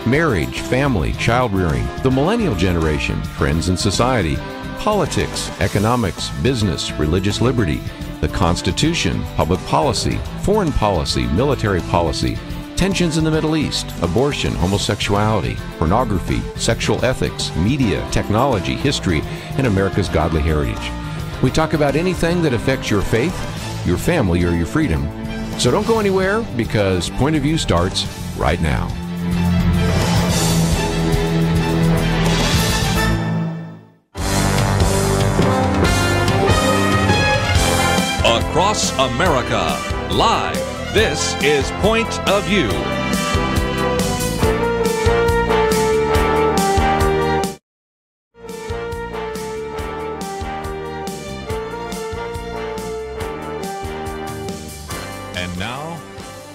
marriage, family, child rearing, the millennial generation, trends in society, politics, economics, business, religious liberty, the Constitution, public policy, foreign policy, military policy, tensions in the Middle East, abortion, homosexuality, pornography, sexual ethics, media, technology, history, and America's godly heritage. We talk about anything that affects your faith, your family, or your freedom. So don't go anywhere, because Point of View starts right now. Across America, live, this is Point of View. And now,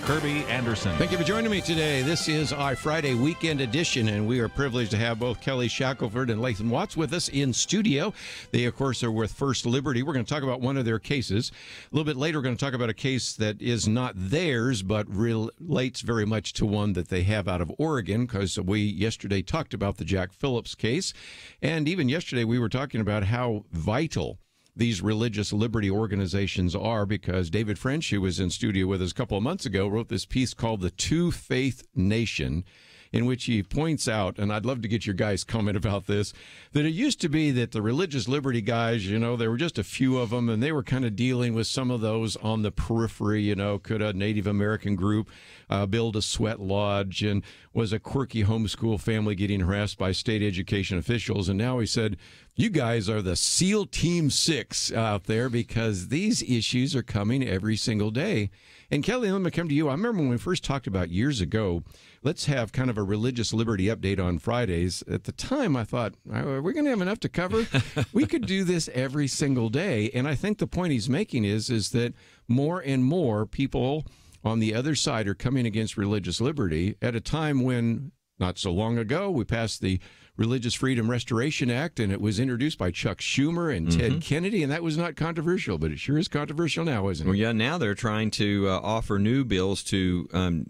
Kerby Anderson. Thank you for joining me today. This is our Friday weekend edition, and we are privileged to have both Kelly Shackelford and Lathan Watts with us in studio. They, of course, are with First Liberty. We're going to talk about one of their cases. A little bit later, we're going to talk about a case that is not theirs, but relates very much to one that they have out of Oregon, because we yesterday talked about the Jack Phillips case. And even yesterday, we were talking about how vital these religious liberty organizations are, because David French, who was in studio with us a couple of months ago, wrote this piece called The Two-Faith Nation, in which he points out, and I'd love to get your guys' comment about this, that it used to be that the religious liberty guys, you know, there were just a few of them, and they were kind of dealing with some of those on the periphery. You know, could a Native American group build a sweat lodge, and was a quirky homeschool family getting harassed by state education officials? And now he said, you guys are the SEAL Team 6 out there, because these issues are coming every single day. And Kelly, let me come to you. I remember when we first talked about years ago, let's have kind of a religious liberty update on Fridays. At the time, I thought, are we going to have enough to cover? We could do this every single day. And I think the point he's making is that more and more people on the other side are coming against religious liberty at a time when, not so long ago, we passed the Religious Freedom Restoration Act, and it was introduced by Chuck Schumer and Ted Kennedy, and that was not controversial, but it sure is controversial now, isn't it? Well, yeah, now they're trying to offer new bills to,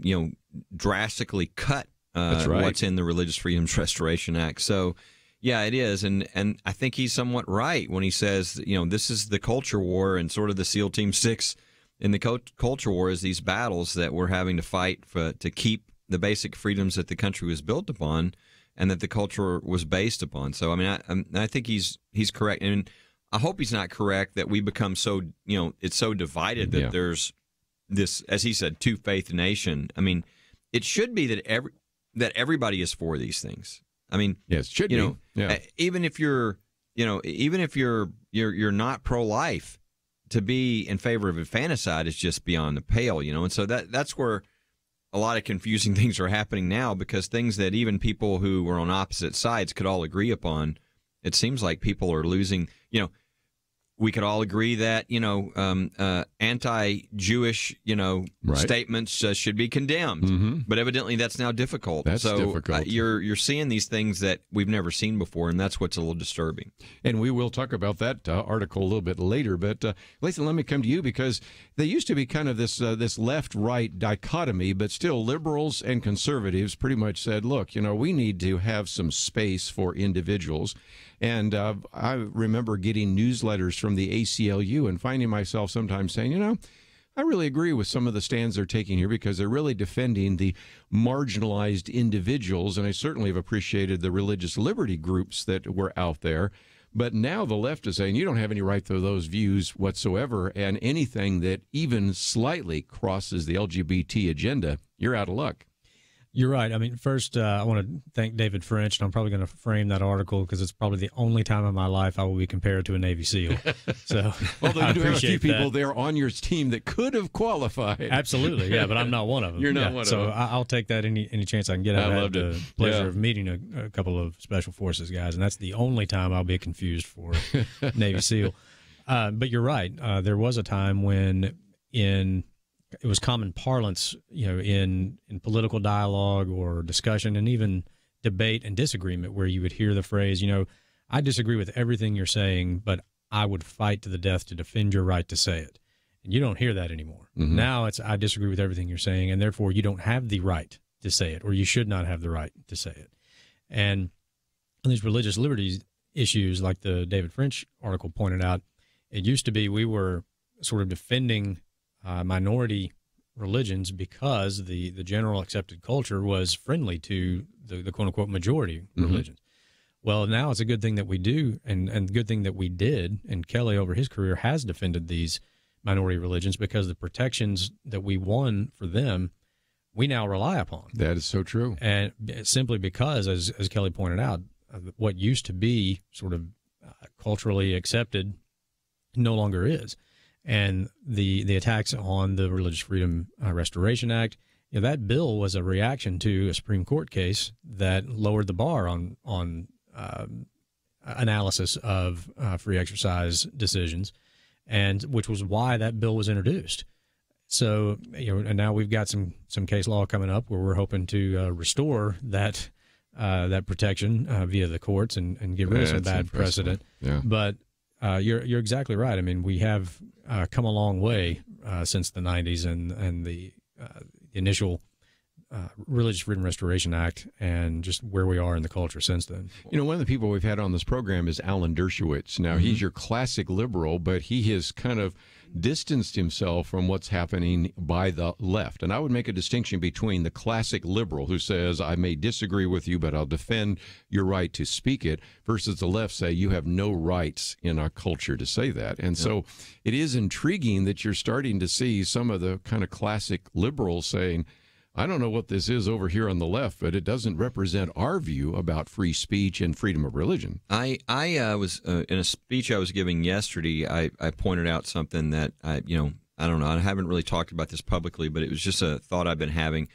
drastically cut what's in the Religious Freedoms Restoration Act. So, yeah, it is, and I think he's somewhat right when he says, this is the culture war, and sort of the SEAL Team 6 in the culture war is these battles that we're having to fight to keep the basic freedoms that the country was built upon and that the culture was based upon. So, I mean, I think he's correct. And I hope he's not correct that we become so, it's so divided that there's this, as he said, two-faith nation. I mean, it should be that everybody is for these things. I mean, yes, it should be. Even if you're not pro-life, to be in favor of infanticide is just beyond the pale, And so that's where a lot of confusing things are happening now, because things that even people who were on opposite sides could all agree upon, it seems like people are losing. We could all agree that anti-Jewish statements should be condemned, but evidently that's now difficult. That's difficult. You're seeing these things that we've never seen before, and that's what's a little disturbing. And we will talk about that article a little bit later. But Lathan, let me come to you, because there used to be kind of this left-right dichotomy, but still liberals and conservatives pretty much said, look, we need to have some space for individuals. And I remember getting newsletters from the ACLU and finding myself sometimes saying, I really agree with some of the stands they're taking here, because they're really defending the marginalized individuals. And I certainly have appreciated the religious liberty groups that were out there. But now the left is saying you don't have any right to those views whatsoever, and anything that even slightly crosses the LGBT agenda, you're out of luck. You're right. I mean, first, I want to thank David French, and I'm probably going to frame that article because it's probably the only time in my life I will be compared to a Navy SEAL. So, although you do have a few people there on your team that could have qualified. Absolutely, yeah, but I'm not one of them. You're not one of them. So I'll take that any chance I can get. I loved it. The pleasure of meeting a couple of Special Forces guys, and that's the only time I'll be confused for Navy SEAL. But you're right. There was a time when it was common parlance, in political dialogue or discussion and even debate and disagreement, where you would hear the phrase, I disagree with everything you're saying, but I would fight to the death to defend your right to say it. And you don't hear that anymore. Mm-hmm. Now it's, I disagree with everything you're saying, and therefore you don't have the right to say it, or you should not have the right to say it. And these religious liberties issues, like the David French article pointed out, it used to be we were sort of defending minority religions because the general accepted culture was friendly to the quote-unquote majority religions. Well, now it's a good thing that we do, and good thing that we did, and Kelly over his career has defended these minority religions because the protections that we won for them, we now rely upon. That is so true. And simply because, as Kelly pointed out, what used to be sort of culturally accepted no longer is. And the attacks on the Religious Freedom Restoration Act, that bill was a reaction to a Supreme Court case that lowered the bar on analysis of free exercise decisions, and which was why that bill was introduced. So, and now we've got some case law coming up where we're hoping to restore that protection via the courts and get rid of some bad precedent. Yeah. But you're exactly right. I mean, we have come a long way since the 90s and the initial Religious Freedom Restoration Act, and just where we are in the culture since then. One of the people we've had on this program is Alan Dershowitz. Now, he's your classic liberal, but he has kind of distanced himself from what's happening by the left. And I would make a distinction between the classic liberal who says, I may disagree with you, but I'll defend your right to speak it, versus the left say, you have no rights in our culture to say that. And so it is intriguing that you're starting to see some of the kind of classic liberals saying, I don't know what this is over here on the left, but it doesn't represent our view about free speech and freedom of religion. I was in a speech I was giving yesterday. I pointed out something that I don't know. I haven't really talked about this publicly, but it was just a thought I've been having.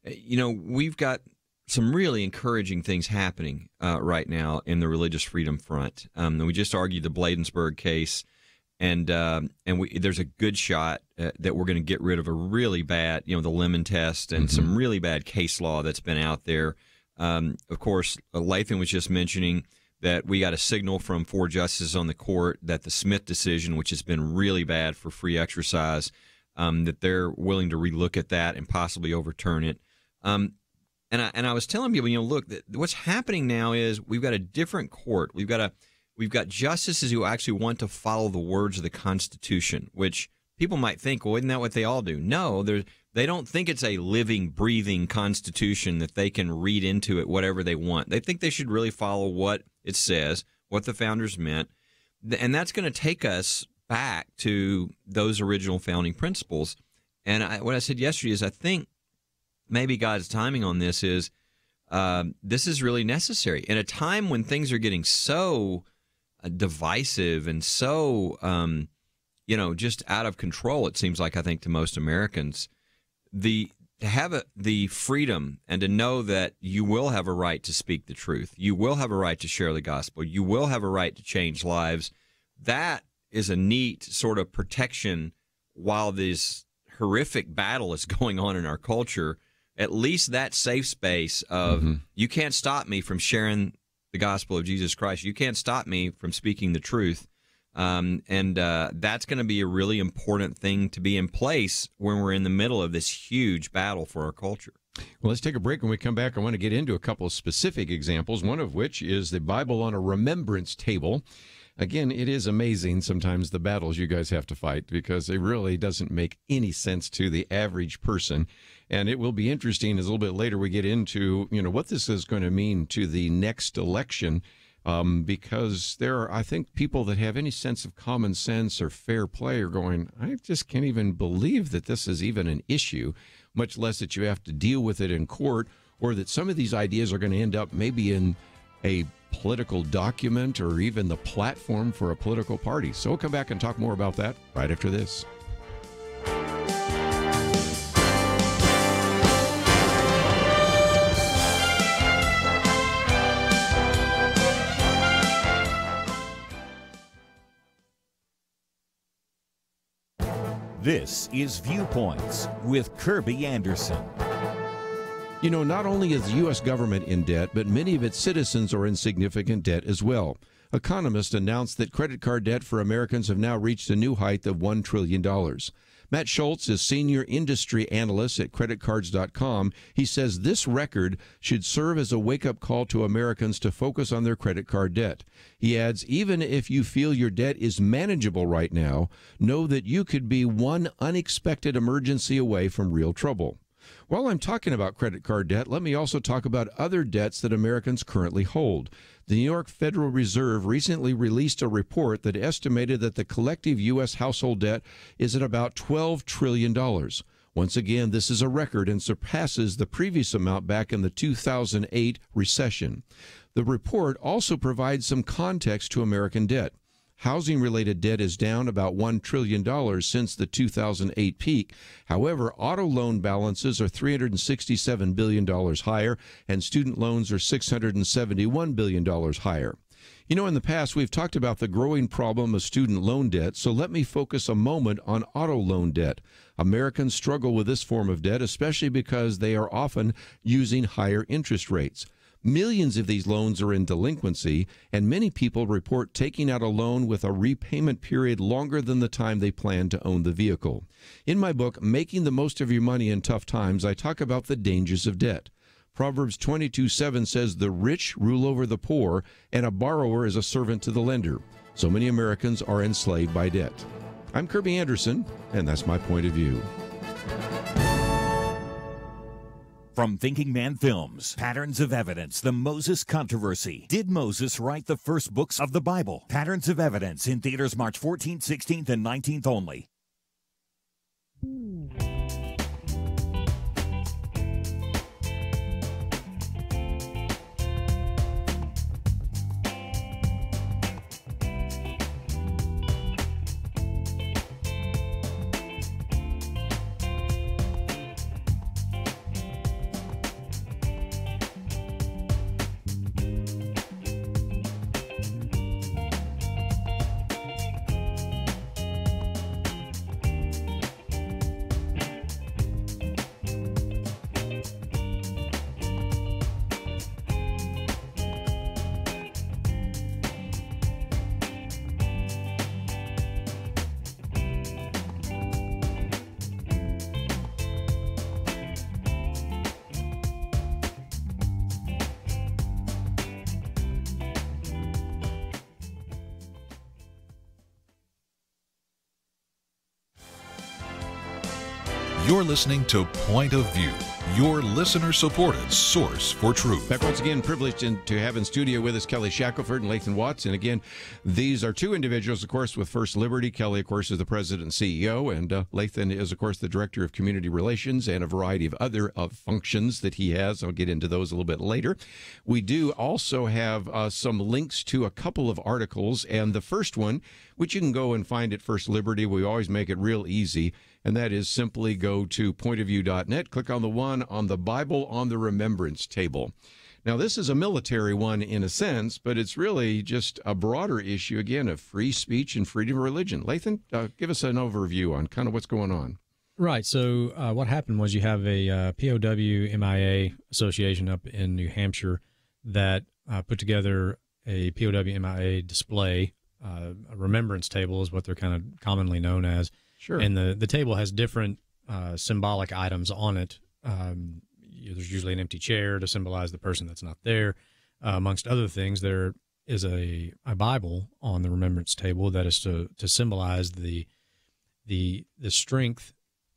We've got some really encouraging things happening right now in the religious freedom front. We just argued the Bladensburg case. And there's a good shot that we're going to get rid of a really bad, the Lemon Test and some really bad case law that's been out there. Of course, Lathan was just mentioning that we got a signal from 4 justices on the court that the Smith decision, which has been really bad for free exercise, that they're willing to relook at that and possibly overturn it. And I was telling people, look, what's happening now is we've got a different court. We've got justices who actually want to follow the words of the Constitution, which people might think, well, isn't that what they all do? No, they don't think it's a living, breathing Constitution that they can read into it whatever they want. They think they should really follow what it says, what the founders meant, and that's going to take us back to those original founding principles. And what I said yesterday is I think maybe God's timing on this is really necessary. In a time when things are getting so divisive and so, just out of control, it seems like, I think, to most Americans, to have the freedom and to know that you will have a right to speak the truth, you will have a right to share the gospel, you will have a right to change lives, that is a neat sort of protection while this horrific battle is going on in our culture. At least that safe space of you can't stop me from sharing the gospel of Jesus Christ. You can't stop me from speaking the truth. And that's going to be a really important thing to be in place when we're in the middle of this huge battle for our culture. Well, let's take a break. When we come back, I want to get into a couple of specific examples, one of which is the Bible on a remembrance table. Again, it is amazing sometimes the battles you guys have to fight, because it really doesn't make any sense to the average person. And it will be interesting as a little bit later we get into, what this is going to mean to the next election, because there are, I think, people that have any sense of common sense or fair play are going, I just can't even believe that this is even an issue, much less that you have to deal with it in court, or that some of these ideas are going to end up maybe in a political document or even the platform for a political party. So we'll come back and talk more about that right after this. This is Viewpoints with Kerby Anderson. Not only is the U.S. government in debt, but many of its citizens are in significant debt as well. Economists announced that credit card debt for Americans have now reached a new height of $1 trillion. Matt Schultz is senior industry analyst at creditcards.com. He says this record should serve as a wake-up call to Americans to focus on their credit card debt. He adds, even if you feel your debt is manageable right now, know that you could be one unexpected emergency away from real trouble. While I'm talking about credit card debt, let me also talk about other debts that Americans currently hold. The New York Federal Reserve recently released a report that estimated that the collective U.S. household debt is at about $12 trillion. Once again, this is a record and surpasses the previous amount back in the 2008 recession. The report also provides some context to American debt. Housing-related debt is down about $1 trillion since the 2008 peak. However, auto loan balances are $367 billion higher, and student loans are $671 billion higher. You know, in the past, we've talked about the growing problem of student loan debt, so let me focus a moment on auto loan debt. Americans struggle with this form of debt, especially because they are often using higher interest rates. Millions of these loans are in delinquency, and many people report taking out a loan with a repayment period longer than the time they plan to own the vehicle. In my book, Making the Most of Your Money in Tough Times, I talk about the dangers of debt. Proverbs 22:7 says, "The rich rule over the poor, and a borrower is a servant to the lender." So many Americans are enslaved by debt. I'm Kerby Anderson, and that's my point of view. From Thinking Man Films, Patterns of Evidence, The Moses Controversy. Did Moses write the first books of the Bible? Patterns of Evidence in theaters March 14th, 16th, and 19th only. You're listening to Point of View, your listener-supported source for truth. Back once again, privileged to have in studio with us Kelly Shackelford and Lathan Watts. And again, these are two individuals, of course, with First Liberty. Kelly, of course, is the president and CEO, and Lathan is, of course, the director of community relations and a variety of other functions that he has. I'll get into those a little bit later. We do also have some links to a couple of articles, and the first one, which you can go and find at First Liberty, we always make it real easy, and that is simply go to pointofview.net, click on the one on the Bible on the Remembrance Table. Now, this is a military one in a sense, but it's really just a broader issue, again, of free speech and freedom of religion. Lathan, give us an overview on kind of what's going on. Right. So what happened was you have a POW MIA association up in New Hampshire that put together a POW MIA display. A remembrance table is what they're kind of commonly known as. Sure. And the table has different symbolic items on it. There's usually an empty chair to symbolize the person that's not there. Amongst other things, there is a Bible on the remembrance table that is to symbolize the strength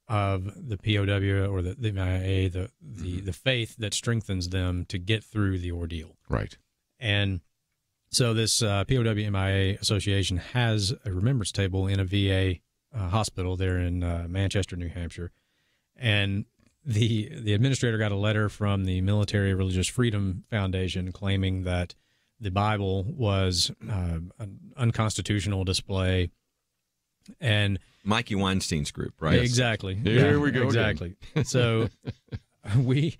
of the POW or the MIA, the faith that strengthens them to get through the ordeal. Right. And so this POW MIA association has a remembrance table in a VA hospital there in Manchester, New Hampshire. And the administrator got a letter from the Military Religious Freedom Foundation claiming that the Bible was an unconstitutional display. And Mikey Weinstein's group, right? Exactly. Here we go. Exactly. So we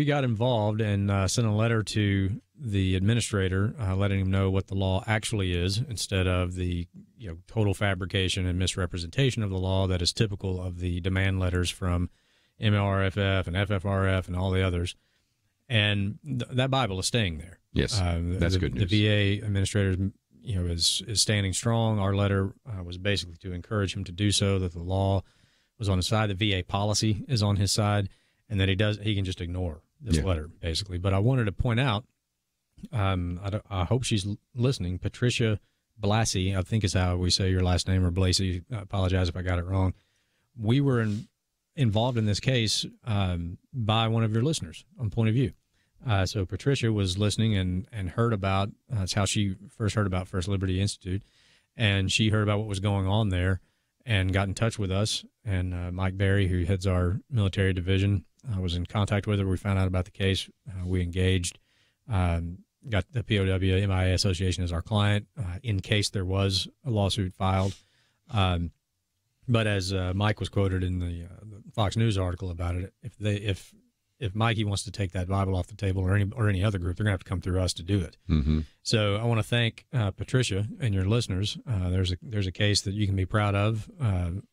got involved and sent a letter to the administrator letting him know what the law actually is instead of the total fabrication and misrepresentation of the law that is typical of the demand letters from MLRFF and FFRF and all the others. And that Bible is staying there. Yes, that's good news. The VA administrator is standing strong. Our letter was basically to encourage him to do so, that the law was on his side. The VA policy is on his side, and that he can just ignore this letter, basically. But I wanted to point out, I hope she's listening, Patricia Blassie, I think is how we say your last name, or Blassie. I apologize if I got it wrong. We were involved in this case by one of your listeners on Point of View. So Patricia was listening and heard about, that's how she first heard about First Liberty Institute, and she heard about what was going on there and got in touch with us. And Mike Berry, who heads our military division, was in contact with her. We found out about the case. We engaged, got the POW MIA Association as our client in case there was a lawsuit filed. But as Mike was quoted in the Fox News article about it, if Mikey wants to take that Bible off the table, or any other group, they're going to have to come through us to do it. Mm-hmm. So I want to thank Patricia and your listeners. There's a case that you can be proud of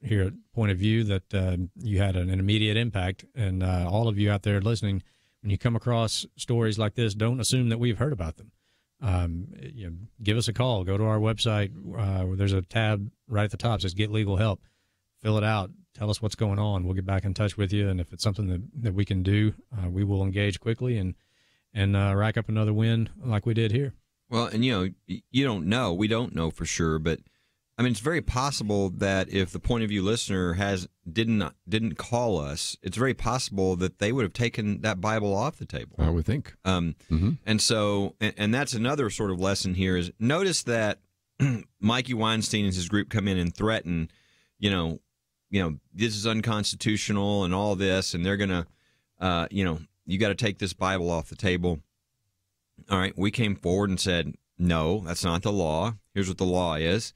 here at Point of View, that you had an immediate impact. And all of you out there listening, when you come across stories like this, don't assume that we've heard about them. Give us a call. Go to our website. There's a tab right at the top that says Get Legal Help. Fill it out. Tell us what's going on. We'll get back in touch with you, and if it's something that we can do, we will engage quickly and rack up another win like we did here. Well, and you don't know. We don't know for sure, but I mean, it's very possible that if the Point of View listener didn't call us, it's very possible that they would have taken that Bible off the table. I would think. And so, and that's another sort of lesson here is notice that Mikey Weinstein and his group come in and threaten, this is unconstitutional and all this, and they're going to, you got to take this Bible off the table. All right, we came forward and said, no, that's not the law. Here's what the law is.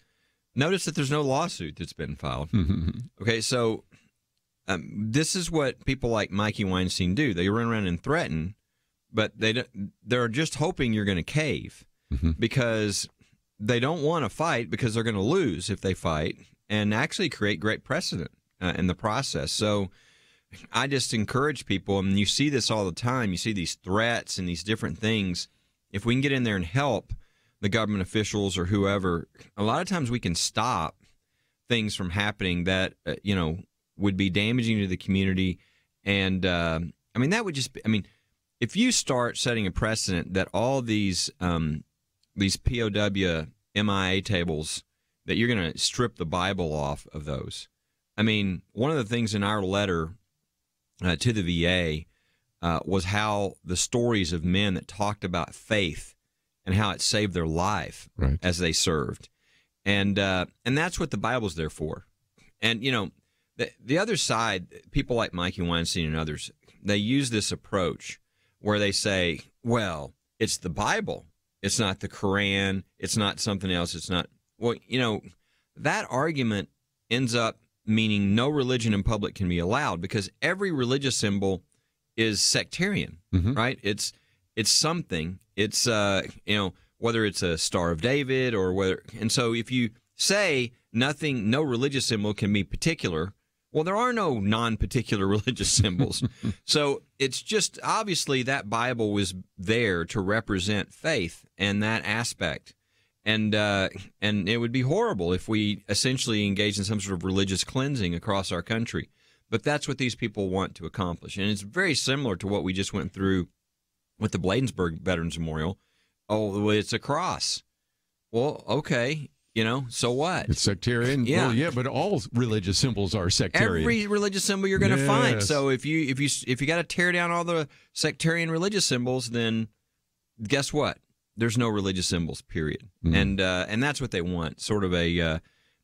Notice that there's no lawsuit that's been filed. Okay, so this is what people like Mikey Weinstein do. They run around and threaten, but they're just hoping you're going to cave because they don't want to fight because they're going to lose if they fight, and actually create great precedent in the process. So I just encourage people, and you see this all the time, you see these threats and these different things. If we can get in there and help the government officials or whoever, a lot of times we can stop things from happening that, would be damaging to the community. And, that would just be, if you start setting a precedent that all these POW MIA tables, that you're going to strip the Bible off of those. One of the things in our letter to the VA was how the stories of men that talked about faith and how it saved their life as they served. And that's what the Bible's there for. And, the other side, people like Mikey Weinstein and others, they use this approach where they say, well, it's the Bible. It's not the Quran. It's not something else. It's not. Well, that argument ends up meaning no religion in public can be allowed because every religious symbol is sectarian, right? It's something. It's, whether it's a Star of David or whether. And so if you say no religious symbol can be particular, well, there are no non-particular religious symbols. So it's just obviously that Bible was there to represent faith and that aspect. And it would be horrible if we essentially engaged in some sort of religious cleansing across our country. But that's what these people want to accomplish. And it's very similar to what we just went through with the Bladensburg Veterans Memorial. Oh, it's a cross. Well, okay, so what? It's sectarian. Yeah. Well, yeah, but all religious symbols are sectarian. Every religious symbol you're going to find. So if you got to tear down all the sectarian religious symbols, then guess what? There's no religious symbols, period. And that's what they want, sort of a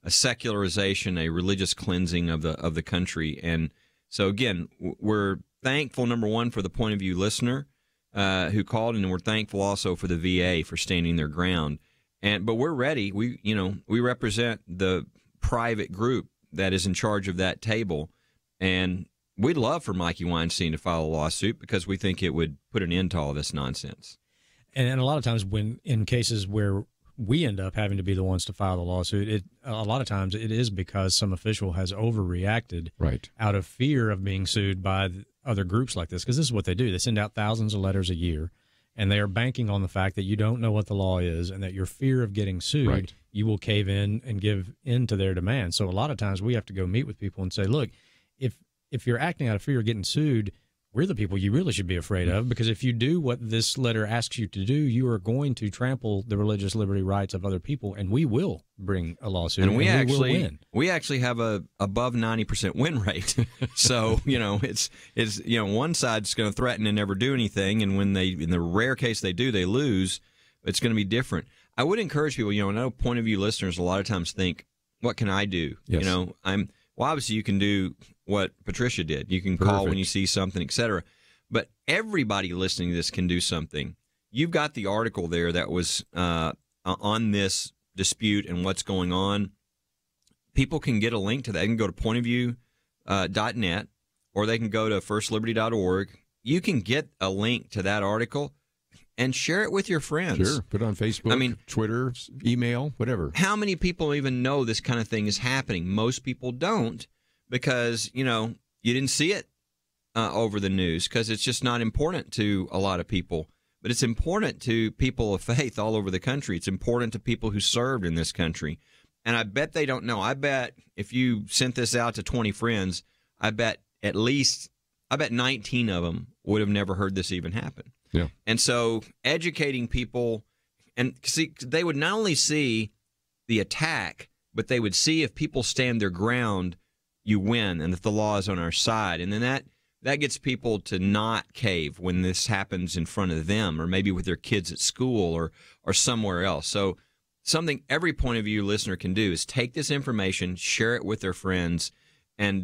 secularization, a religious cleansing of the country. And so, again, we're thankful, number one, for the Point of View listener who called, and we're thankful also for the VA for standing their ground. But we're ready. We represent the private group that is in charge of that table, and we'd love for Mikey Weinstein to file a lawsuit because we think it would put an end to all this nonsense. And a lot of times when in cases where we end up having to be the ones to file the lawsuit, a lot of times it is because some official has overreacted out of fear of being sued by other groups like this. Because this is what they do. They send out thousands of letters a year, and they are banking on the fact that you don't know what the law is and that your fear of getting sued, you will cave in and give in to their demands. So a lot of times we have to go meet with people and say, look, if you're acting out of fear of getting sued, we're the people you really should be afraid of, because if you do what this letter asks you to do, you are going to trample the religious liberty rights of other people, and we will bring a lawsuit, and we will win. We actually have a above 90% win rate. So, it's one side's going to threaten and never do anything, and when they, in the rare case they do, they lose. It's going to be different. I would encourage people, I know point of view listeners a lot of times think, what can I do? Yes. Obviously you can do what Patricia did. You can call when you see something, etc. But everybody listening to this can do something. You've got the article there that was on this dispute and what's going on. People can get a link to that. They can go to pointofview.net or they can go to firstliberty.org. You can get a link to that article and share it with your friends. Sure. Put it on Facebook, Twitter, email, whatever. How many people even know this kind of thing is happening? Most people don't, because, you didn't see it over the news because it's just not important to a lot of people. But it's important to people of faith all over the country. It's important to people who served in this country. And I bet they don't know. I bet if you sent this out to 20 friends, I bet 19 of them would have never heard this even happen. Yeah. And so educating people, and see, they would not only see the attack, but they would see if people stand their ground, you win, and if the law is on our side. And then that gets people to not cave when this happens in front of them, or maybe with their kids at school or somewhere else. So something every point of view listener can do is take this information, share it with their friends, and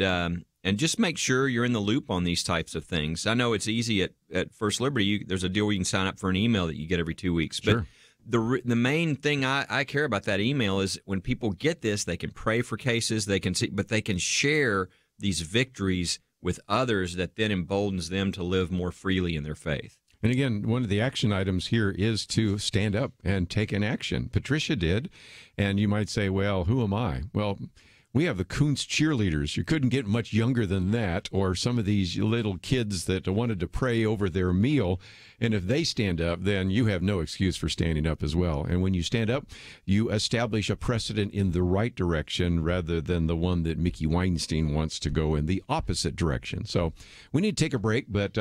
just make sure you're in the loop on these types of things. I know it's easy at First Liberty. There's a deal where you can sign up for an email that you get every 2 weeks. But sure. The main thing I care about that email is when people get this, they can pray for cases, they can see, but they can share these victories with others that then emboldens them to live more freely in their faith. And again, one of the action items here is to stand up and take an action. Patricia did, and you might say, well, who am I? Well, we have the Kuntz cheerleaders. You couldn't get much younger than that, or some of these little kids that wanted to pray over their meal. And if they stand up, then you have no excuse for standing up as well. And when you stand up, you establish a precedent in the right direction rather than the one that Mickey Weinstein wants to go in the opposite direction. So we need to take a break, but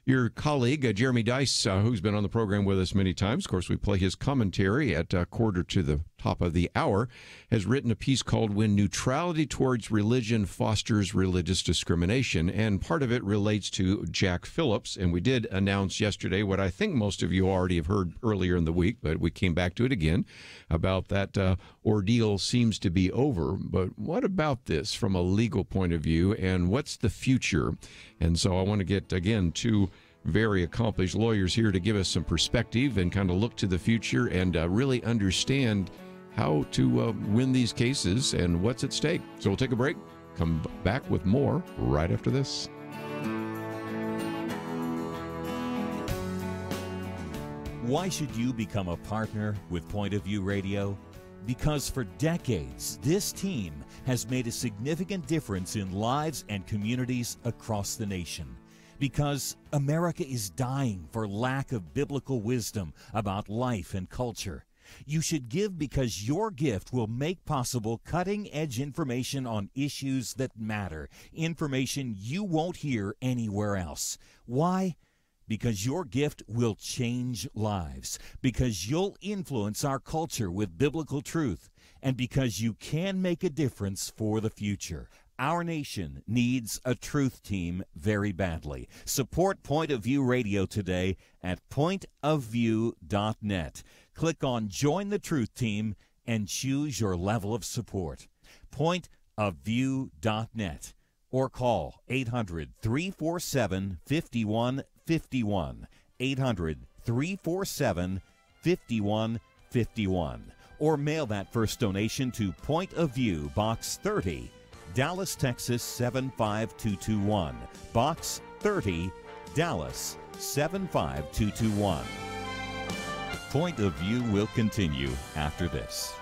your colleague, Jeremy Dice, who's been on the program with us many times, of course, we play his commentary at quarter to the top of the hour, has written a piece called When Neutrality Towards Religion Fosters Religious Discrimination, and part of it relates to Jack Phillips. And we did announce yesterday what I think most of you already have heard earlier in the week, but we came back to it again, about that ordeal seems to be over. But what about this from a legal point of view, and what's the future? And so I want to get, again, two very accomplished lawyers here to give us some perspective and kind of look to the future and really understand how to win these cases and what's at stake. So we'll take a break, come back with more right after this. Why should you become a partner with Point of View Radio? Because for decades, this team has made a significant difference in lives and communities across the nation. Because America is dying for lack of biblical wisdom about life and culture. You should give because your gift will make possible cutting-edge information on issues that matter, information you won't hear anywhere else. Why? Because your gift will change lives, because you'll influence our culture with biblical truth, and because you can make a difference for the future. Our nation needs a truth team very badly. Support Point of View Radio today at pointofview.net. Click on Join the Truth Team and choose your level of support. Pointofview.net, or call 800-347-5151, 800-347-5151, or mail that first donation to Point of View, Box 30, Dallas, Texas 75221, Box 30, Dallas 75221. Point of View will continue after this.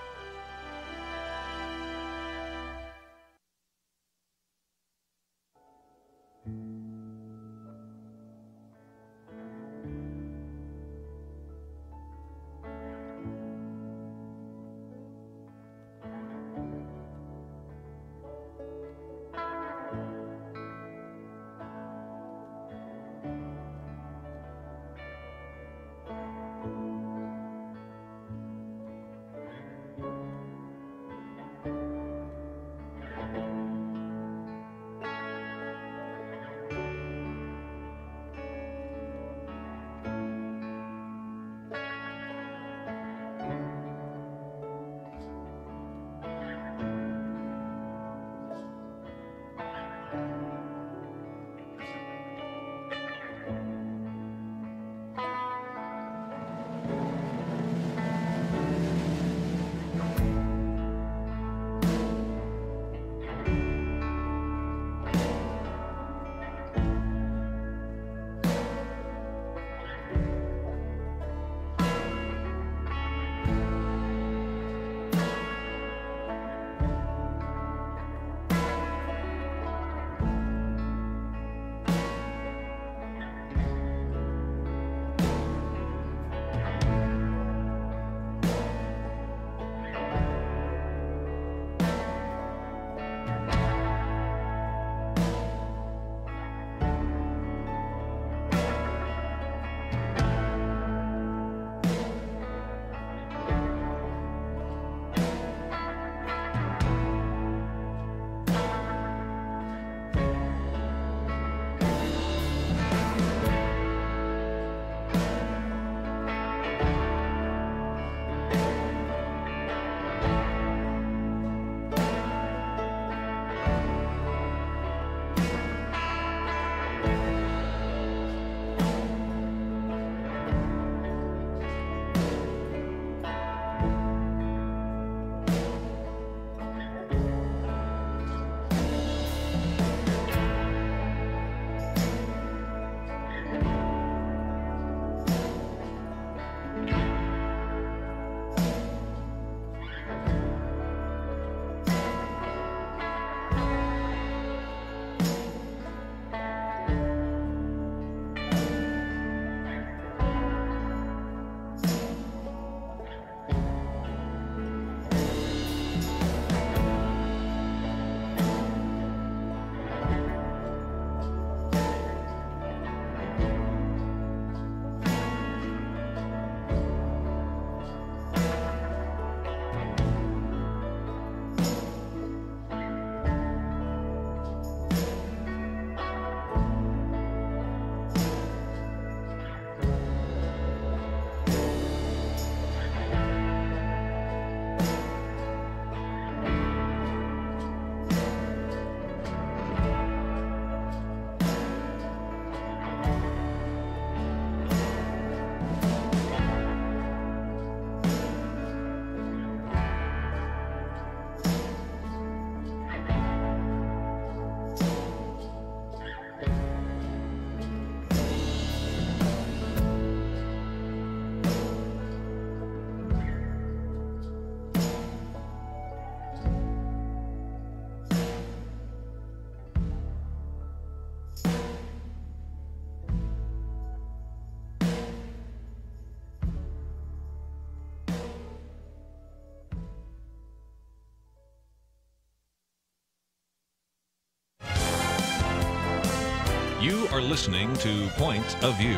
You're listening to Point of View.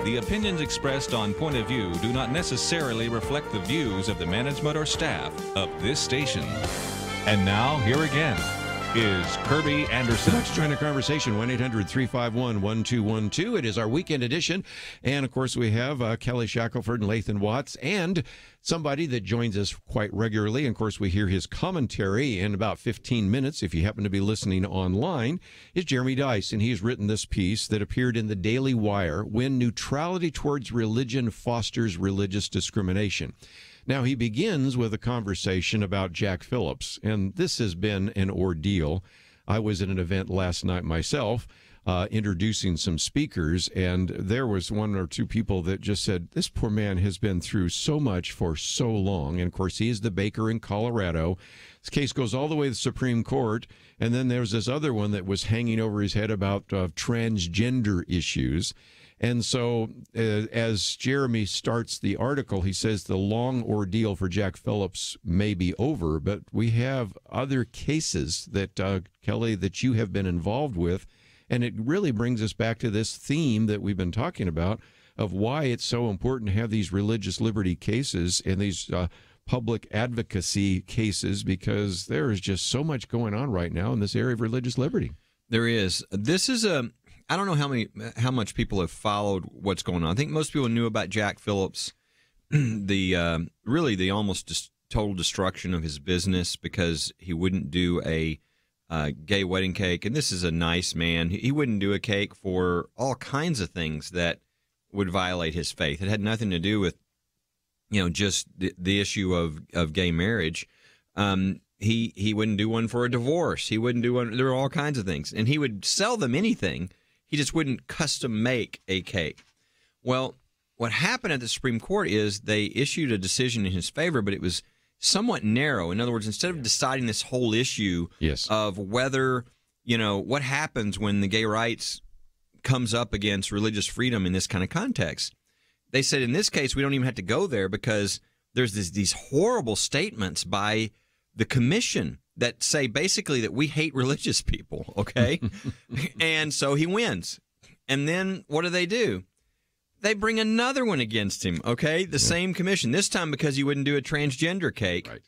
The opinions expressed on Point of View do not necessarily reflect the views of the management or staff of this station. And now, here again is Kerby Anderson. Let's join the conversation, 1-800-351-1212. It is our weekend edition. And, of course, we have Kelly Shackelford and Lathan Watts, and somebody that joins us quite regularly. And, of course, we hear his commentary in about 15 minutes, if you happen to be listening online, is Jeremy Dice. And he's written this piece that appeared in the Daily Wire, When Neutrality Towards Religion Fosters Religious Discrimination. Now, he begins with a conversation about Jack Phillips, and this has been an ordeal. I was at an event last night myself, introducing some speakers, and there was one or two people that just said, this poor man has been through so much for so long. And, of course, he is the baker in Colorado. This case goes all the way to the Supreme Court, and then there's this other one that was hanging over his head about transgender issues. And so as Jeremy starts the article, he says the long ordeal for Jack Phillips may be over, but we have other cases that, Kelly, that you have been involved with, and it really brings us back to this theme that we've been talking about of why it's so important to have these religious liberty cases and these public advocacy cases, because there is just so much going on right now in this area of religious liberty. There is. This is I don't know how much people have followed what's going on. I think most people knew about Jack Phillips, the almost total destruction of his business because he wouldn't do a gay wedding cake. And this is a nice man. He wouldn't do a cake for all kinds of things that would violate his faith. It had nothing to do with, just the issue of gay marriage. He wouldn't do one for a divorce. He wouldn't do one. There were all kinds of things. And he would sell them anything. He just wouldn't custom make a cake. Well, what happened at the Supreme Court is they issued a decision in his favor, but it was somewhat narrow. In other words, instead of deciding this whole issue of whether, what happens when the gay rights comes up against religious freedom in this kind of context, they said in this case we don't even have to go there because there's these horrible statements by the commission that say basically that we hate religious people, okay? And so he wins. And then what do? They bring another one against him, okay? The same commission, this time because he wouldn't do a transgender cake. Right.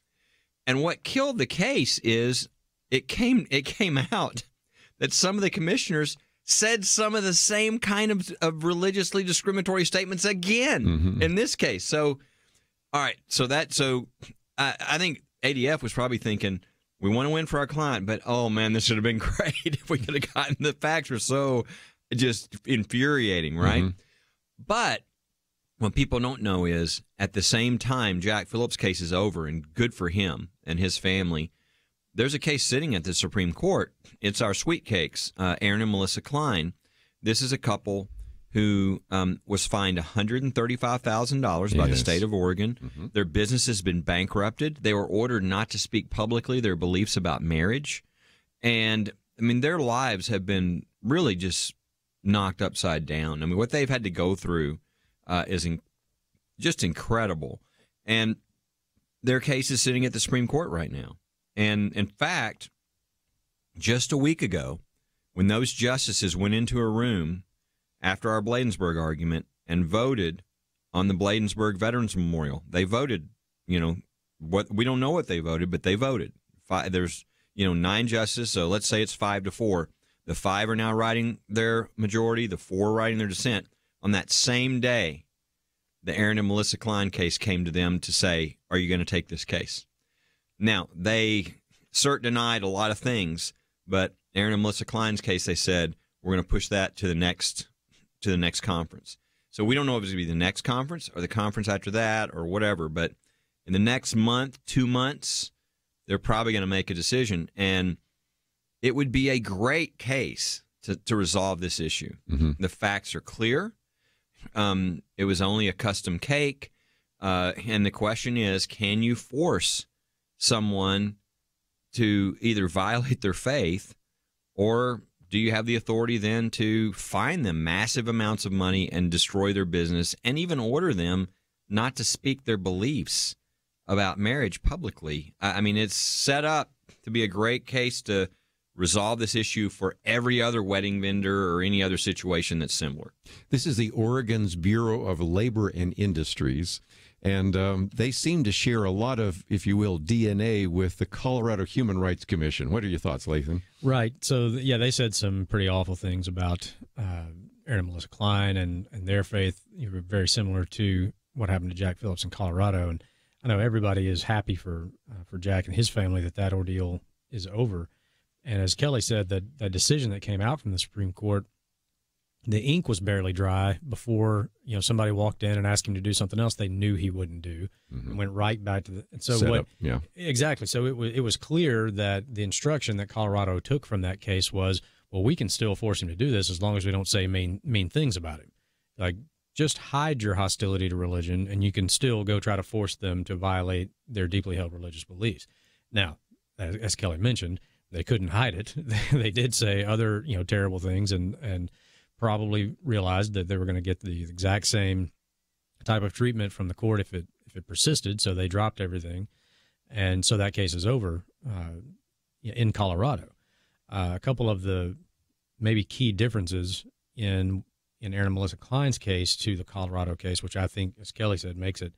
And what killed the case is it came out that some of the commissioners said some of the same kind of religiously discriminatory statements again in this case. So, all right, so I think ADF was probably thinking, we want to win for our client, but, oh, man, this should have been great if we could have gotten the facts were so just infuriating, right? But what people don't know is at the same time Jack Phillips' case is over, and good for him and his family, there's a case sitting at the Supreme Court. It's our sweet cakes, Aaron and Melissa Klein. This is a couple who was fined $135,000 by the state of Oregon. Their business has been bankrupted. They were ordered not to speak publicly their beliefs about marriage. And, I mean, their lives have been really just knocked upside down. I mean, what they've had to go through is just incredible. And their case is sitting at the Supreme Court right now. And, in fact, just a week ago, when those justices went into a room after our Bladensburg argument and voted on the Bladensburg Veterans Memorial, they voted, what we don't know what they voted, but they voted. There's, 9 justices, so let's say it's 5-4. The 5 are now writing their majority, the 4 are writing their dissent. On that same day, the Aaron and Melissa Klein case came to them to say, are you going to take this case? Now, they denied a lot of things, but Aaron and Melissa Klein's case, they said, we're going to push that to the next conference. So we don't know if it's going to be the next conference or the conference after that or whatever, but in the next month, 2 months, they're probably going to make a decision. And it would be a great case to resolve this issue. The facts are clear. It was only a custom cake. And the question is, can you force someone to either violate their faith, or do you have the authority then to fine them massive amounts of money and destroy their business and even order them not to speak their beliefs about marriage publicly? I mean, it's set up to be a great case to resolve this issue for every other wedding vendor or any other situation that's similar. This is the Oregon's Bureau of Labor and Industries, and they seem to share a lot of, if you will, DNA with the Colorado Human Rights Commission. What are your thoughts, Lathan? Right. So, yeah, they said some pretty awful things about Aaron and Melissa Klein and their faith. You were very similar to what happened to Jack Phillips in Colorado. And I know everybody is happy for Jack and his family that ordeal is over. And as Kelly said, that decision that came out from the Supreme Court, the ink was barely dry before somebody walked in and asked him to do something else they knew he wouldn't do, and went right back to the. And so exactly. So it was clear that the instruction that Colorado took from that case was, well, we can still force him to do this as long as we don't say mean things about him. Like, just hide your hostility to religion, and you can still go try to force them to violate their deeply held religious beliefs. Now, as Kelly mentioned, they couldn't hide it. They did say other, terrible things, and probably realized that they were going to get the exact same type of treatment from the court if it persisted. So they dropped everything, and so that case is over in Colorado. A couple of the maybe key differences in Aaron and Melissa Klein's case to the Colorado case, which I think, as Kelly said, makes it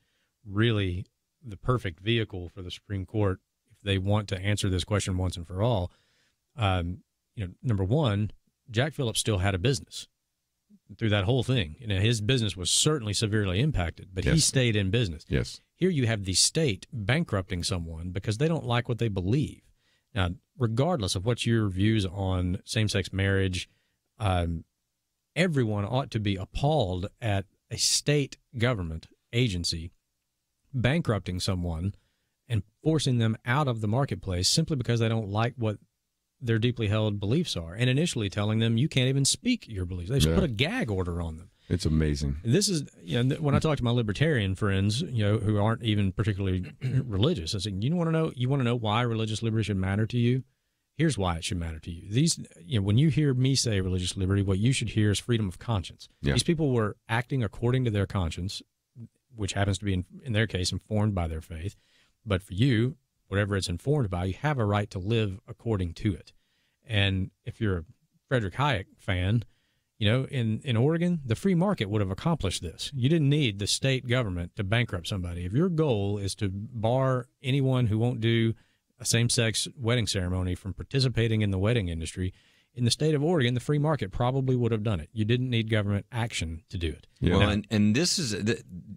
really the perfect vehicle for the Supreme Court they want to answer this question once and for all. Number one, Jack Phillips still had a business through that whole thing. His business was certainly severely impacted, but he stayed in business. Yes. Here you have the state bankrupting someone because they don't like what they believe. Now, regardless of what your views on same-sex marriage, everyone ought to be appalled at a state government agency bankrupting someone and forcing them out of the marketplace simply because they don't like what their deeply held beliefs are, and initially telling them you can't even speak your beliefs. They just put a gag order on them. It's amazing. This is, when I talk to my libertarian friends, who aren't even particularly religious, I say, you want to know why religious liberty should matter to you? Here's why it should matter to you. When you hear me say religious liberty, what you should hear is freedom of conscience. Yeah. These people were acting according to their conscience, which happens to be, in their case, informed by their faith. But for you, whatever it's informed by, you have a right to live according to it. And if you're a Frederick Hayek fan, in Oregon, the free market would have accomplished this. You didn't need the state government to bankrupt somebody. If your goal is to bar anyone who won't do a same-sex wedding ceremony from participating in the wedding industry, in the state of Oregon, the free market probably would have done it. You didn't need government action to do it. Yeah. Well, and this is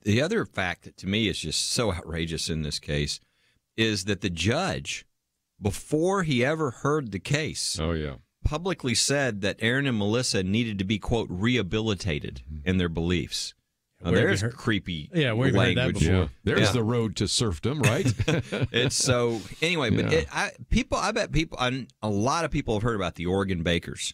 the other fact that to me is just so outrageous in this case is that the judge, before he ever heard the case, publicly said that Aaron and Melissa needed to be, quote, rehabilitated in their beliefs. There's creepy we've language. Heard that before. Yeah. There's the road to serfdom, right? It's so anyway, but I bet people, a lot of people have heard about the Oregon bakers,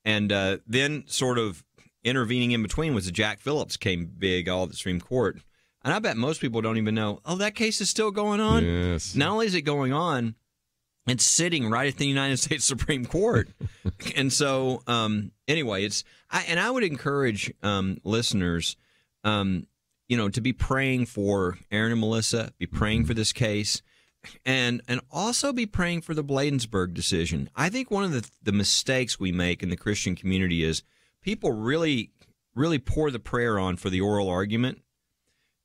and then sort of intervening in between was the Jack Phillips came big all at the Supreme Court, and I bet most people don't even know. Oh, that case is still going on. Yes. Not only is it going on, it's sitting right at the United States Supreme Court, and so anyway, I would encourage listeners. To be praying for Aaron and Melissa, be praying for this case, and also be praying for the Bladensburg decision. I think one of the mistakes we make in the Christian community is people really, really pour the prayer on for the oral argument.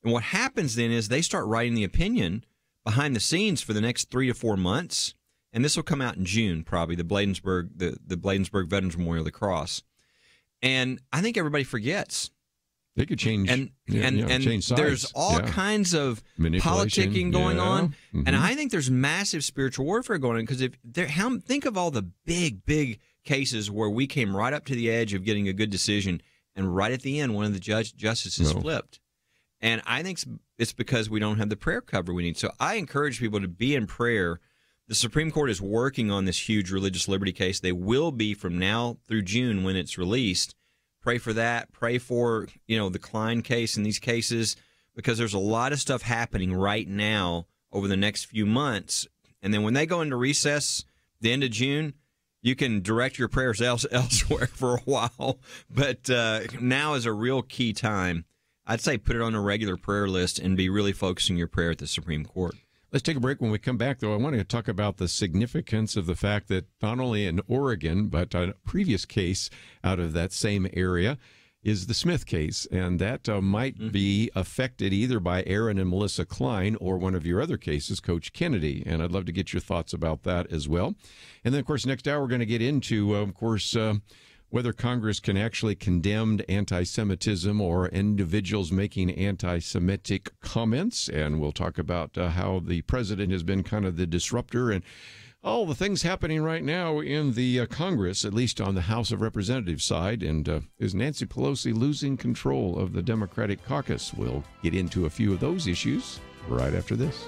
And what happens then is they start writing the opinion behind the scenes for the next 3 to 4 months. And this will come out in June, probably, the Bladensburg Veterans Memorial, the Cross. And I think everybody forgets. They could change, and change sides. There's all kinds of politicking going on, and I think there's massive spiritual warfare going on because think of all the big cases where we came right up to the edge of getting a good decision, and right at the end, one of the justices flipped, and I think it's because we don't have the prayer cover we need. So I encourage people to be in prayer. The Supreme Court is working on this huge religious liberty case. They will be from now through June when it's released. Pray for that. Pray for, the Klein case and these cases, because there's a lot of stuff happening right now over the next few months. And then when they go into recess, the end of June, you can direct your prayers elsewhere for a while. But now is a real key time. I'd say put it on a regular prayer list and be really focusing your prayer at the Supreme Court. Let's take a break. When we come back, though, I want to talk about the significance of the fact that not only in Oregon, but a previous case out of that same area is the Smith case, and that might be affected either by Aaron and Melissa Klein or one of your other cases, Coach Kennedy, and I'd love to get your thoughts about that as well. And then, of course, next hour we're going to get into, whether Congress can actually condemn anti-Semitism or individuals making anti-Semitic comments. And we'll talk about how the president has been kind of the disruptor and all the things happening right now in the Congress, at least on the House of Representatives side. And is Nancy Pelosi losing control of the Democratic caucus? We'll get into a few of those issues right after this.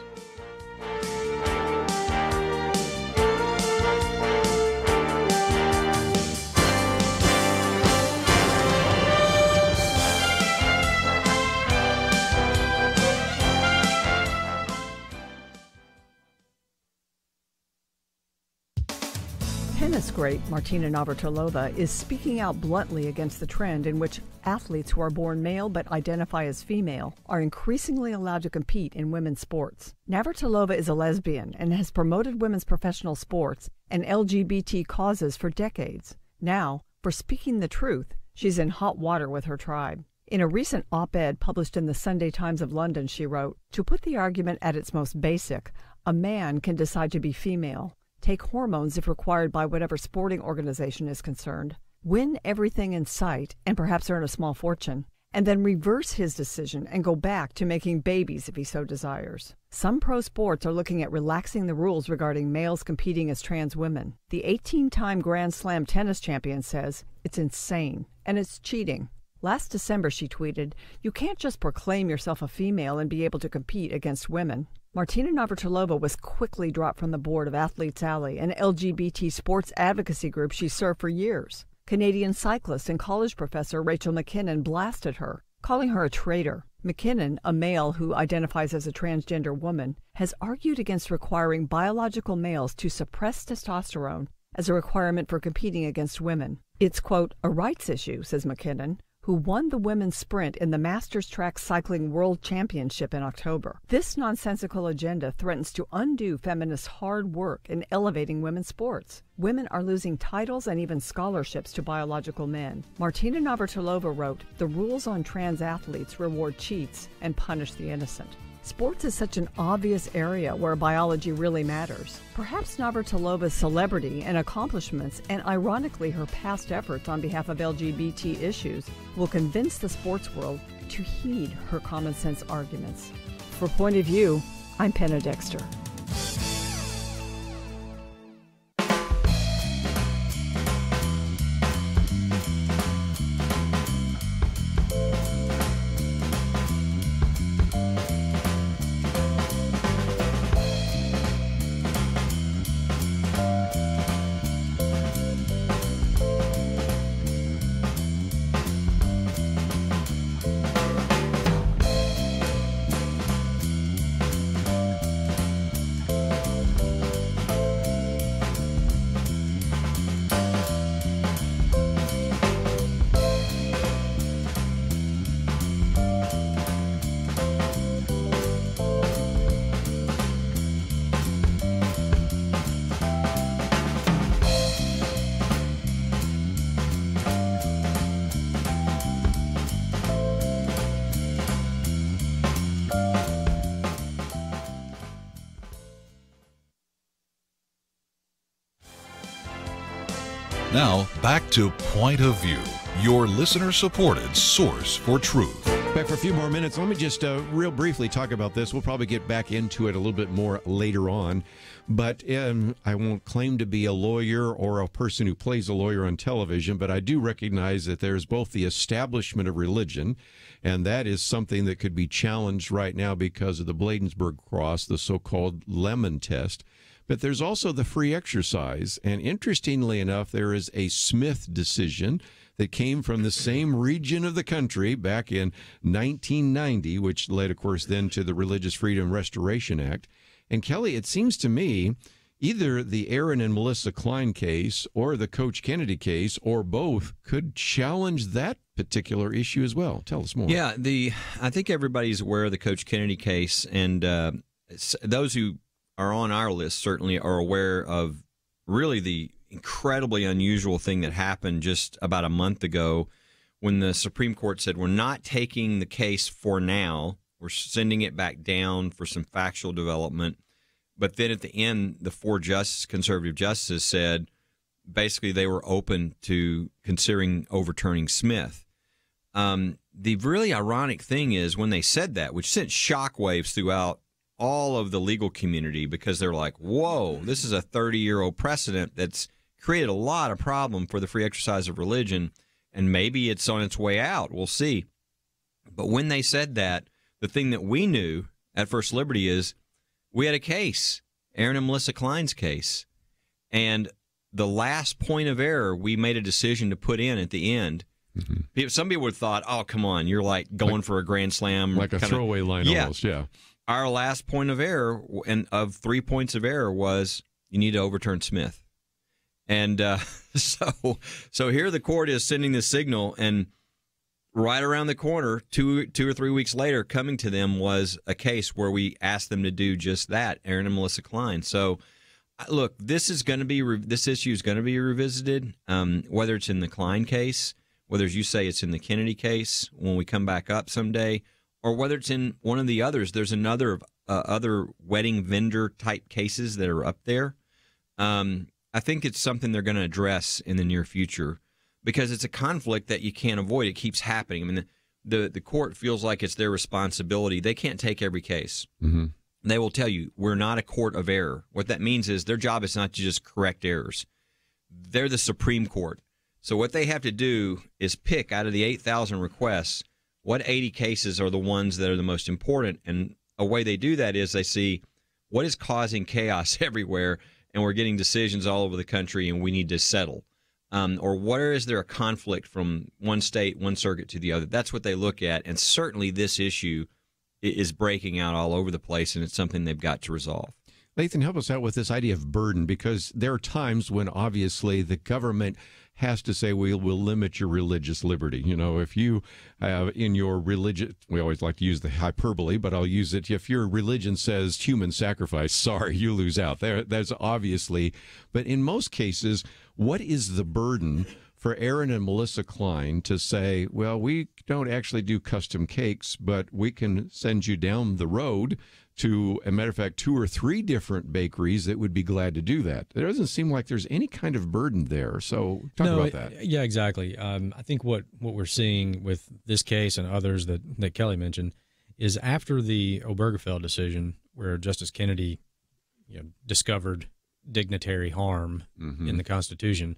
Tennis great Martina Navratilova is speaking out bluntly against the trend in which athletes who are born male but identify as female are increasingly allowed to compete in women's sports. Navratilova is a lesbian and has promoted women's professional sports and LGBT causes for decades. Now, for speaking the truth, she's in hot water with her tribe. In a recent op-ed published in the Sunday Times of London, she wrote, "To put the argument at its most basic, a man can decide to be female, take hormones if required by whatever sporting organization is concerned, win everything in sight and perhaps earn a small fortune, and then reverse his decision and go back to making babies if he so desires. Some pro sports are looking at relaxing the rules regarding males competing as trans women. The 18-time Grand Slam tennis champion says it's insane and it's cheating." Last December, she tweeted, "You can't just proclaim yourself a female and be able to compete against women." Martina Navratilova was quickly dropped from the board of Athletes Alley, an LGBT sports advocacy group she served for years. Canadian cyclist and college professor Rachel McKinnon blasted her, calling her a traitor. McKinnon, a male who identifies as a transgender woman, has argued against requiring biological males to suppress testosterone as a requirement for competing against women. It's, quote, "a rights issue," says McKinnon, who won the women's sprint in the Masters Track Cycling World Championship in October. This nonsensical agenda threatens to undo feminists' hard work in elevating women's sports. Women are losing titles and even scholarships to biological men. Martina Navratilova wrote, "The rules on trans athletes reward cheats and punish the innocent." Sports is such an obvious area where biology really matters. Perhaps Navratilova's celebrity and accomplishments, and ironically her past efforts on behalf of LGBT issues, will convince the sports world to heed her common sense arguments. For Point of View, I'm Penna Dexter. Now, back to Point of View, your listener-supported source for truth. Back for a few more minutes. Let me just real briefly talk about this. We'll probably get back into it a little bit more later on. But I won't claim to be a lawyer or a person who plays a lawyer on television, but I do recognize that there's both the establishment of religion, and that is something that could be challenged right now because of the Bladensburg Cross, the so-called Lemon Test. But there's also the free exercise. And interestingly enough, there is a Smith decision that came from the same region of the country back in 1990, which led, of course, then to the Religious Freedom Restoration Act. And Kelly, it seems to me either the Aaron and Melissa Klein case or the Coach Kennedy case or both could challenge that particular issue as well. Tell us more. Yeah, I think everybody's aware of the Coach Kennedy case, and those who are on our list certainly are aware of really the incredibly unusual thing that happened just about a month ago when the Supreme Court said we're not taking the case for now. We're sending it back down for some factual development. But then at the end, the 4 conservative justices said basically they were open to considering overturning Smith. The really ironic thing is when they said that, which sent shockwaves throughout all of the legal community, because they're like, whoa, this is a 30-year-old precedent that's created a lot of problem for the free exercise of religion, and maybe it's on its way out. We'll see. But when they said that, the thing that we knew at First Liberty is we had a case, Aaron and Melissa Klein's case, and the last point of error we made a decision to put in at the end. Mm-hmm. Some people would have thought, oh, come on, you're like going for a grand slam. Like a throwaway line almost, yeah. Our last point of error, and of 3 points of error, was you need to overturn Smith. And so here the court is sending this signal, and right around the corner, two or 3 weeks later, coming to them was a case where we asked them to do just that, Aaron and Melissa Klein. So, look, this issue is going to be revisited, whether it's in the Klein case, whether, as you say, it's in the Kennedy case when we come back up someday, or whether it's in one of the others. There's another other wedding vendor type cases that are up there. I think it's something they're going to address in the near future because it's a conflict that you can't avoid. It keeps happening. I mean, the court feels like it's their responsibility. They can't take every case. Mm-hmm. They will tell you, we're not a court of error. What that means is their job is not to just correct errors. They're the Supreme Court. So what they have to do is pick out of the 8,000 requests, what 80 cases are the ones that are the most important. And a way they do that is they see what is causing chaos everywhere, and we're getting decisions all over the country, and we need to settle. Or where is there a conflict from one state, one circuit to the other? That's what they look at. And certainly this issue is breaking out all over the place, and it's something they've got to resolve. Lathan, help us out with this idea of burden, because there are times when obviously the government has to say we'll limit your religious liberty. You know, if you have in your religion, we always like to use the hyperbole, but I'll use it. If your religion says human sacrifice, sorry, you lose out. That's obviously, but in most cases, what is the burden for Aaron and Melissa Klein to say, well, we don't actually do custom cakes, but we can send you down the road to, as a matter of fact, 2 or 3 different bakeries that would be glad to do that. There doesn't seem like there's any kind of burden there. So talk about that. Yeah, exactly. I think what we're seeing with this case and others that Kelly mentioned is after the Obergefell decision, where Justice Kennedy discovered dignitary harm in the Constitution,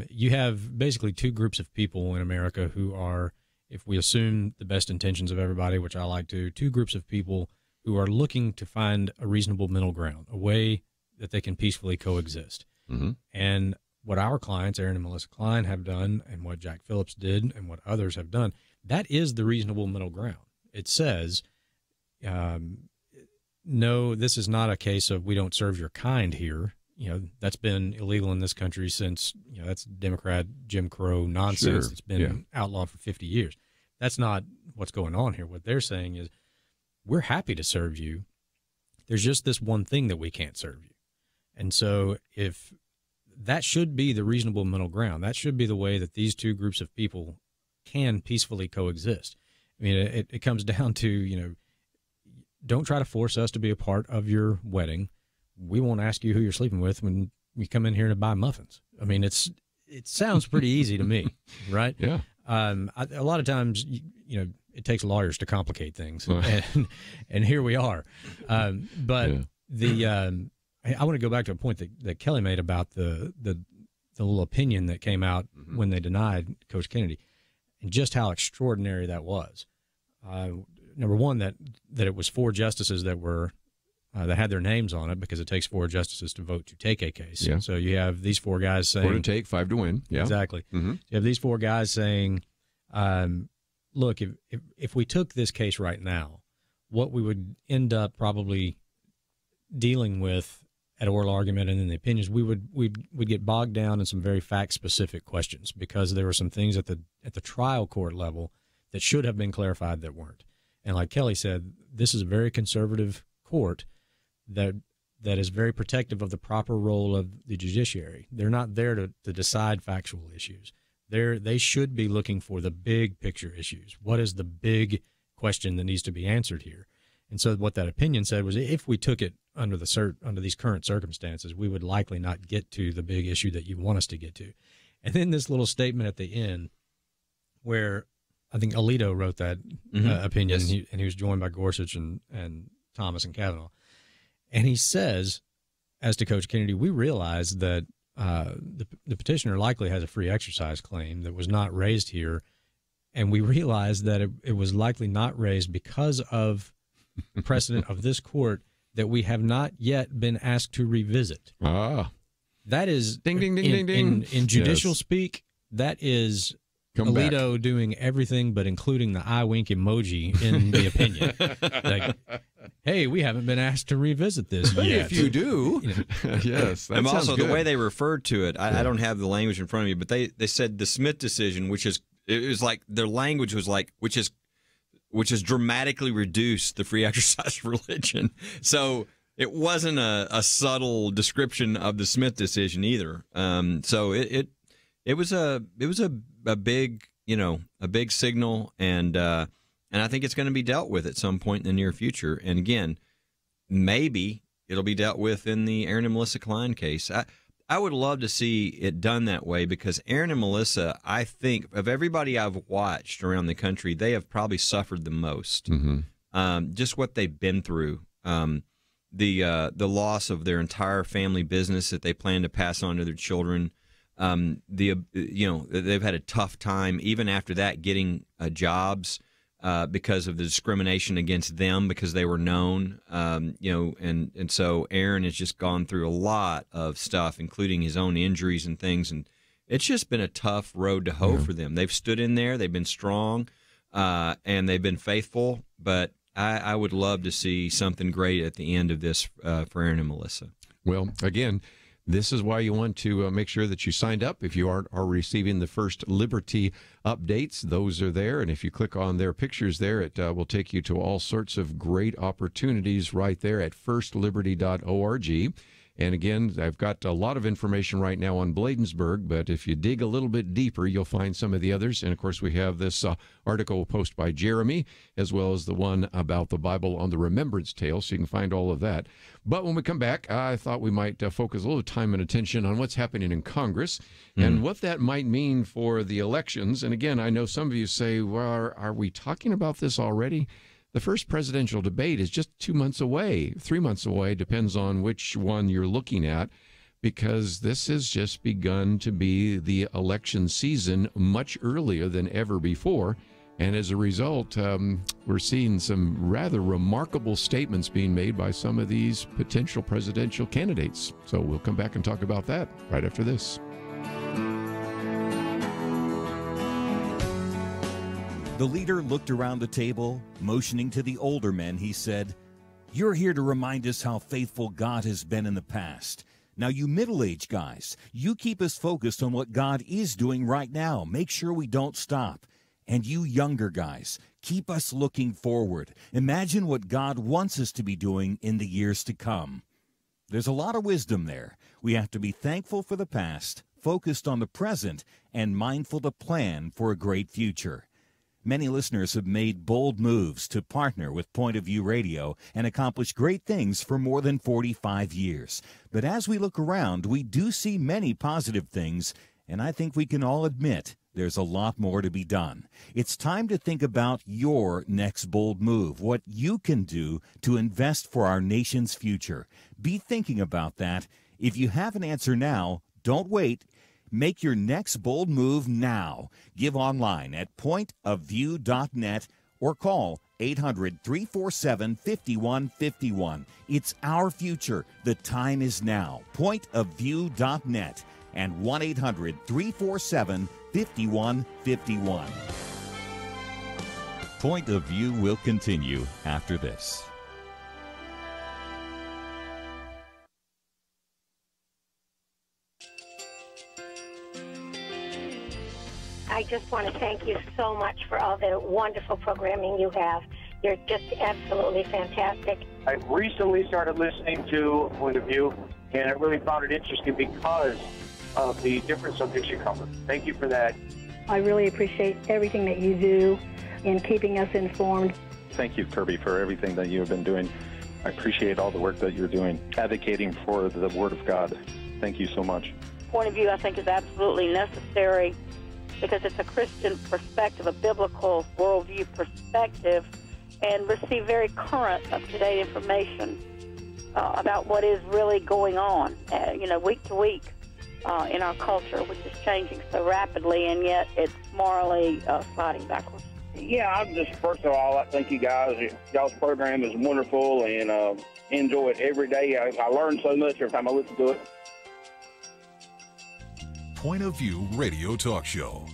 you have basically 2 groups of people in America who are, if we assume the best intentions of everybody, which I like to, 2 groups of people who are looking to find a reasonable middle ground, a way that they can peacefully coexist. Mm-hmm. And what our clients, Aaron and Melissa Klein, have done, and what Jack Phillips did, and what others have done, that is the reasonable middle ground. It says, no, this is not a case of we don't serve your kind here. That's been illegal in this country since, that's Democrat Jim Crow nonsense. Sure. It's been outlawed for 50 years. That's not what's going on here. What they're saying is, we're happy to serve you. There's just this one thing that we can't serve you. And so if that should be the reasonable middle ground, that should be the way that these 2 groups of people can peacefully coexist. I mean, it comes down to, don't try to force us to be a part of your wedding. We won't ask you who you're sleeping with when we come in here to buy muffins. I mean, it sounds pretty easy to me, right? Yeah. A lot of times, it takes lawyers to complicate things, and here we are. But I want to go back to a point that Kelly made about the little opinion that came out when they denied Coach Kennedy, and just how extraordinary that was. Number one, that it was 4 justices that were that had their names on it, because it takes 4 justices to vote to take a case. Yeah. So you have these 4 guys saying 4 to take, 5 to win. Yeah, exactly. Mm-hmm. You have these 4 guys saying, look, if we took this case right now, what we would end up probably dealing with at oral argument and in the opinions, we'd get bogged down in some very fact-specific questions, because there were some things at the trial court level that should have been clarified that weren't. And like Kelly said, this is a very conservative court that is very protective of the proper role of the judiciary. They're not there to decide factual issues. They should be looking for the big picture issues. What is the big question that needs to be answered here? And so what that opinion said was, if we took it under these current circumstances, we would likely not get to the big issue that you want us to get to. And then this little statement at the end where I think Alito wrote that opinion, yes. and he was joined by Gorsuch and Thomas and Kavanaugh. And he says, as to Coach Kennedy, we realize that the petitioner likely has a free exercise claim that was not raised here, and we realize that it was likely not raised because of the precedent of this court that we have not yet been asked to revisit. That is ding, ding, ding, ding, ding. In judicial speak, that is Alito doing everything but including the eye wink emoji in the opinion. Like, hey, we haven't been asked to revisit this but yet. If you do, yes. That and also good. The way they referred to it, I don't have the language in front of me, but they said the Smith decision, it was like their language was like, which has dramatically reduced the free exercise religion. So it wasn't a subtle description of the Smith decision either. So it was a big, a big signal, and I think it's going to be dealt with at some point in the near future. And again, maybe it'll be dealt with in the Aaron and Melissa Klein case. I would love to see it done that way, because Aaron and Melissa, I think, of everybody I've watched around the country, they have probably suffered the most. Just what they've been through, the loss of their entire family business that they plan to pass on to their children. They've had a tough time even after that getting jobs because of the discrimination against them because they were known, and so Aaron has just gone through a lot of stuff, including his own injuries and things, and it's just been a tough road to hoe for them. They've stood in there, they've been strong, and they've been faithful, but I would love to see something great at the end of this for Aaron and Melissa. Well, again, this is why you want to make sure that you signed up. If you are receiving the First Liberty updates, those are there. And if you click on their pictures there, it will take you to all sorts of great opportunities right there at firstliberty.org. And again, I've got a lot of information right now on Bladensburg, but if you dig a little bit deeper, you'll find some of the others. And, of course, we have this article posted by Jeremy, as well as the one about the Bible on the Remembrance Tale, so you can find all of that. But when we come back, I thought we might focus a little time and attention on what's happening in Congress and what that might mean for the elections. And, again, I know some of you say, well, are we talking about this already? The first presidential debate is just 2 months away, 3 months away, depends on which one you're looking at, because this has just begun to be the election season much earlier than ever before. And as a result, we're seeing some rather remarkable statements being made by some of these potential presidential candidates. So we'll come back and talk about that right after this. The leader looked around the table, motioning to the older men. He said, "You're here to remind us how faithful God has been in the past. Now, you middle-aged guys, you keep us focused on what God is doing right now. Make sure we don't stop. And you younger guys, keep us looking forward. Imagine what God wants us to be doing in the years to come." There's a lot of wisdom there. We have to be thankful for the past, focused on the present, and mindful to plan for a great future. Many listeners have made bold moves to partner with Point of View Radio and accomplish great things for more than 45 years. But as we look around, we do see many positive things, and I think we can all admit there's a lot more to be done. It's time to think about your next bold move, what you can do to invest for our nation's future. Be thinking about that. If you have an answer now, don't wait. Make your next bold move now. Give online at pointofview.net or call 800-347-5151. It's our future. The time is now. Pointofview.net and 1-800-347-5151. Point of View will continue after this. I just want to thank you so much for all the wonderful programming you have. You're just absolutely fantastic. I recently started listening to Point of View, and I really found it interesting because of the different subjects you cover. Thank you for that. I really appreciate everything that you do in keeping us informed. Thank you, Kerby, for everything that you have been doing. I appreciate all the work that you're doing, advocating for the Word of God. Thank you so much. Point of View, I think, is absolutely necessary because it's a Christian perspective, a biblical worldview perspective, and receive very current, up-to-date information about what is really going on, week to week in our culture, which is changing so rapidly, and yet it's morally sliding backwards. Yeah, I'm just, first of all, I thank you guys. Y'all's program is wonderful, and enjoy it every day. I learn so much every time I listen to it. Point of View Radio Talk Show.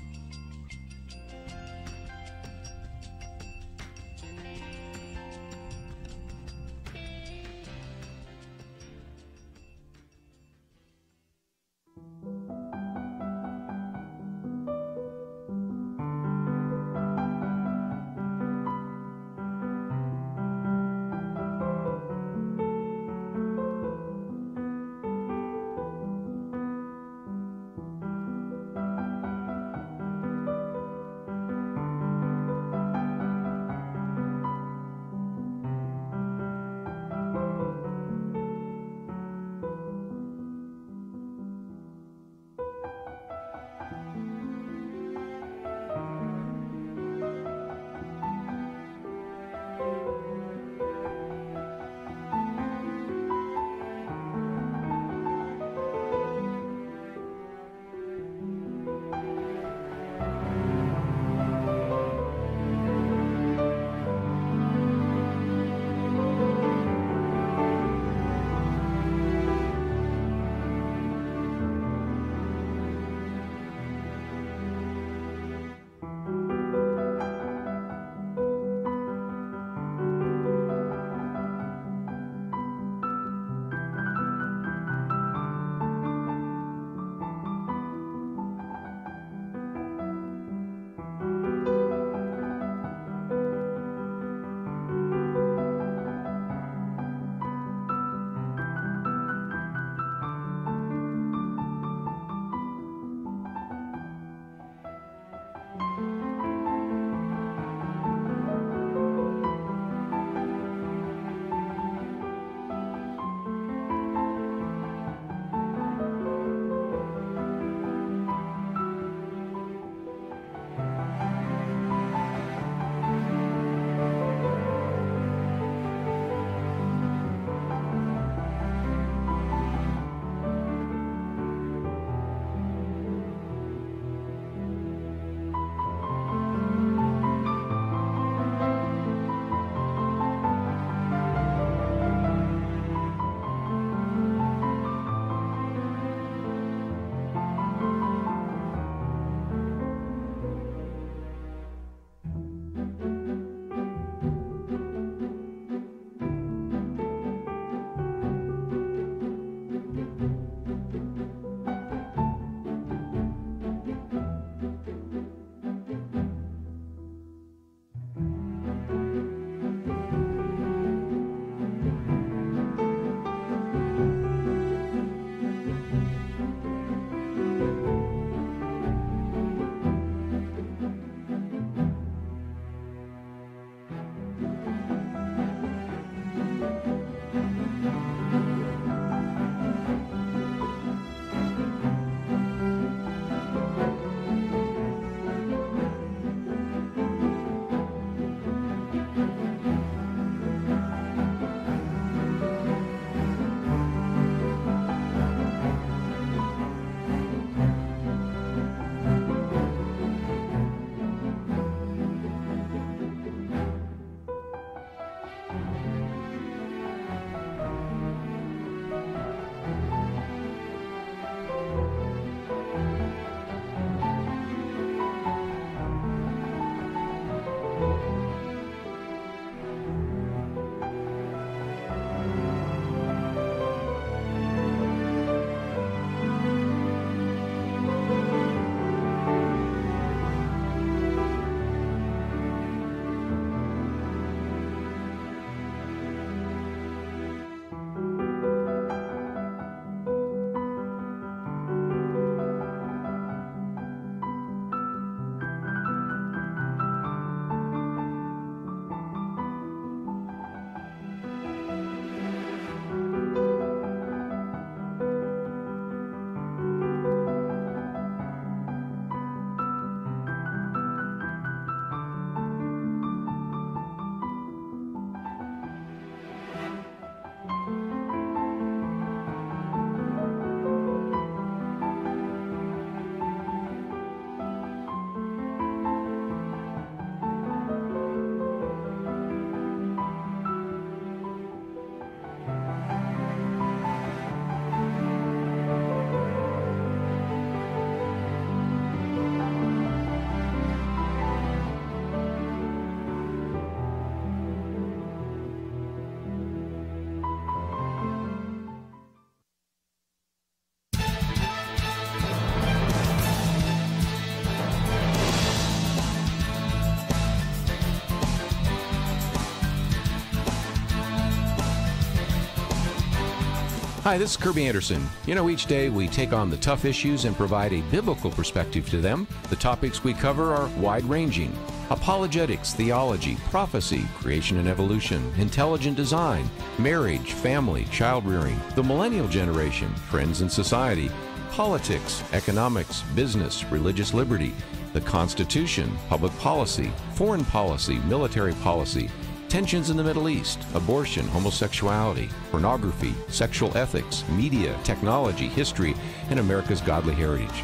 Hi, this is Kerby Anderson. You know, each day we take on the tough issues and provide a biblical perspective to them. The topics we cover are wide-ranging. Apologetics, theology, prophecy, creation and evolution, intelligent design, marriage, family, child-rearing, the millennial generation, trends in society, politics, economics, business, religious liberty, the Constitution, public policy, foreign policy, military policy, tensions in the Middle East, abortion, homosexuality, pornography, sexual ethics, media, technology, history, and America's godly heritage.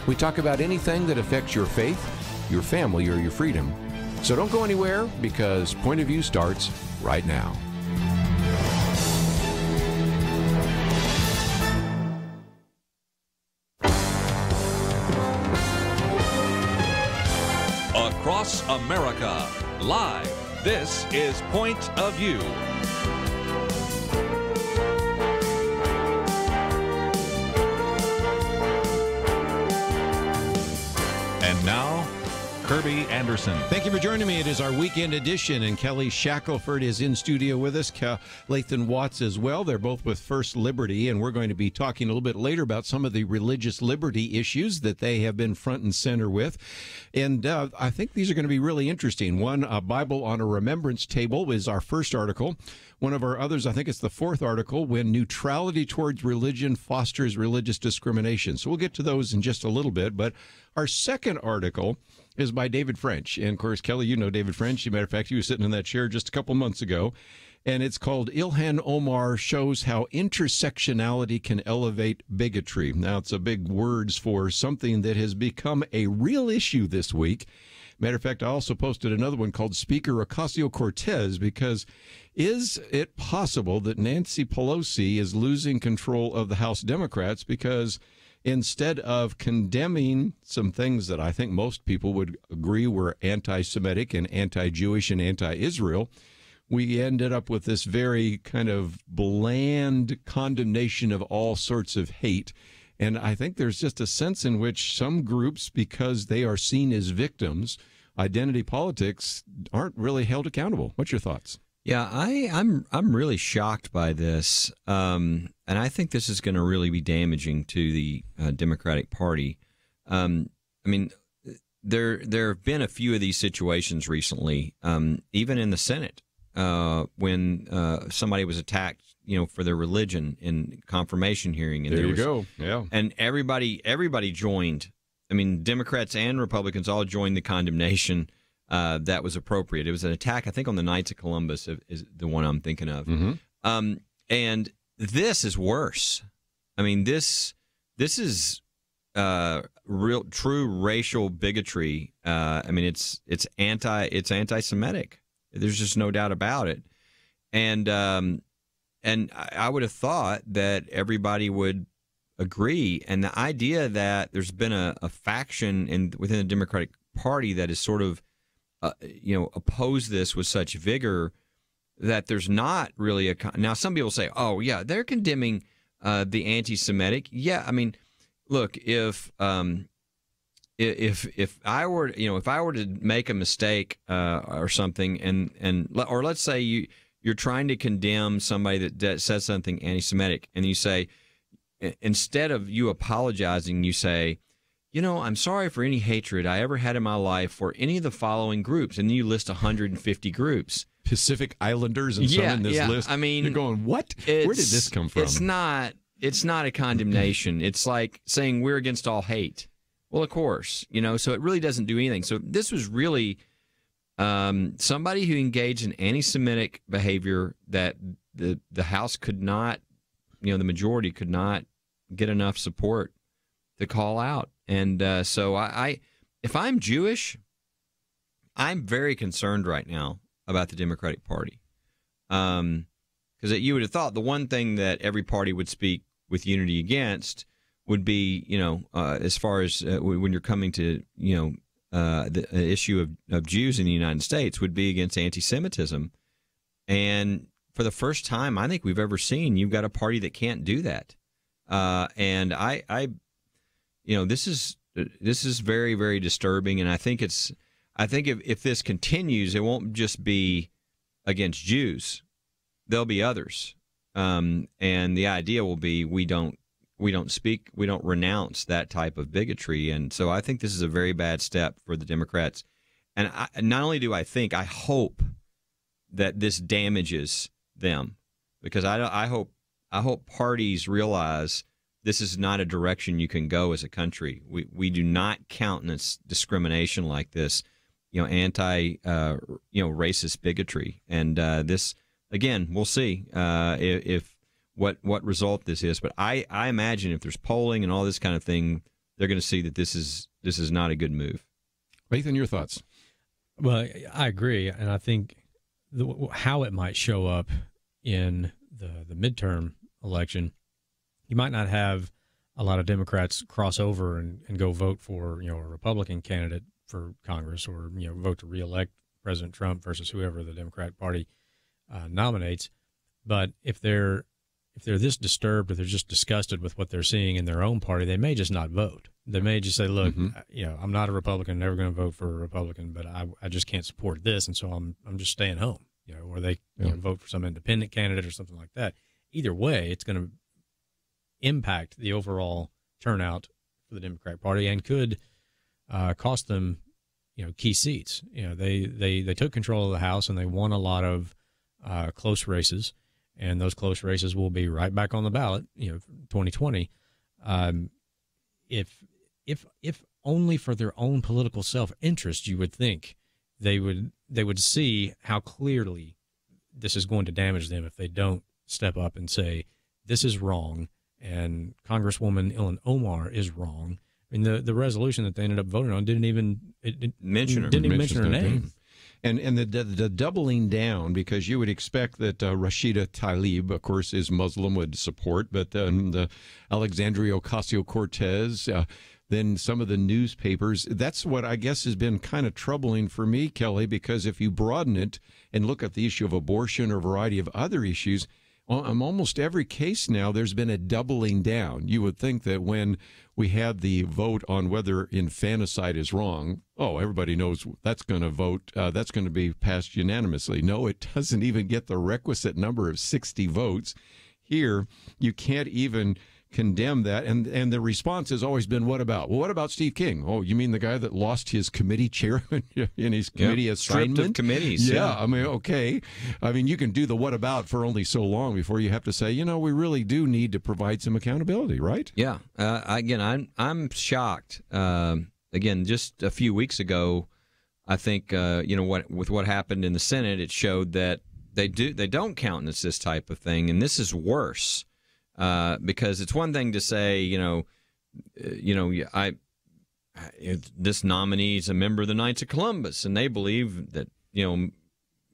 We talk about anything that affects your faith, your family, or your freedom. So don't go anywhere, because Point of View starts right now. Across America, live. This is Point of View. And now, Kerby Anderson. Thank you for joining me. It is our weekend edition, and Kelly Shackelford is in studio with us. Lathan Watts as well. They're both with First Liberty, and we're going to be talking a little bit later about some of the religious liberty issues that they have been front and center with. And I think these are going to be really interesting. One, a Bible on a Remembrance Table, is our first article. One of our others, I think it's the fourth article, When Neutrality Towards Religion Fosters Religious Discrimination. So we'll get to those in just a little bit. But our second article is by David French. And, of course, Kelly, you know David French. As a matter of fact, he was sitting in that chair just a couple months ago. And it's called Ilhan Omar Shows How Intersectionality Can Elevate Bigotry. Now, it's a big words for something that has become a real issue this week. Matter of fact, I also posted another one called Speaker Ocasio-Cortez, because is it possible that Nancy Pelosi is losing control of the House Democrats because instead of condemning some things that I think most people would agree were anti-Semitic and anti-Jewish and anti-Israel, we ended up with this very kind of bland condemnation of all sorts of hate. And I think there's just a sense in which some groups, because they are seen as victims, identity politics, aren't really held accountable. What's your thoughts? Yeah, I'm really shocked by this, and I think this is going to really be damaging to the Democratic Party. I mean, there have been a few of these situations recently, even in the Senate, when somebody was attacked, for their religion in confirmation hearing. And there you go. Yeah, and everybody joined. I mean, Democrats and Republicans all joined the condemnation. That was appropriate. It was an attack, I think, on the Knights of Columbus is the one I'm thinking of. Mm-hmm. And this is worse. I mean, this is true racial bigotry. I mean, it's anti-Semitic. There's just no doubt about it. And I would have thought that everybody would agree. And the idea that there's been a faction within the Democratic Party that is sort of oppose this with such vigor that there's not really now some people say, oh yeah, they're condemning the anti-Semitic. Yeah, I mean, look, if I were to make a mistake or something, or let's say you're trying to condemn somebody that says something anti-Semitic, and you say, instead of you apologizing, you say, I'm sorry for any hatred I ever had in my life for any of the following groups. And then you list 150 groups. Pacific Islanders and some in this list. I mean, you're going, what? Where did this come from? It's not a condemnation. It's like saying we're against all hate. Well, of course, so it really doesn't do anything. So this was really somebody who engaged in anti-Semitic behavior that the House could not, the majority could not get enough support to call out. And so if I'm Jewish, I'm very concerned right now about the Democratic Party. Because you would have thought the one thing that every party would speak with unity against would be, as far as when you're coming to, the issue of Jews in the United States, would be against anti-Semitism. And for the first time I think we've ever seen, you've got a party that can't do that. And this is very, very disturbing, and I think if this continues, it won't just be against Jews. There'll be others. and the idea will be we don't renounce that type of bigotry. And so I think this is a very bad step for the Democrats. And not only do I think, I hope that this damages them, because I hope parties realize this is not a direction you can go as a country. We do not countenance discrimination like this, racist bigotry. And this, again, we'll see if what result this is. But I imagine if there's polling and all this kind of thing, they're going to see that this is not a good move. Lathan, your thoughts? Well, I agree, and I think how it might show up in the midterm election, you might not have a lot of Democrats cross over and go vote for a Republican candidate for Congress, or vote to reelect President Trump versus whoever the Democratic Party nominates. But if they're this disturbed, or they're just disgusted with what they're seeing in their own party, they may just not vote. They may just say, look, I'm not a Republican, never going to vote for a Republican, but I just can't support this, and so I'm just staying home. Or they vote for some independent candidate or something like that. Either way, it's going to impact the overall turnout for the Democratic Party, and could cost them, key seats. They took control of the House, and they won a lot of close races, and those close races will be right back on the ballot, 2020. If only for their own political self-interest, you would think they would see how clearly this is going to damage them if they don't step up and say, this is wrong, and Congresswoman Ilhan Omar is wrong. I mean, the resolution that they ended up voting on didn't even mention her name. And the doubling down, because you would expect that Rashida Tlaib, of course, is Muslim, would support, but then the Alexandria Ocasio-Cortez, then some of the newspapers. That's what I guess has been kind of troubling for me, Kelly, because if you broaden it and look at the issue of abortion or a variety of other issues, on almost every case now, there's been a doubling down. You would think that when we had the vote on whether infanticide is wrong, everybody knows that's going to vote, that's going to be passed unanimously. No, it doesn't even get the requisite number of 60 votes. Here, you can't even condemn that, and the response has always been, what about? Well, what about Steve King? Oh, you mean the guy that lost his committee chairman in his committee assignment? Stripped of committees. Yeah, I mean, okay. I mean, you can do the what about for only so long before you have to say, we really do need to provide some accountability, right? Yeah. Again, I'm shocked. Again, just a few weeks ago, I think what happened in the Senate, it showed that they don't countenance this type of thing, and this is worse. Because it's one thing to say, this nominee is a member of the Knights of Columbus, and they believe that,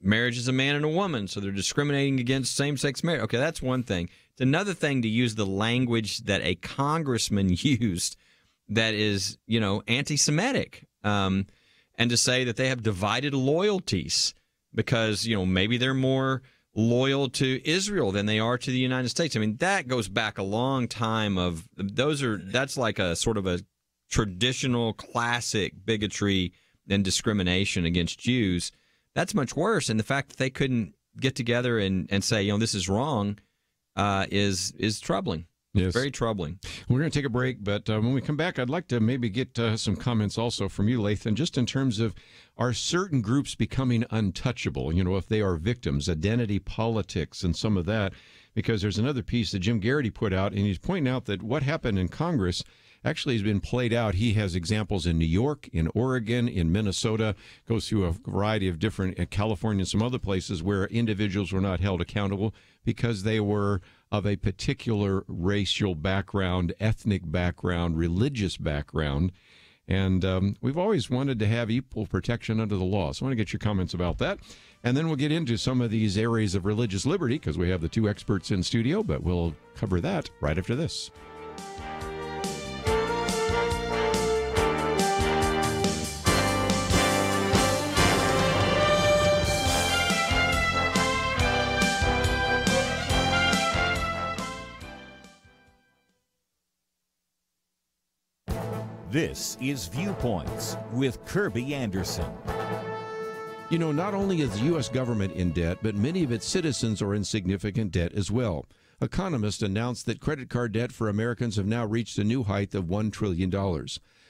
marriage is a man and a woman, so they're discriminating against same-sex marriage. Okay, that's one thing. It's another thing to use the language that a congressman used that is, anti-Semitic, and to say that they have divided loyalties because, maybe they're more loyal to Israel than they are to the United States. I mean, that goes back a long time that's like a sort of a traditional classic bigotry and discrimination against Jews. That's much worse. And the fact that they couldn't get together and say, this is wrong, is troubling. Yes. Very troubling. We're going to take a break, but when we come back, I'd like to maybe get some comments also from you, Lathan, just in terms of, are certain groups becoming untouchable? If they are victims, identity politics and some of that, because there's another piece that Jim Garrity put out, and he's pointing out that what happened in Congress actually has been played out. He has examples in New York, in Oregon, in Minnesota, goes through a variety of different, California and some other places where individuals were not held accountable because they were of a particular racial background, ethnic background, religious background. And we've always wanted to have equal protection under the law. So I want to get your comments about that. And then we'll get into some of these areas of religious liberty because we have the two experts in studio, but we'll cover that right after this. This is Viewpoints with Kerby Anderson. You know, not only is the U.S. government in debt, but many of its citizens are in significant debt as well. Economists announced that credit card debt for Americans have now reached a new height of $1 trillion.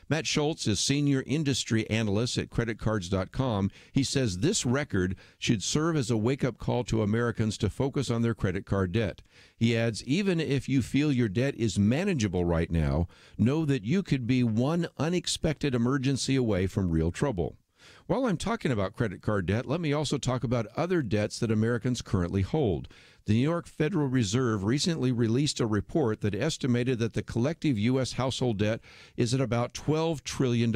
Matt Schultz is senior industry analyst at creditcards.com. He says this record should serve as a wake-up call to Americans to focus on their credit card debt. He adds, even if you feel your debt is manageable right now, know that you could be one unexpected emergency away from real trouble. While I'm talking about credit card debt, let me also talk about other debts that Americans currently hold. The New York Federal Reserve recently released a report that estimated that the collective U.S. household debt is at about $12 trillion.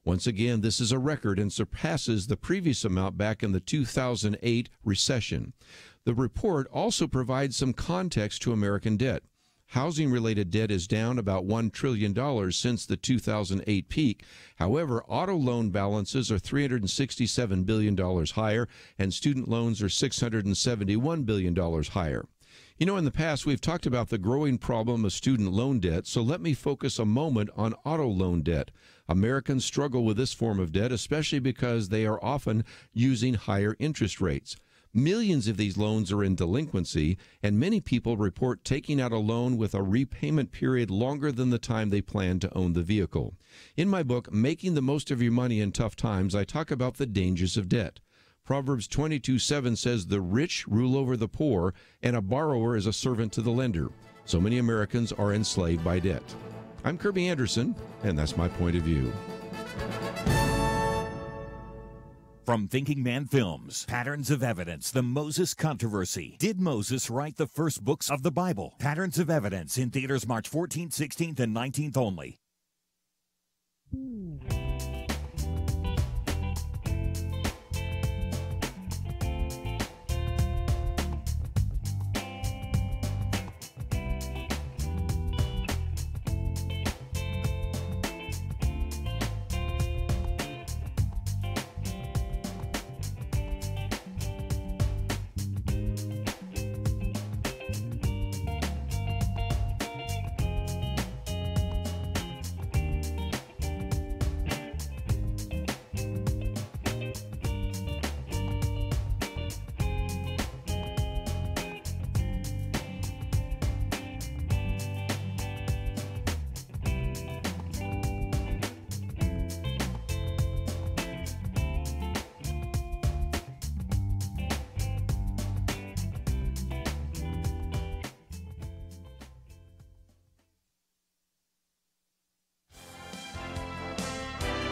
Once again, this is a record and surpasses the previous amount back in the 2008 recession. The report also provides some context to American debt. Housing-related debt is down about $1 trillion since the 2008 peak. However, auto loan balances are $367 billion higher, and student loans are $671 billion higher. You know, in the past, we've talked about the growing problem of student loan debt, so let me focus a moment on auto loan debt. Americans struggle with this form of debt, especially because they are often using higher interest rates. Millions of these loans are in delinquency, and many people report taking out a loan with a repayment period longer than the time they plan to own the vehicle. In my book, Making the Most of Your Money in Tough Times, I talk about the dangers of debt. Proverbs 22:7 says, "The rich rule over the poor, and a borrower is a servant to the lender." So many Americans are enslaved by debt. I'm Kerby Anderson, and that's my point of view. From Thinking Man Films, Patterns of Evidence, The Moses Controversy. Did Moses write the first books of the Bible? Patterns of Evidence in theaters March 14th, 16th, and 19th only.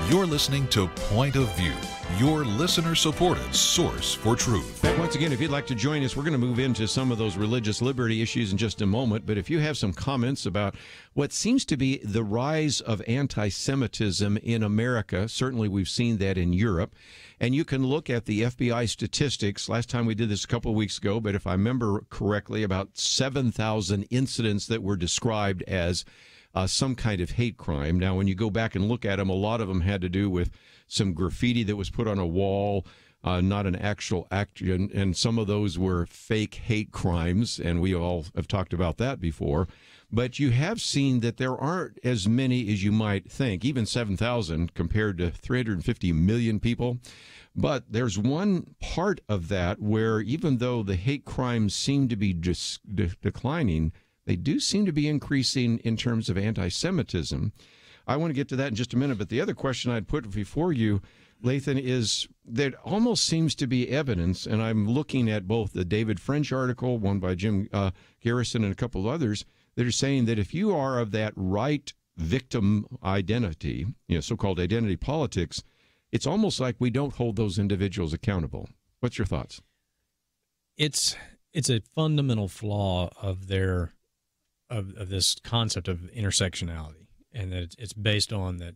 You're listening to Point of View, your listener-supported source for truth. Once again, if you'd like to join us, we're going to move into some of those religious liberty issues in just a moment. But if you have some comments about what seems to be the rise of anti-Semitism in America, certainly we've seen that in Europe, and you can look at the FBI statistics. Last time we did this a couple of weeks ago, but if I remember correctly, about 7,000 incidents that were described as some kind of hate crime. Now, when you go back and look at them, a lot of them had to do with some graffiti that was put on a wall, not an actual act, and some of those were fake hate crimes, and we all have talked about that before. But you have seen that there aren't as many as you might think, even 7,000 compared to 350 million people. But there's one part of that where even though the hate crimes seem to be declining, they do seem to be increasing in terms of anti-Semitism. I want to get to that in just a minute, but the other question I'd put before you, Lathan, is there almost seems to be evidence, and I'm looking at both the David French article, one by Jim Garrison and a couple of others, that are saying that if you are of that right victim identity, so-called identity politics, it's almost like we don't hold those individuals accountable. What's your thoughts? It's a fundamental flaw of their of this concept of intersectionality, and that it's based on that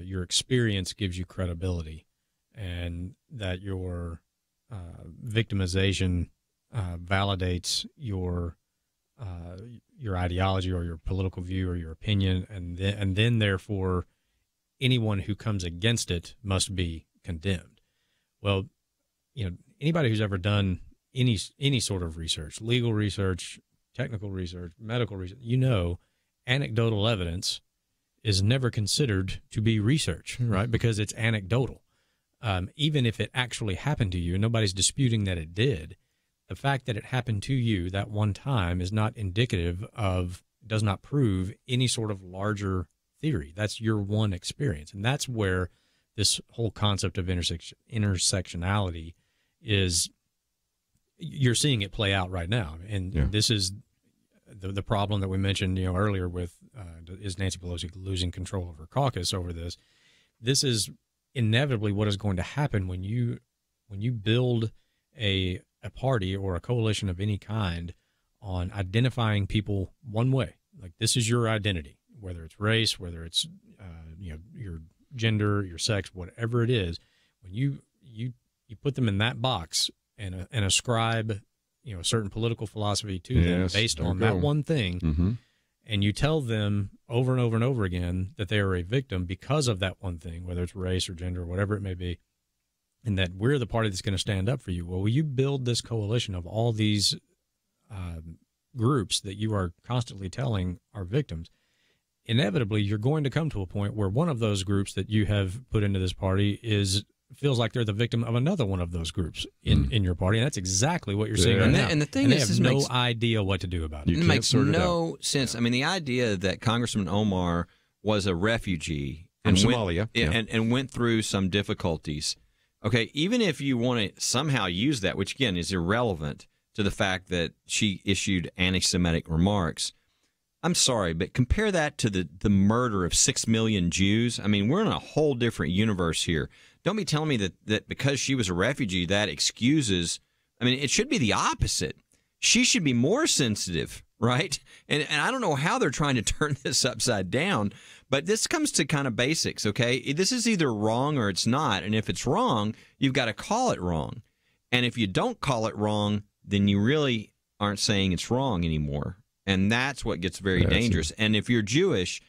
your experience gives you credibility, and that your victimization validates your ideology or your political view or your opinion, and then therefore anyone who comes against it must be condemned. Well, anybody who's ever done any sort of research, legal research, technical research, medical research, anecdotal evidence is never considered to be research, right? Because it's anecdotal. even if it actually happened to you, and nobody's disputing that it did, the fact that it happened to you that one time is not indicative of, does not prove any sort of larger theory. That's your one experience. And that's where this whole concept of intersectionality is, you're seeing it play out right now. And this is the problem that we mentioned, earlier with, is Nancy Pelosi losing control of her caucus over this? This is inevitably what is going to happen when you build a party or a coalition of any kind on identifying people one way. Like, this is your identity, whether it's race, whether it's your gender, your sex, whatever it is. When you put them in that box and ascribe a certain political philosophy to them based on that one thing, and you tell them over and over and over again that they are a victim because of that one thing, whether it's race or gender or whatever it may be, and that we're the party that's going to stand up for you. Well, you build this coalition of all these groups that you are constantly telling are victims. Inevitably, you're going to come to a point where one of those groups that you have put into this party feels like they're the victim of another one of those groups in your party, and that's exactly what you're seeing right now. And the thing is, they have no idea what to do about it. It makes no sense. I mean, the idea that Congressman Omar was a refugee from Somalia and went through some difficulties. Okay, even if you want to somehow use that, which again is irrelevant to the fact that she issued anti-Semitic remarks, I'm sorry, but compare that to the murder of 6 million Jews. I mean, we're in a whole different universe here. Don't be telling me that because she was a refugee, that excuses. I mean, it should be the opposite. She should be more sensitive, right? And I don't know how they're trying to turn this upside down, but this comes to kind of basics, okay? This is either wrong or it's not. And if it's wrong, you've got to call it wrong. And if you don't call it wrong, then you really aren't saying it's wrong anymore. And that's what gets very dangerous. And if you're Jewish,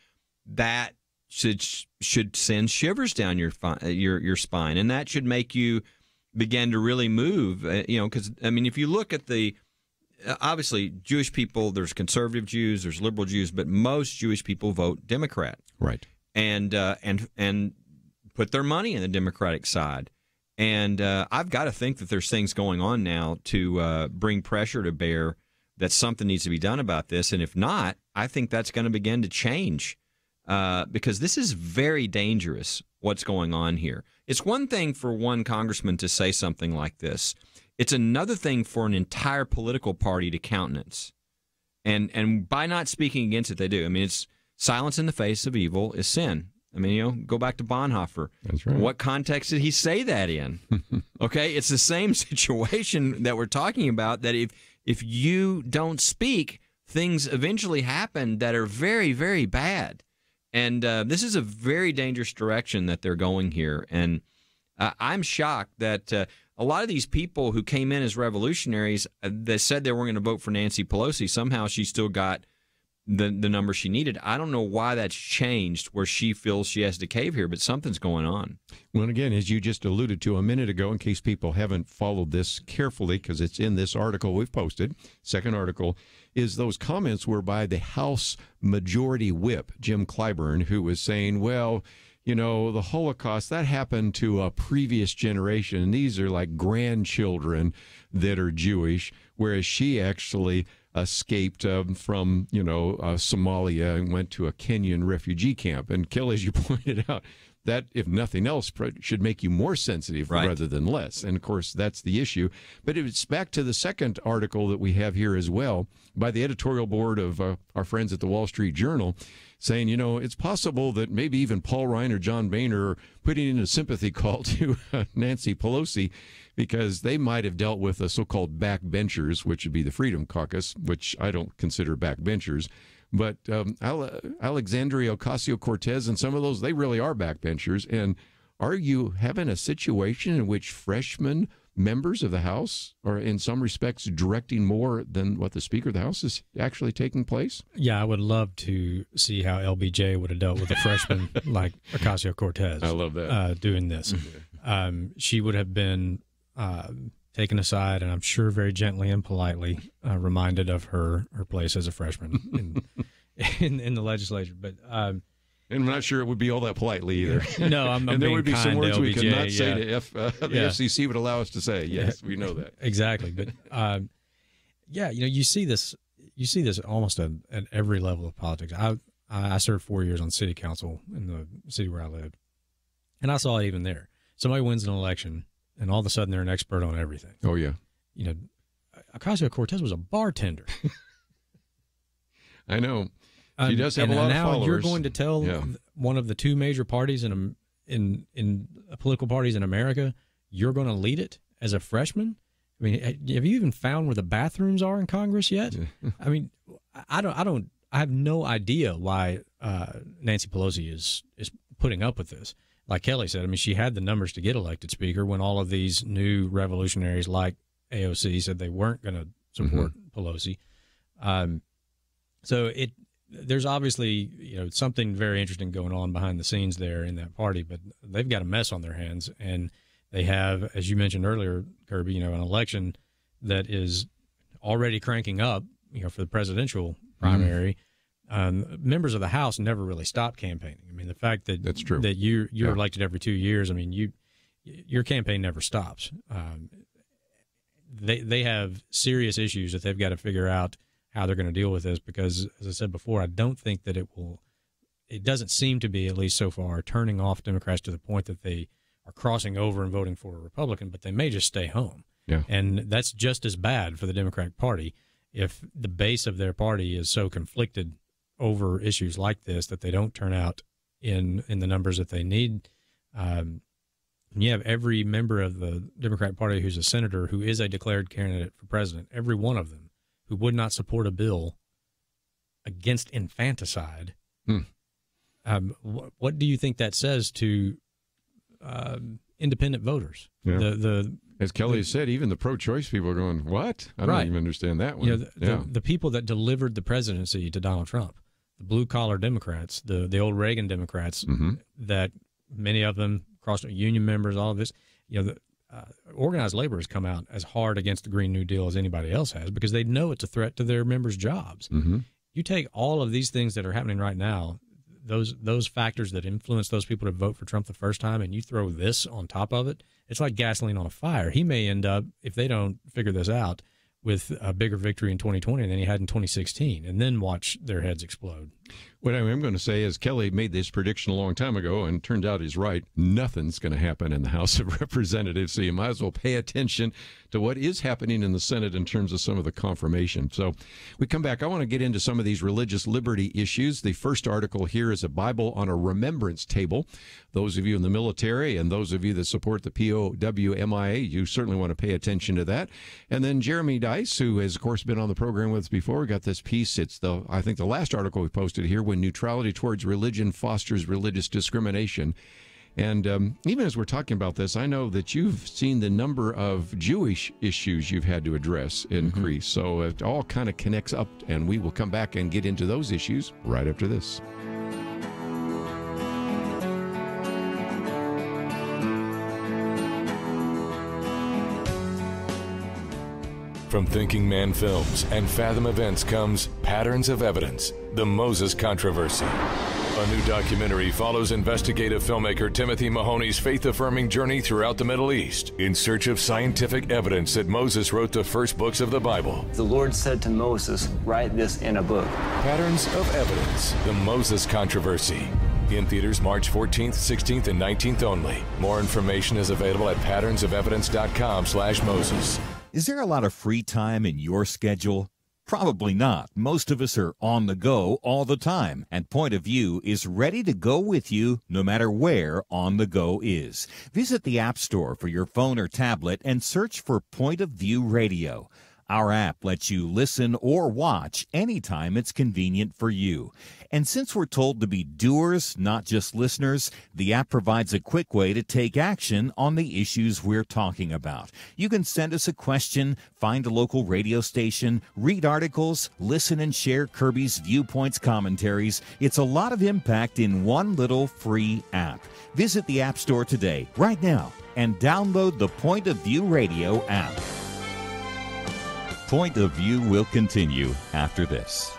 that should send shivers down your spine, and that should make you begin to really move. Because I mean, if you look at obviously Jewish people, there's conservative Jews, there's liberal Jews, but most Jewish people vote Democrat, right? And put their money in the Democratic side. And I've got to think that there's things going on now to bring pressure to bear that something needs to be done about this. And if not, I think that's going to begin to change because this is very dangerous, what's going on here. It's one thing for one congressman to say something like this. It's another thing for an entire political party to countenance. And by not speaking against it, they do. I mean, it's silence in the face of evil is sin. I mean, go back to Bonhoeffer. That's right. What context did he say that in? Okay, it's the same situation that we're talking about, that if you don't speak, things eventually happen that are very, very bad. And this is a very dangerous direction that they're going here. And I'm shocked that a lot of these people who came in as revolutionaries that said they weren't going to vote for Nancy Pelosi, somehow she still got the number she needed. I don't know why that's changed where she feels she has to cave here, but something's going on. Well, again, as you just alluded to a minute ago, in case people haven't followed this carefully, because it's in this article we've posted, second article, is those comments were by the House Majority Whip, Jim Clyburn, who was saying, well, the Holocaust, that happened to a previous generation, and these are like grandchildren that are Jewish, whereas she actually escaped from, Somalia and went to a Kenyan refugee camp. And Kelly, as you pointed out, that, if nothing else, should make you more sensitive rather than less. And, of course, that's the issue. But it's back to the second article that we have here as well by the editorial board of our friends at the Wall Street Journal, saying, it's possible that maybe even Paul Ryan or John Boehner are putting in a sympathy call to Nancy Pelosi because they might have dealt with the so-called backbenchers, which would be the Freedom Caucus, which I don't consider backbenchers. But Alexandria Ocasio-Cortez and some of those, they really are backbenchers. And are you having a situation in which freshman members of the House are in some respects directing more than what the Speaker of the House is actually taking place? Yeah, I would love to see how LBJ would have dealt with a freshman like Ocasio-Cortez. I love that. Doing this. She would have been taken aside, and I'm sure very gently and politely reminded of her place as a freshman in the legislature. But And I'm not sure it would be all that politely either. No, I'm and there would be some words we could not say to the FCC would allow us to say. Yes, we know that. Exactly. But, you see this almost at every level of politics. I served 4 years on city council in the city where I lived, and I saw it even there. Somebody wins an election, and all of a sudden they're an expert on everything. Oh, yeah. Ocasio-Cortez was a bartender. I know. She does have a lot of followers. Now you're going to tell one of the two major parties in political parties in America, you're going to lead it as a freshman? I mean, have you even found where the bathrooms are in Congress yet? I mean, I have no idea why Nancy Pelosi is putting up with this. Like Kelly said, I mean, she had the numbers to get elected speaker when all of these new revolutionaries like AOC said they weren't going to support Pelosi. So there's obviously something very interesting going on behind the scenes there in that party, but they've got a mess on their hands, and they have, as you mentioned earlier, Kirby, an election that is already cranking up, for the presidential primary. Members of the House never really stop campaigning. I mean, the fact that that's true, that you're elected every 2 years. I mean, your campaign never stops. They have serious issues that they've got to figure out how they're going to deal with this, because, as I said before, I don't think that it doesn't seem to be, at least so far, turning off Democrats to the point that they are crossing over and voting for a Republican, but they may just stay home. Yeah. And that's just as bad for the Democratic Party if the base of their party is so conflicted over issues like this that they don't turn out in the numbers that they need. You have every member of the Democratic Party who's a senator who is a declared candidate for president, every one of them, who would not support a bill against infanticide. What do you think that says to independent voters? Yeah. As Kelly said, even the pro-choice people are going, what? I don't even understand that one. The people that delivered the presidency to Donald Trump, the blue-collar Democrats, the old Reagan Democrats, that many of them union members, all of this, organized labor has come out as hard against the Green New Deal as anybody else has, because they know it's a threat to their members' jobs. You take all of these things that are happening right now, those factors that influence those people to vote for Trump the first time, and you throw this on top of it, it's like gasoline on a fire. He may end up, if they don't figure this out, with a bigger victory in 2020 than he had in 2016, and then watch their heads explode. What I am going to say is Kelly made this prediction a long time ago, and turned out he's right. Nothing's going to happen in the House of Representatives, so you might as well pay attention to what is happening in the Senate in terms of some of the confirmation. So we come back. I want to get into some of these religious liberty issues. The first article here is a Bible on a remembrance table. Those of you in the military and those of you that support the POWMIA, you certainly want to pay attention to that. And then Jeremy Dice, who has, of course, been on the program with us before, got this piece. It's I think the last article we posted here, When Neutrality Towards Religion Fosters Religious Discrimination. And even as we're talking about this, I know that you've seen the number of Jewish issues you've had to address increase. So it all kind of connects up, and we will come back and get into those issues right after this. From Thinking Man Films and Fathom Events comes Patterns of Evidence, The Moses Controversy. A new documentary follows investigative filmmaker Timothy Mahoney's faith-affirming journey throughout the Middle East in search of scientific evidence that Moses wrote the first books of the Bible. The Lord said to Moses, write this in a book. Patterns of Evidence, The Moses Controversy. In theaters March 14th, 16th, and 19th only. More information is available at patternsofevidence.com/Moses. Is there a lot of free time in your schedule? Probably not. Most of us are on the go all the time, and Point of View is ready to go with you no matter where on the go is. Visit the App Store for your phone or tablet and search for Point of View Radio. Our app lets you listen or watch anytime it's convenient for you. And since we're told to be doers, not just listeners, the app provides a quick way to take action on the issues we're talking about. You can send us a question, find a local radio station, read articles, listen and share Kerby's Viewpoints commentaries. It's a lot of impact in one little free app. Visit the App Store today, right now, and download the Point of View Radio app. Point of View will continue after this.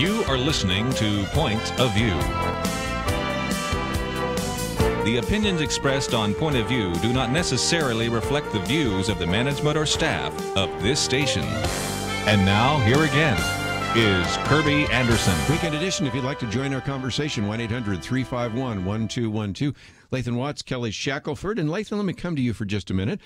You are listening to Point of View. The opinions expressed on Point of View do not necessarily reflect the views of the management or staff of this station. And now, here again is Kerby Anderson. Weekend edition. If you'd like to join our conversation, 1-800-351-1212. Lathan Watts, Kelly Shackelford. And Lathan, let me come to you for just a minute.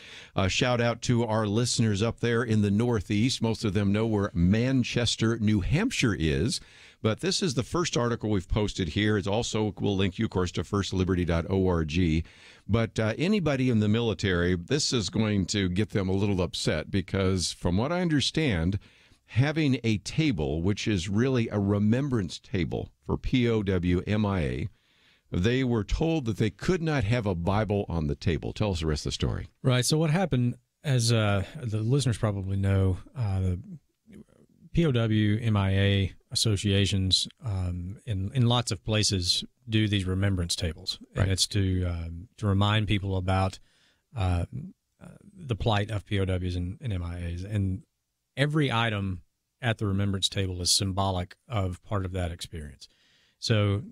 Shout out to our listeners up there in the Northeast. Most of them know where Manchester, New Hampshire is. But this is the first article we've posted here. It's also, we'll link you, of course, to firstliberty.org. But anybody in the military, this is going to get them a little upset because, from what I understand, having a table, which is really a remembrance table for POW MIA, they were told that they could not have a Bible on the table. Tell us the rest of the story. Right. So what happened, as the listeners probably know, the POW MIA associations in lots of places do these remembrance tables, and it's to remind people about the plight of POWs and MIAs. And every item at the remembrance table is symbolic of part of that experience. So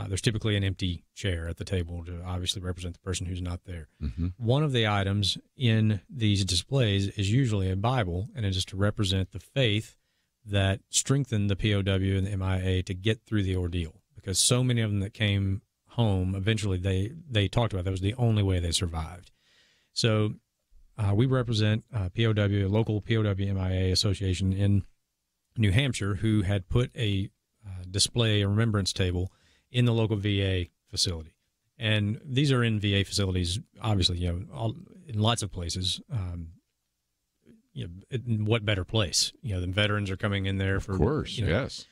there's typically an empty chair at the table to obviously represent the person who's not there. Mm-hmm. One of the items in these displays is usually a Bible, and it is to represent the faith that strengthened the POW and the MIA to get through the ordeal, because so many of them that came home, eventually they talked about that was the only way they survived. So we represent POW, a local POW MIA association in New Hampshire, who had put a display, a remembrance table, in the local VA facility. And these are in VA facilities, obviously, in lots of places. In what better place? The veterans are coming in there for, of course, yes.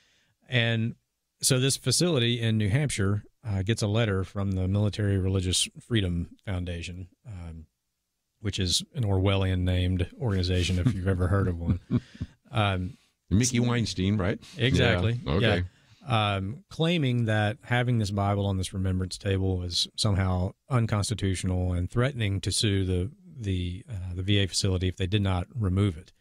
And so this facility in New Hampshire gets a letter from the Military Religious Freedom Foundation, which is an Orwellian-named organization, if you've ever heard of one. Mickey Weinstein, right? Exactly. Yeah. Okay. Yeah. Claiming that having this Bible on this remembrance table was somehow unconstitutional and threatening to sue the VA facility if they did not remove it.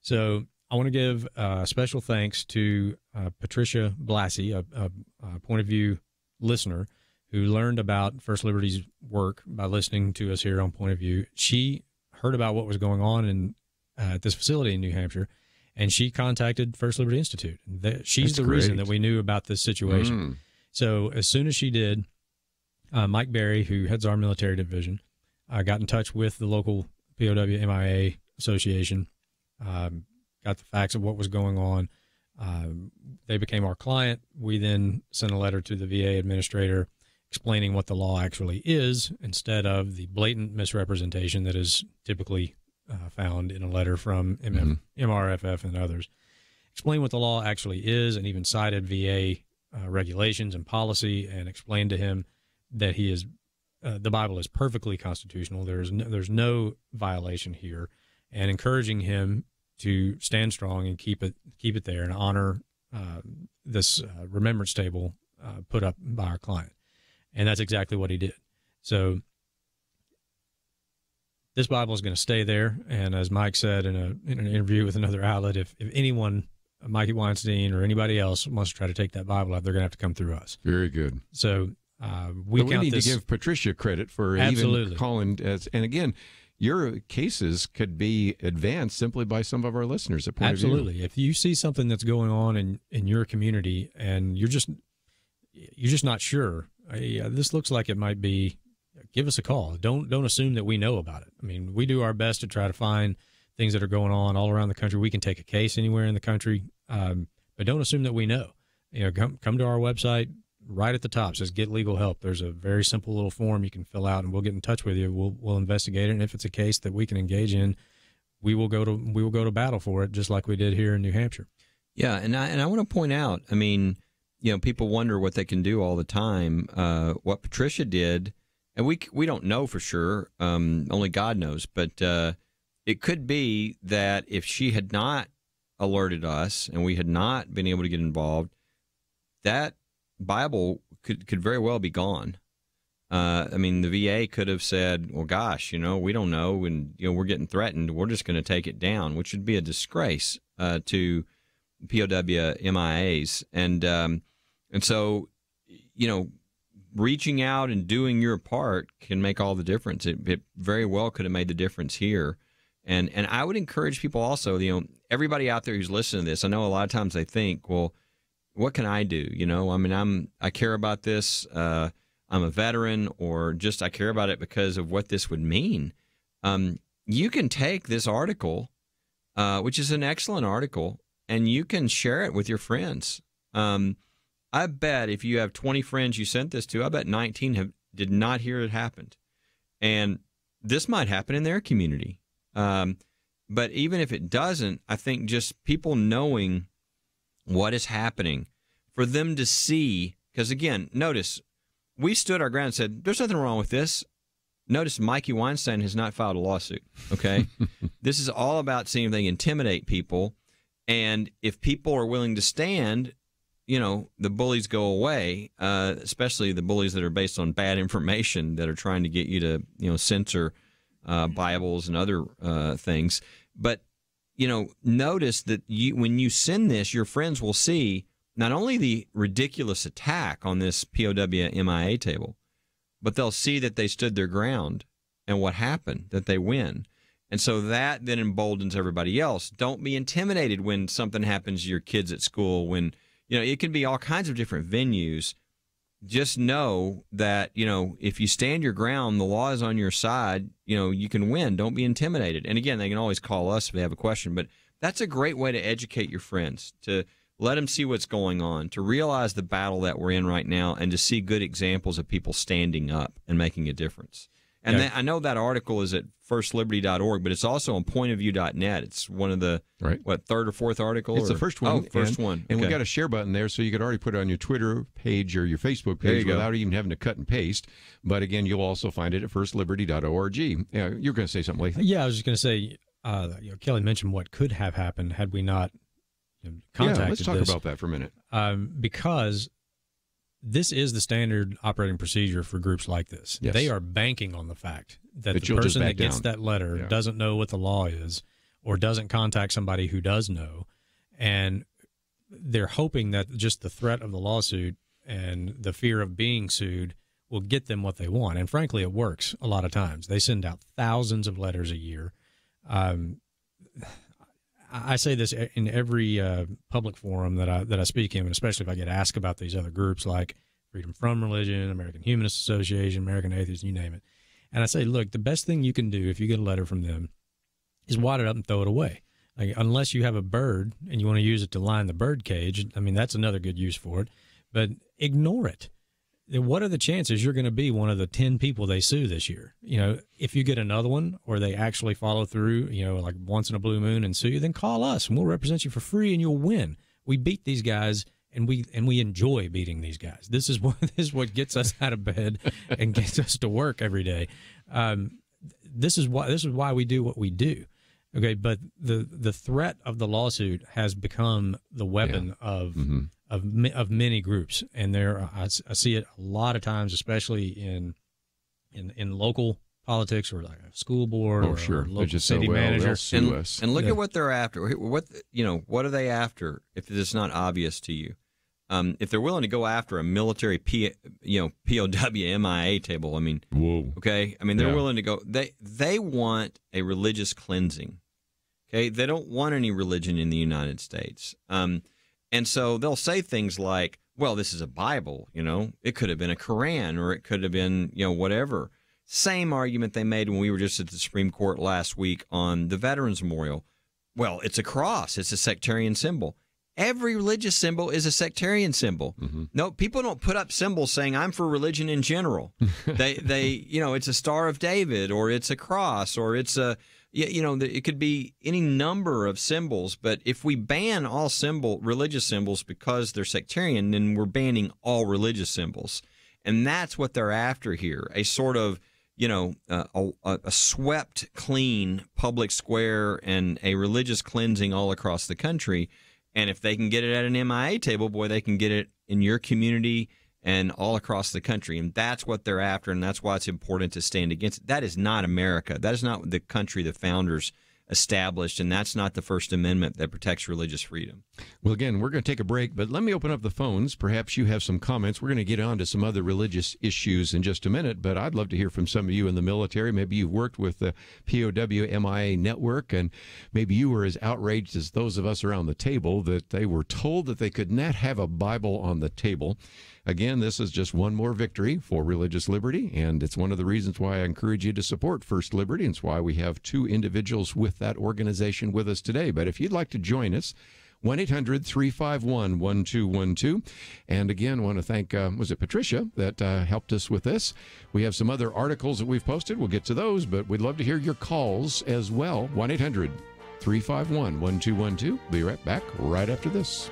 So I want to give special thanks to Patricia Blassie, a Point of View listener who learned about First Liberty's work by listening to us here on Point of View. She heard about what was going on at this facility in New Hampshire, and she contacted First Liberty Institute. She's the reason that we knew about this situation. So as soon as she did, Mike Berry, who heads our military division, got in touch with the local POW MIA association, got the facts of what was going on. They became our client. We then sent a letter to the VA administrator explaining what the law actually is, instead of the blatant misrepresentation that is typically found in a letter from MRFF and others. Explain what the law actually is, and even cited VA regulations and policy, and explained to him that he is the Bible is perfectly constitutional. There's no violation here, and encouraging him to stand strong and keep it there and honor this remembrance table put up by our client. And that's exactly what he did. So this Bible is going to stay there. And as Mike said in an interview with another outlet, if anyone, Mikey Weinstein or anybody else, wants to try to take that Bible out, they're going to have to come through us. Very good. So we need to give Patricia credit for even calling. And again, your cases could be advanced simply by some of our listeners at Point of View. Absolutely. If you see something that's going on in your community and you're just not sure, this looks like it might be, give us a call. Don't assume that we know about it. I mean, we do our best to try to find things that are going on all around the country. We can take a case anywhere in the country, but don't assume that we know. Come to our website. Right at the top says "Get Legal Help." There's a very simple little form you can fill out, and we'll get in touch with you. We'll investigate it, and if it's a case that we can engage in, we will go to battle for it, just like we did here in New Hampshire. Yeah, and I want to point out, I mean, people wonder what they can do all the time. What Patricia did, and we don't know for sure. Only God knows, but it could be that if she had not alerted us and we had not been able to get involved, that Bible could very well be gone. I mean, the VA could have said, well, gosh, we don't know, and we're getting threatened. We're just going to take it down, which would be a disgrace to POW MIAs, and so, you know, reaching out and doing your part can make all the difference. It very well could have made the difference here. And I would encourage people also, you know, everybody out there who's listening to this, I know a lot of times they think, well, what can I do? You know, I mean, I care about this. I'm a veteran, or just I care about it because of what this would mean. You can take this article, which is an excellent article, and you can share it with your friends. I bet if you have 20 friends you sent this to, I bet 19 did not hear it happened. And this might happen in their community. But even if it doesn't, I think just people knowing what is happening, for them to see, because again, notice, we stood our ground and said, there's nothing wrong with this. Notice Mikey Weinstein has not filed a lawsuit, okay? This is all about seeing if they intimidate people. And if people are willing to stand, you know, the bullies go away, especially the bullies that are based on bad information that are trying to get you to, you know, censor Bibles and other things. But, you know, notice that when you send this, your friends will see not only the ridiculous attack on this POW MIA table, but they'll see that they stood their ground and what happened, that they win. And so that then emboldens everybody else. Don't be intimidated when something happens to your kids at school, when, you know, it can be all kinds of different venues. Just know that, you know, if you stand your ground, the law is on your side, you know, you can win. Don't be intimidated. And again, they can always call us if they have a question, but that's a great way to educate your friends, to let them see what's going on, to realize the battle that we're in right now, and to see good examples of people standing up and making a difference. And I know that article is at firstliberty.org, but it's also on pointofview.net. It's one of the, third or fourth article? It's the first one. Oh, first one. And we got a share button there, so you could already put it on your Twitter page or your Facebook page without even having to cut and paste. But again, you'll also find it at firstliberty.org. Yeah, you're going to say something, Lathan? Yeah, I was just going to say, you know, Kelly mentioned what could have happened had we not contacted let's talk about that for a minute. Because this is the standard operating procedure for groups like this. Yes. They are banking on the fact that the person that gets that letter doesn't know what the law is, or doesn't contact somebody who does know. And they're hoping that just the threat of the lawsuit and the fear of being sued will get them what they want. And frankly, it works a lot of times. They send out thousands of letters a year. I say this in every public forum that I speak in, and especially if I get asked about these other groups like Freedom From Religion, American Humanist Association, American Atheists, you name it. And I say, look, the best thing you can do if you get a letter from them is wad it up and throw it away. Like, unless you have a bird and you want to use it to line the bird cage, I mean, that's another good use for it. But ignore it. What are the chances you're going to be one of the 10 people they sue this year? You know, if you get another one, or they actually follow through, you know, like once in a blue moon and sue you, then call us and we'll represent you for free and you'll win. We beat these guys, and we enjoy beating these guys. This is what gets us out of bed and gets us to work every day. This is why we do what we do. Okay, but the threat of the lawsuit has become the weapon of many groups, and I see it a lot of times, especially in local politics, or like a school board, or local city manager. And look at what they're after. What are they after? If it's not obvious to you, if they're willing to go after a military POW MIA table, I mean, okay, I mean they're willing to go. They want a religious cleansing. Okay, they don't want any religion in the United States. And so they'll say things like, well, this is a Bible, you know, it could have been a Quran, or it could have been, you know, whatever. Same argument they made when we were just at the Supreme Court last week on the Veterans Memorial. Well, it's a cross. It's a sectarian symbol. Every religious symbol is a sectarian symbol. No, people don't put up symbols saying I'm for religion in general. they, you know, it's a Star of David, or it's a cross, or it's a, you know, it could be any number of symbols. But if we ban all religious symbols because they're sectarian, then we're banning all religious symbols. And that's what they're after here, a sort of, you know, a swept clean public square and a religious cleansing all across the country. And if they can get it at an MIA table, boy, they can get it in your community and all across the country. And that's what they're after, and that's why it's important to stand against it. That is not America. That is not the country the founders established, and that's not the First Amendment that protects religious freedom. Well, again, we're going to take a break, but let me open up the phones. Perhaps you have some comments. We're going to get on to some other religious issues in just a minute, but I'd love to hear from some of you in the military. Maybe you've worked with the POW-MIA network, and maybe you were as outraged as those of us around the table that they were told that they could not have a Bible on the table. Again, this is just one more victory for religious liberty, and it's one of the reasons why I encourage you to support First Liberty, and it's why we have two individuals with that organization with us today. But if you'd like to join us, 1-800-351-1212. And again, I want to thank, was it Patricia that helped us with this? We have some other articles that we've posted. We'll get to those, but we'd love to hear your calls as well. 1-800-351-1212. Be right back right after this.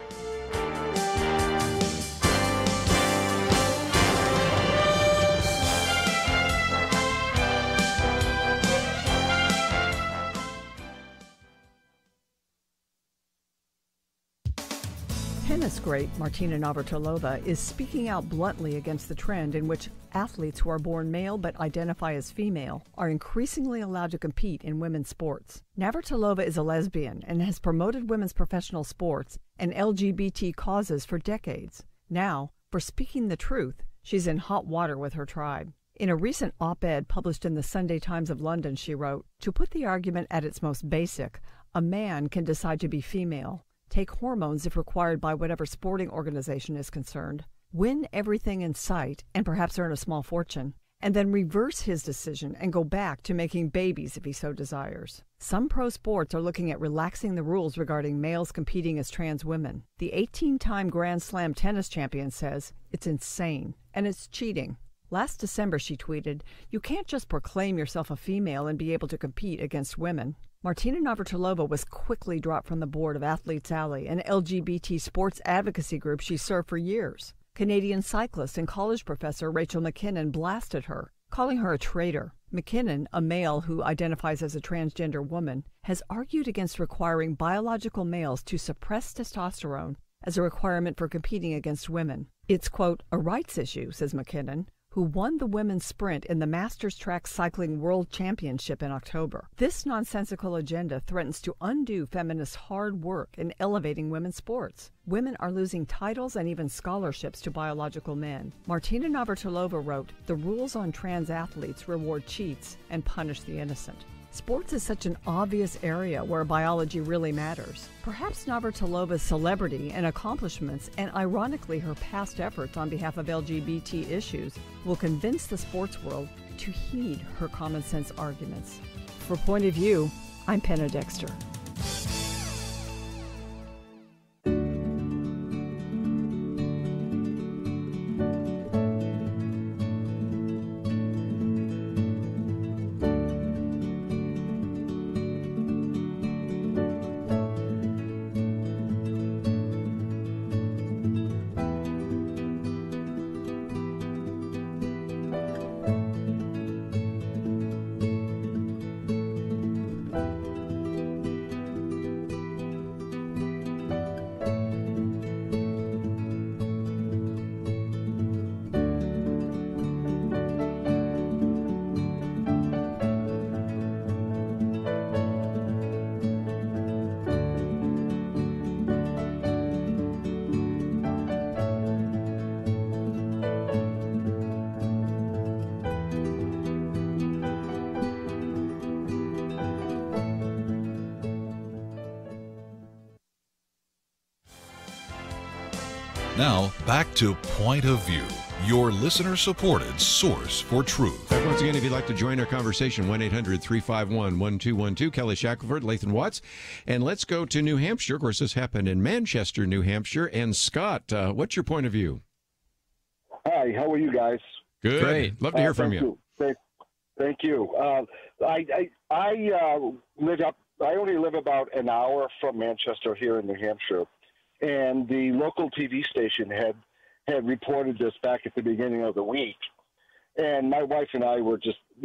Tennis great Martina Navratilova is speaking out bluntly against the trend in which athletes who are born male but identify as female are increasingly allowed to compete in women's sports. Navratilova is a lesbian and has promoted women's professional sports and LGBT causes for decades. Now, for speaking the truth, she's in hot water with her tribe. In a recent op-ed published in the Sunday Times of London, she wrote, "To put the argument at its most basic, a man can decide to be female, take hormones if required by whatever sporting organization is concerned, win everything in sight and perhaps earn a small fortune, and then reverse his decision and go back to making babies if he so desires. Some pro sports are looking at relaxing the rules regarding males competing as trans women. The 18-time Grand Slam tennis champion says it's insane and it's cheating." Last December, she tweeted, "You can't just proclaim yourself a female and be able to compete against women." Martina Navratilova was quickly dropped from the board of Athletes Alley, an LGBT sports advocacy group she served for years. Canadian cyclist and college professor Rachel McKinnon blasted her, calling her a traitor. McKinnon, a male who identifies as a transgender woman, has argued against requiring biological males to suppress testosterone as a requirement for competing against women. It's, quote, "a rights issue," says McKinnon, who won the women's sprint in the Masters Track Cycling World Championship in October. This nonsensical agenda threatens to undo feminists' hard work in elevating women's sports. Women are losing titles and even scholarships to biological men. Martina Navratilova wrote, "The rules on trans athletes reward cheats and punish the innocent." Sports is such an obvious area where biology really matters. Perhaps Navratilova's celebrity and accomplishments, and ironically her past efforts on behalf of LGBT issues, will convince the sports world to heed her common sense arguments. For Point of View, I'm Penna Dexter. Now, back to Point of View, your listener-supported source for truth. Once again, if you'd like to join our conversation, 1-800-351-1212. Kelly Shackelford, Lathan Watts. And let's go to New Hampshire. Of course, this happened in Manchester, New Hampshire. And Scott, what's your point of view? Hi, how are you guys? Good. Great. Love to hear from you. Thank you. I only live about an hour from Manchester here in New Hampshire. And the local TV station had reported this back at the beginning of the week. And my wife and I we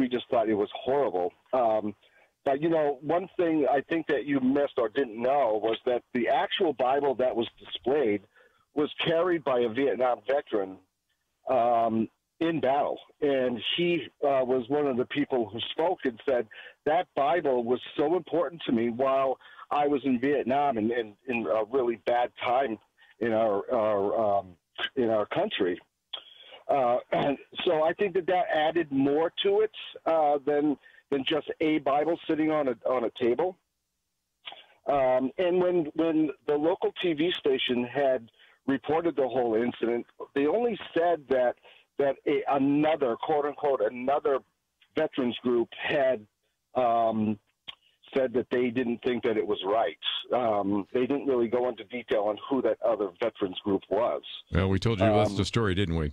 just thought it was horrible. But, you know, one thing I think that you missed or didn't know was that the actual Bible that was displayed was carried by a Vietnam veteran in battle, and he was one of the people who spoke and said that Bible was so important to me while I was in Vietnam and in a really bad time in our country. And so I think that added more to it than just a Bible sitting on a table. And when the local TV station had reported the whole incident, they only said that another, quote unquote, another veterans group had said that they didn't think that it was right. They didn't really go into detail on who that other veterans group was. Well, we told you that's the story, didn't we?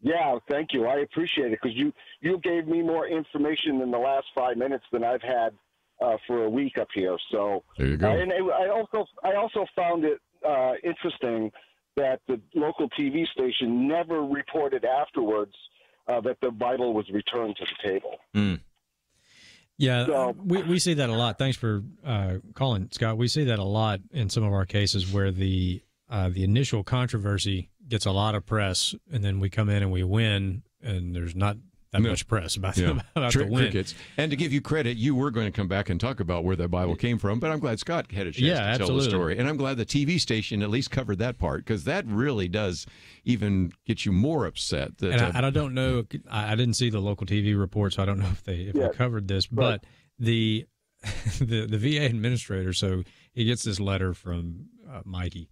Yeah, thank you. I appreciate it because you gave me more information in the last 5 minutes than I've had for a week up here. So there you go. And I also found it interesting that the local TV station never reported afterwards that the Bible was returned to the table. Mm. Yeah, so, we see that a lot. Thanks for calling, Scott. We see that a lot in some of our cases where the initial controversy gets a lot of press, and then we come in and we win, and there's not that much press about the win. Crickets. And to give you credit, you were going to come back and talk about where the Bible came from, but I'm glad Scott had a chance to tell the story. And I'm glad the TV station at least covered that part, because that really does even get you more upset. That, and I don't know, I didn't see the local TV report, so I don't know if they covered this, but the VA administrator, so he gets this letter from Mikey,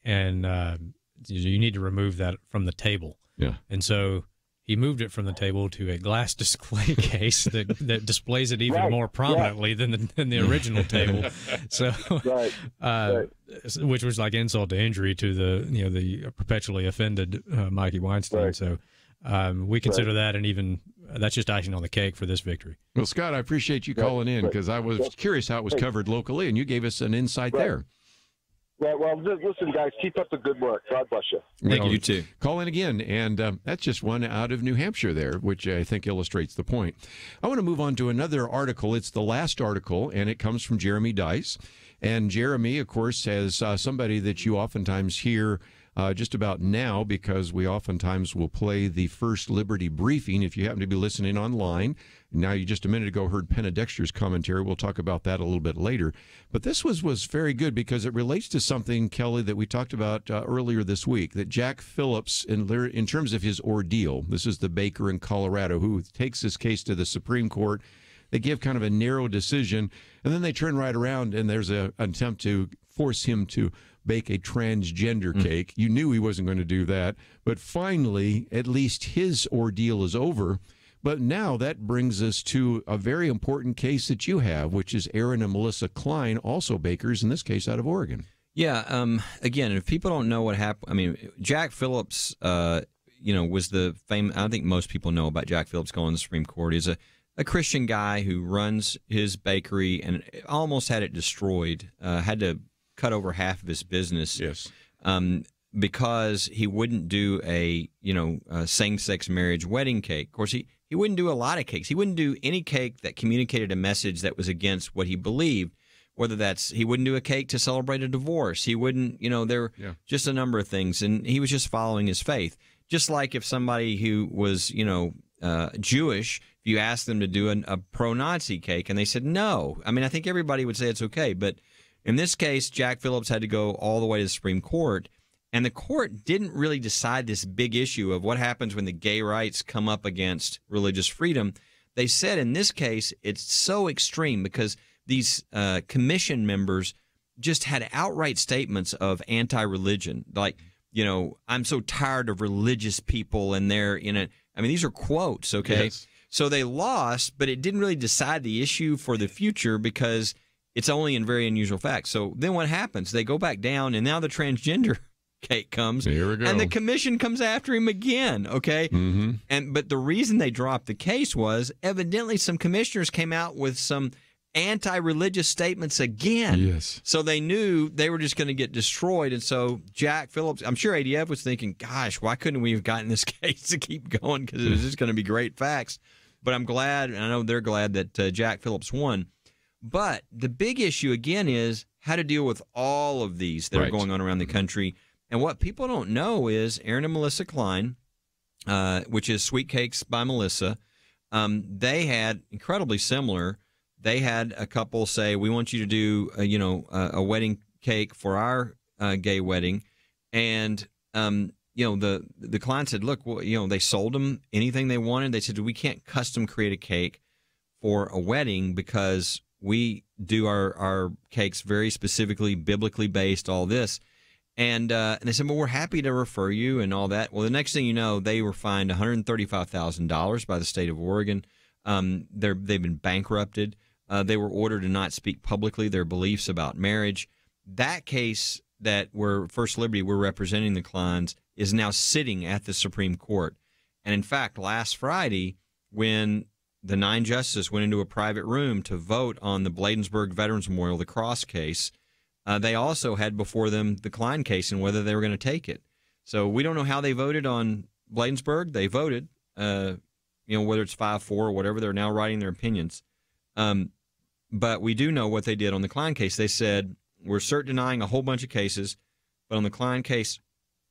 and you need to remove that from the table. Yeah. And so he moved it from the table to a glass display case that displays it even more prominently than the original table. So, which was like insult to injury to the perpetually offended Mikey Weinstein. Right. So we consider that, and even that's just icing on the cake for this victory. Well, Scott, I appreciate you calling in, because I was curious how it was covered locally, and you gave us an insight there. Well, listen, guys, keep up the good work. God bless you. Thank you, too. Call in again, and that's just one out of New Hampshire there, which I think illustrates the point. I want to move on to another article. It's the last article, and it comes from Jeremy Dice. And Jeremy, of course, has somebody that you oftentimes hear just about now, because we oftentimes will play the First Liberty briefing if you happen to be listening online. Now, you just a minute ago heard Penna Dexter's commentary. We'll talk about that a little bit later. But this was very good, because it relates to something, Kelly, that we talked about earlier this week, that Jack Phillips, in terms of his ordeal, this is the baker in Colorado who takes this case to the Supreme Court. They give kind of a narrow decision, and then they turn right around, and there's an attempt to force him to bake a transgender cake. You knew he wasn't going to do that. But finally, at least his ordeal is over. But now that brings us to a very important case that you have, which is Aaron and Melissa Klein, also bakers, in this case out of Oregon. Yeah. Again, if people don't know what happened, I mean, Jack Phillips, was the famous. I think most people know about Jack Phillips going to the Supreme Court. He's a Christian guy who runs his bakery and almost had it destroyed. Had to cut over half of his business. Yes. Because he wouldn't do a same-sex marriage wedding cake. Of course, he wouldn't do a lot of cakes. He wouldn't do any cake that communicated a message that was against what he believed, whether that's he wouldn't do a cake to celebrate a divorce. He wouldn't, there were just a number of things, and he was just following his faith. Just like if somebody who was, Jewish, if you asked them to do a pro-Nazi cake and they said no. I mean, I think everybody would say it's okay, but in this case, Jack Phillips had to go all the way to the Supreme Court, and the court didn't really decide this big issue of what happens when the gay rights come up against religious freedom. They said in this case it's so extreme because these commission members just had outright statements of anti-religion, like, I'm so tired of religious people, and they're in it. I mean, these are quotes, okay? Yes. So they lost, but it didn't really decide the issue for the future because it's only in very unusual facts. So then what happens? They go back down, and now the transgender cake comes, Here we go. and the commission comes after him again, okay? Mm-hmm. But the reason they dropped the case was evidently some commissioners came out with some anti-religious statements again. Yes. So they knew they were just going to get destroyed. And so Jack Phillips, I'm sure ADF was thinking, gosh, why couldn't we have gotten this case to keep going? Because it was just going to be great facts. But I'm glad, and I know they're glad that Jack Phillips won. But the big issue, again, is how to deal with all of these that are going on around the country. And what people don't know is Aaron and Melissa Klein which is Sweet Cakes by Melissa. They had incredibly similar. They had a couple say, "We want you to do, a wedding cake for our gay wedding," and the client said, "Look, well, they sold them anything they wanted." They said, "We can't custom create a cake for a wedding because we do our cakes very specifically, biblically based, all this." And they said, "Well, we're happy to refer you," and all that. Well, the next thing you know, they were fined $135,000 by the state of Oregon. They've been bankrupted. They were ordered to not speak publicly their beliefs about marriage. That case that we're First Liberty, we're representing the Kleins, is now sitting at the Supreme Court. And in fact, last Friday, when the 9 justices went into a private room to vote on the Bladensburg Veterans Memorial, the Cross case, they also had before them the Klein case and whether they were going to take it. So we don't know how they voted on Bladensburg. They voted, whether it's 5-4 or whatever. They're now writing their opinions. But we do know what they did on the Klein case. They said, we're cert denying a whole bunch of cases, but on the Klein case,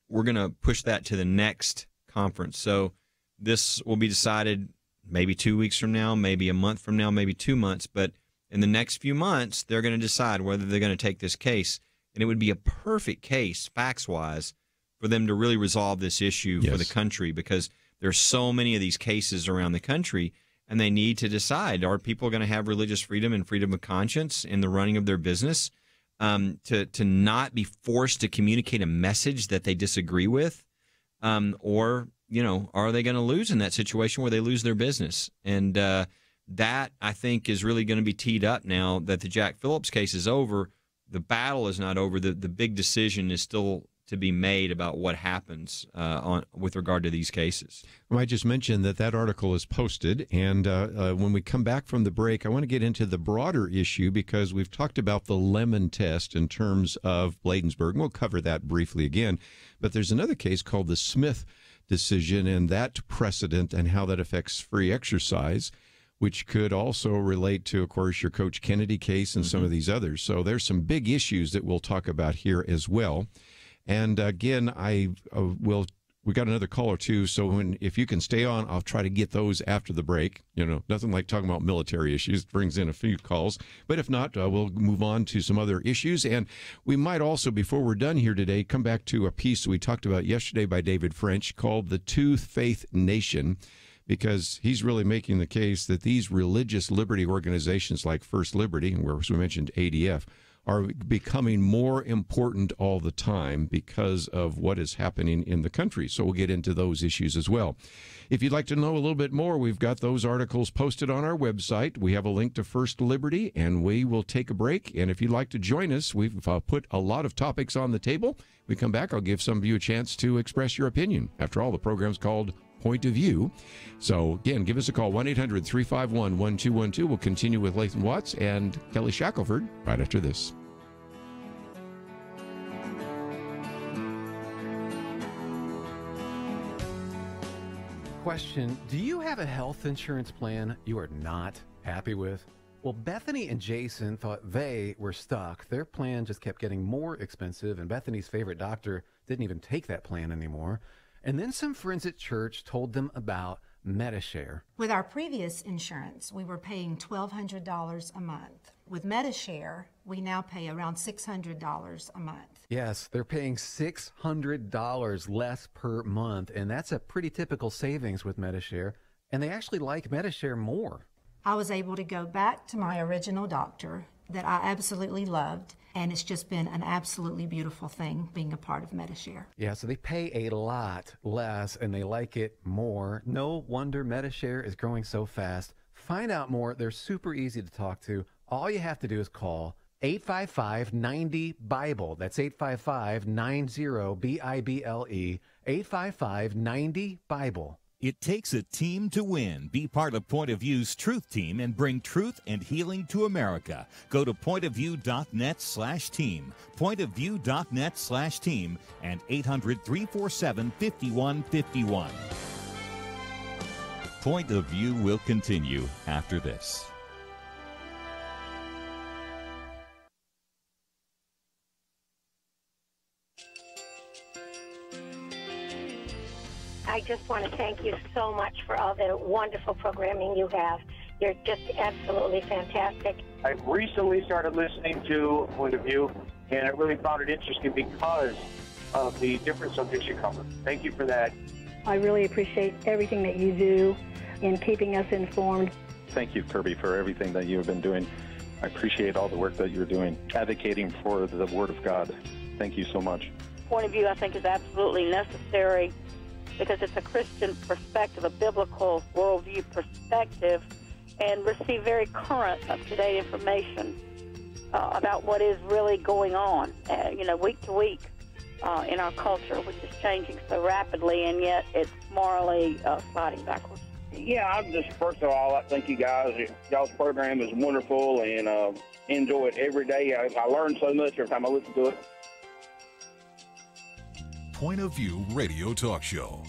we're going to push that to the next conference. So this will be decided maybe 2 weeks from now, maybe a month from now, maybe 2 months. But in the next few months, they're going to decide whether they're going to take this case. And it would be a perfect case, facts-wise, for them to really resolve this issue for the country, because there's so many of these cases around the country, and they need to decide, are people going to have religious freedom and freedom of conscience in the running of their business, to not be forced to communicate a message that they disagree with, or, are they going to lose in that situation where they lose their business? And that, I think, is really going to be teed up now that the Jack Phillips case is over. The battle is not over. The big decision is still to be made about what happens with regard to these cases. Well, I just mentioned that article is posted, and when we come back from the break, I want to get into the broader issue, because we've talked about the Lemon test in terms of Bladensburg, and we'll cover that briefly again. But there's another case called the Smith decision, and that precedent and how that affects free exercise, which could also relate to, of course, your Coach Kennedy case and some of these others. So there's some big issues that we'll talk about here as well. And again, we got another call or two, so if you can stay on, I'll try to get those after the break. Nothing like talking about military issues. It brings in a few calls. But if not, we'll move on to some other issues. And we might also, before we're done here today, come back to a piece we talked about yesterday by David French called The Two-Faith Nation, because he's really making the case that these religious liberty organizations like First Liberty, and where we mentioned ADF, are becoming more important all the time because of what is happening in the country. So we'll get into those issues as well. If you'd like to know a little bit more, we've got those articles posted on our website. We have a link to First Liberty, and we will take a break. And if you'd like to join us, we've put a lot of topics on the table. When we come back, I'll give some of you a chance to express your opinion. After all, the program's called Point of View. So again, give us a call, 1-800-351-1212. We'll continue with Lathan Watts and Kelly Shackelford right after this. Question: do you have a health insurance plan you are not happy with? Well, Bethany and Jason thought they were stuck. Their plan just kept getting more expensive, and Bethany's favorite doctor didn't even take that plan anymore. And then some friends at church told them about MediShare. With our previous insurance, we were paying $1,200 a month. With MediShare, we now pay around $600 a month. Yes, they're paying $600 less per month, and that's a pretty typical savings with MediShare. And they actually like MediShare more. I was able to go back to my original doctor that I absolutely loved, and it's just been an absolutely beautiful thing being a part of MediShare. Yeah, so they pay a lot less, and they like it more. No wonder MediShare is growing so fast. Find out more. They're super easy to talk to. All you have to do is call 855-90-BIBLE. That's 855-90-BIBLE. 855-90-BIBLE. It takes a team to win. Be part of Point of View's Truth Team and bring truth and healing to America. Go to pointofview.net/team, pointofview.net/team, and 800-347-5151. Point of View will continue after this. I I just want to thank you so much for all the wonderful programming you have. You're just absolutely fantastic. I recently started listening to Point of View, and I really found it interesting because of the different subjects you cover. Thank you for that. I really appreciate everything that you do in keeping us informed. Thank you, Kerby, for everything that you have been doing. I appreciate all the work that you're doing, advocating for the Word of God. Thank you so much. Point of view, I think, is absolutely necessary because it's a Christian perspective, a biblical worldview perspective, and receive very current, up-to-date information about what is really going on, week to week in our culture, which is changing so rapidly, and yet it's morally sliding backwards. Yeah, I'm just, first of all, I thank you guys. Y'all's program is wonderful, and enjoy it every day. I learn so much every time I listen to it. Point of View Radio Talk Show.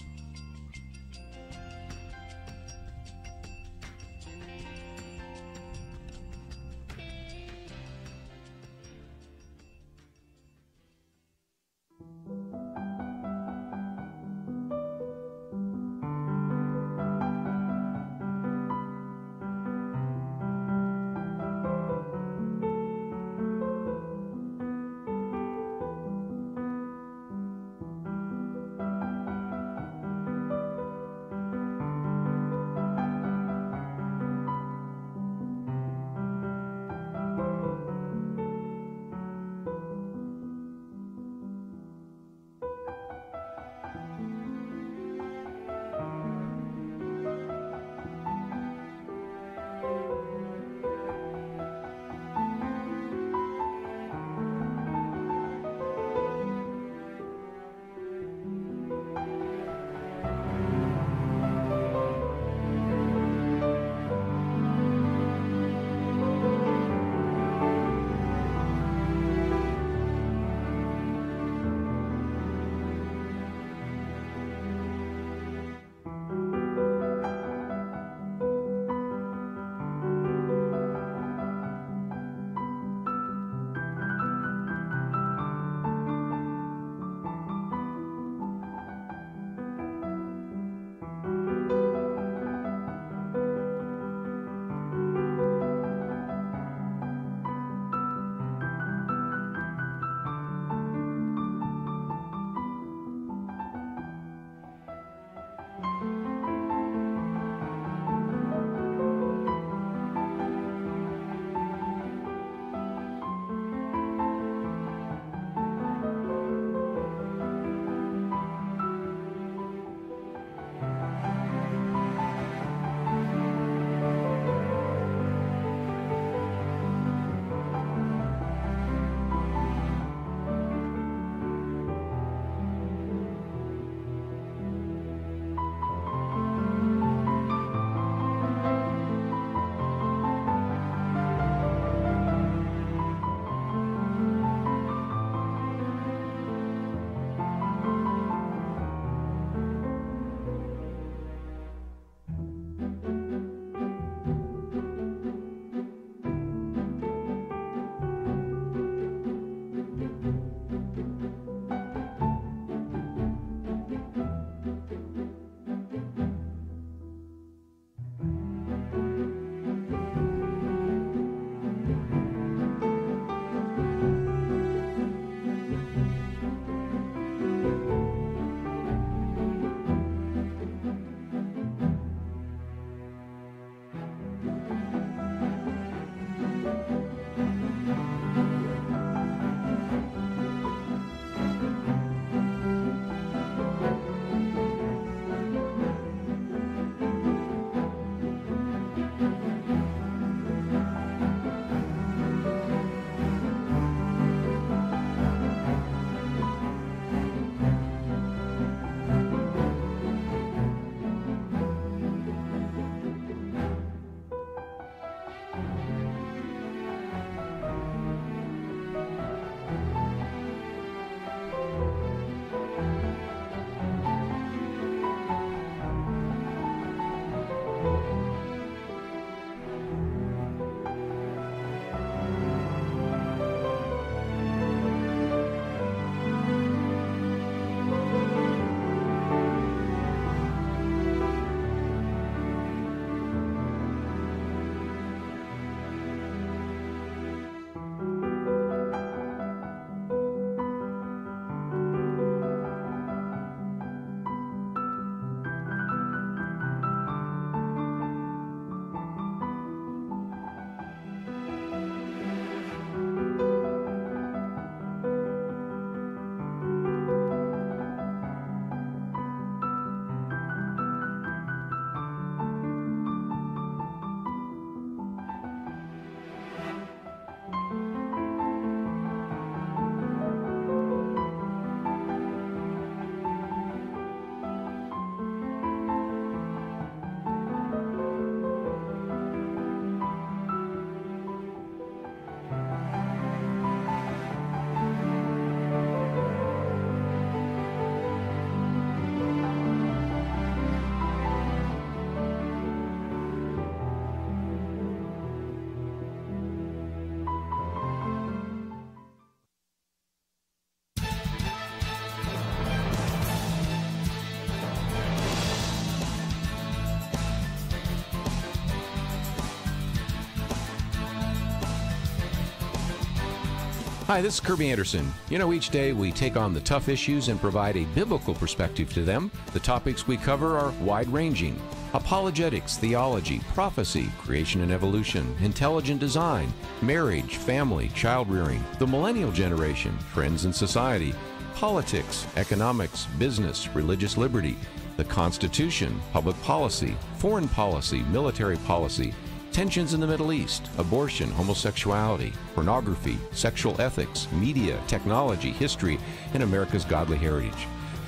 Hi, this is Kerby Anderson. You know, each day we take on the tough issues and provide a biblical perspective to them. The topics we cover are wide-ranging: apologetics, theology, prophecy, creation and evolution, intelligent design, marriage, family, child-rearing, the millennial generation, trends in society, politics, economics, business, religious liberty, the Constitution, public policy, foreign policy, military policy, tensions in the Middle East, abortion, homosexuality, pornography, sexual ethics, media, technology, history, and America's godly heritage.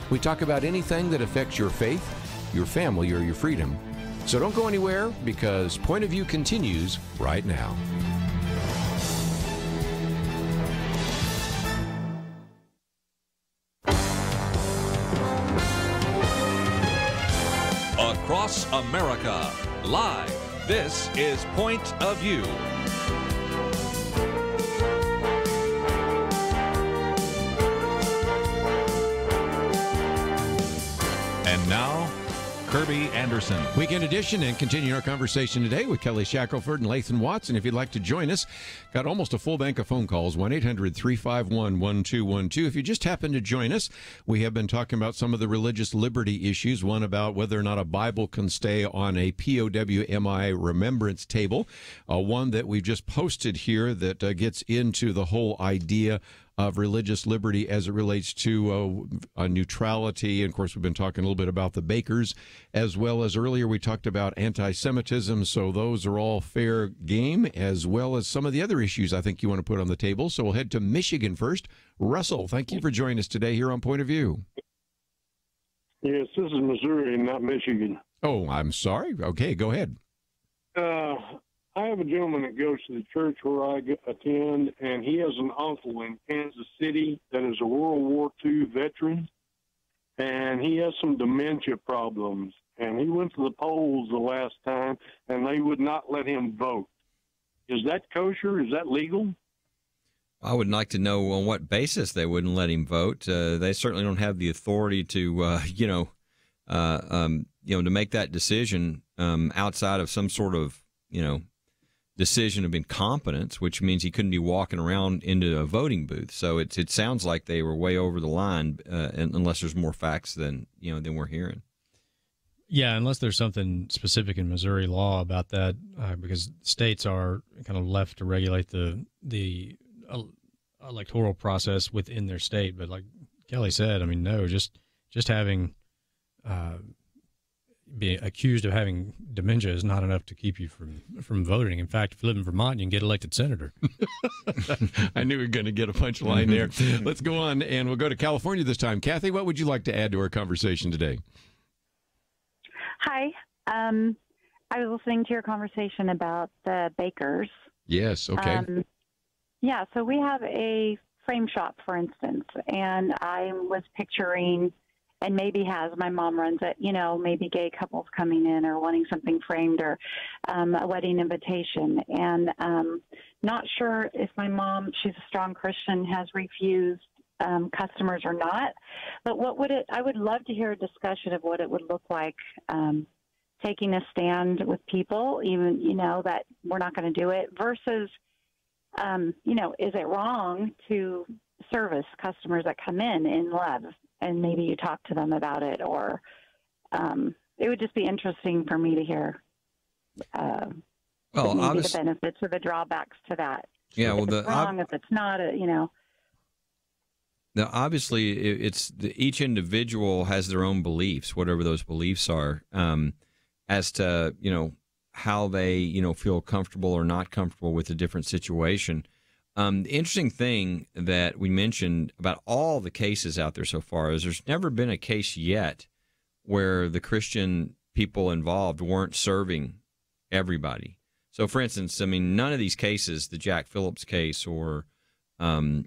We talk about anything that affects your faith, your family, or your freedom. So don't go anywhere, because Point of View continues right now. Across America, live. This is Point of View. And now, Kerby Anderson. Weekend edition, and continue our conversation today with Kelly Shackelford and Lathan Watts. And if you'd like to join us, got almost a full bank of phone calls, 1-800-351-1212. If you just happen to join us, we have been talking about some of the religious liberty issues, one about whether or not a Bible can stay on a POWMI remembrance table, one that we've just posted here that gets into the whole idea of religious liberty as it relates to neutrality. And of course, we've been talking a little bit about the bakers, as well as earlier we talked about anti-Semitism. So those are all fair game, as well as some of the other issues I think you want to put on the table. So we'll head to Michigan first. Russell, thank you for joining us today here on Point of View. Yes, this is Missouri, not Michigan. Oh, I'm sorry. Okay, go ahead. I have a gentleman that goes to the church where I attend, and he has an uncle in Kansas City that is a World War II veteran, and he has some dementia problems. And he went to the polls the last time, and they would not let him vote. Is that kosher? Is that legal? I would like to know on what basis they wouldn't let him vote. They certainly don't have the authority to, to make that decision outside of some sort of, decision of incompetence, which means he couldn't be walking around into a voting booth. So it sounds like they were way over the line, unless there's more facts than we're hearing. Yeah, unless there's something specific in Missouri law about that, because states are kind of left to regulate the electoral process within their state. But like Kelly said, I mean, no, just having being accused of having dementia is not enough to keep you from voting. In fact, if you live in Vermont, you can get elected senator. I knew we were going to get a punchline there. Let's go on, and we'll go to California this time. Kathy, what would you like to add to our conversation today? Hi. I was listening to your conversation about the bakers. Yes, okay. Yeah, so we have a frame shop, for instance, and I was picturing, and maybe my mom runs it, maybe gay couples coming in or wanting something framed, or a wedding invitation. And not sure if my mom, she's a strong Christian, has refused customers or not. But I would love to hear a discussion of what it would look like taking a stand with people, even, that we're not going to do it, versus, is it wrong to service customers that come in love? And maybe you talk to them about it, or it would just be interesting for me to hear the benefits or the drawbacks to that. Yeah, if it's wrong, if it's not, Now, obviously, each individual has their own beliefs, whatever those beliefs are, as to how they feel comfortable or not comfortable with a different situation. The interesting thing that we mentioned about all the cases out there so far is there's never been a case yet where the Christian people involved weren't serving everybody. So, for instance, none of these cases, the Jack Phillips case or, the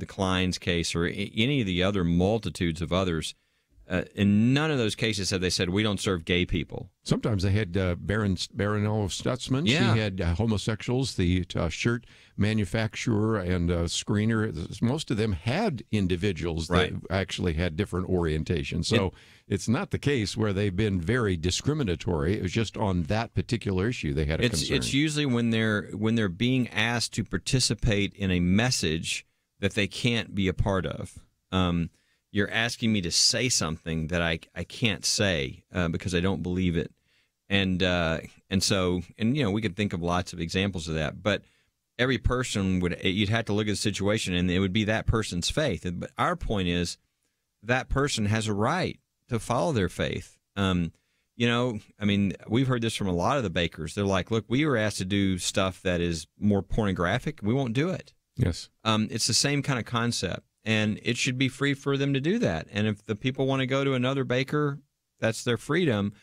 Klein's case or any of the other multitudes of others, in none of those cases have they said, we don't serve gay people. Sometimes they had Baron Stutzman. Yeah. She had homosexuals, the shirt manufacturer and screener. Most of them had individuals that actually had different orientations. So it's not the case where they've been very discriminatory. It was just on that particular issue they had a concern. It's usually when they're being asked to participate in a message that they can't be a part of. You're asking me to say something that I can't say because I don't believe it, and so we could think of lots of examples of that. But every person you'd have to look at the situation, and it would be that person's faith. But our point is that person has a right to follow their faith. We've heard this from a lot of the bakers. They're like, look, we were asked to do stuff that is more pornographic. We won't do it. Yes, it's the same kind of concept. And it should be free for them to do that. And if the people want to go to another baker, that's their freedom.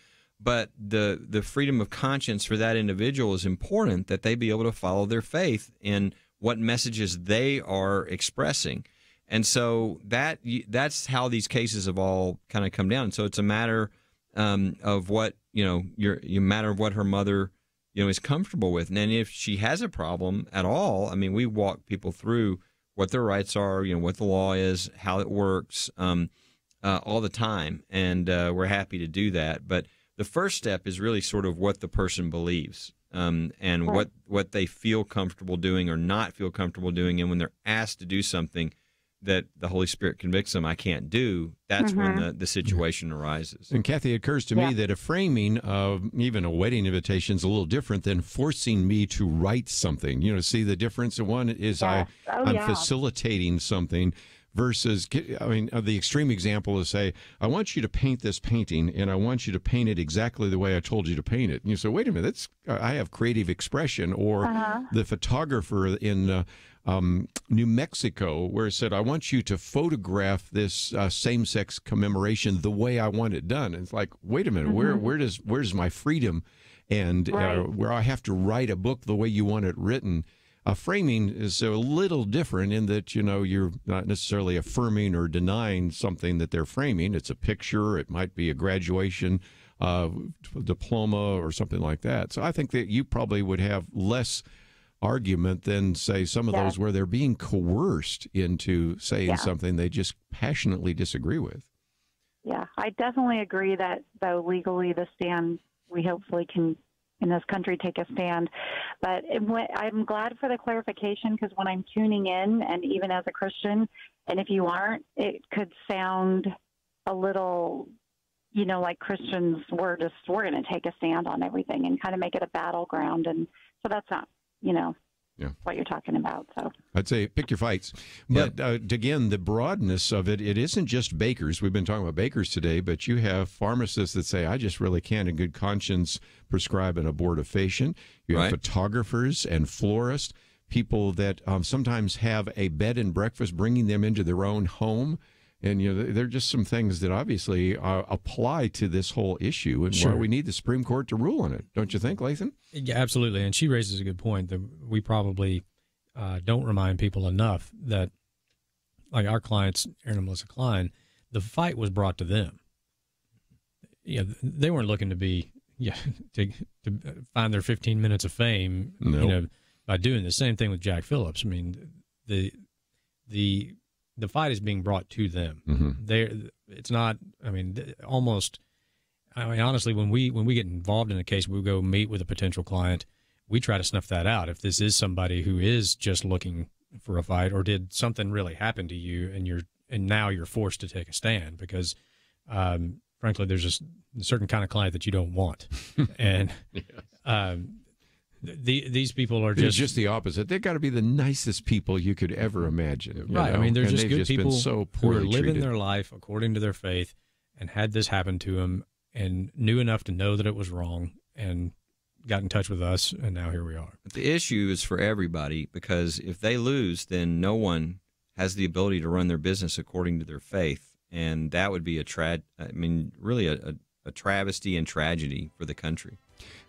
But the freedom of conscience for that individual is important, that they be able to follow their faith in what messages they are expressing. And so that's how these cases have all kind of come down. So it's a matter of what, matter of what her mother, is comfortable with. And then if she has a problem at all, we walk people through what their rights are, what the law is, how it works, all the time, and we're happy to do that. But the first step is really sort of what the person believes, and what they feel comfortable doing or not feel comfortable doing. And when they're asked to do something that the Holy Spirit convicts them I can't do, that's when the situation arises. And Kathy, it occurs to me that a framing of even a wedding invitation is a little different than forcing me to write something. See the difference? One is I'm facilitating something versus, the extreme example is, say, I want you to paint this painting, and I want you to paint it exactly the way I told you to paint it. And you say, wait a minute, I have creative expression. Or the photographer in New Mexico, where it said, I want you to photograph this same-sex commemoration the way I want it done. And it's like, wait a minute, where's my freedom? And where I have to write a book the way you want it written. Framing is a little different in that, you're not necessarily affirming or denying something that they're framing. It's a picture. It might be a graduation diploma or something like that. So I think that you probably would have less argument than, say, some of those where they're being coerced into saying something they just passionately disagree with. Yeah, I definitely agree that, though, legally the stand, we hopefully can, in this country, take a stand. But I'm glad for the clarification, because when I'm tuning in, and even as a Christian, and if you aren't, it could sound a little, like Christians, we're going to take a stand on everything and kind of make it a battleground. And so that's not, what you're talking about. So I'd say pick your fights. But again, the broadness of it isn't just bakers. We've been talking about bakers today, but you have pharmacists that say, I just really can't in good conscience prescribe an abortifacient. You have photographers and florists, people that sometimes have a bed and breakfast, bringing them into their own home. And, there are just some things that obviously apply to this whole issue, and why we need the Supreme Court to rule on it. Don't you think, Lathan? Yeah, absolutely. And she raises a good point that we probably don't remind people enough that, like our clients, Aaron and Melissa Klein, the fight was brought to them. They weren't looking to be, to find their 15 minutes of fame, by doing the same thing with Jack Phillips. The fight is being brought to them. It's not. Honestly, when we get involved in a case, we go meet with a potential client. We try to snuff that out. If this is somebody who is just looking for a fight, or did something really happen to you, and now you're forced to take a stand, because, frankly, there's just a certain kind of client that you don't want, and. These people are just the opposite. They've got to be the nicest people you could ever imagine. Right. They're just good people who are living treated. their life according to their faith, and had this happen to them and knew enough to know that it was wrong and got in touch with us, and now here we are. But the issue is for everybody, because if they lose, then no one has the ability to run their business according to their faith, and that would be really a travesty and tragedy for the country.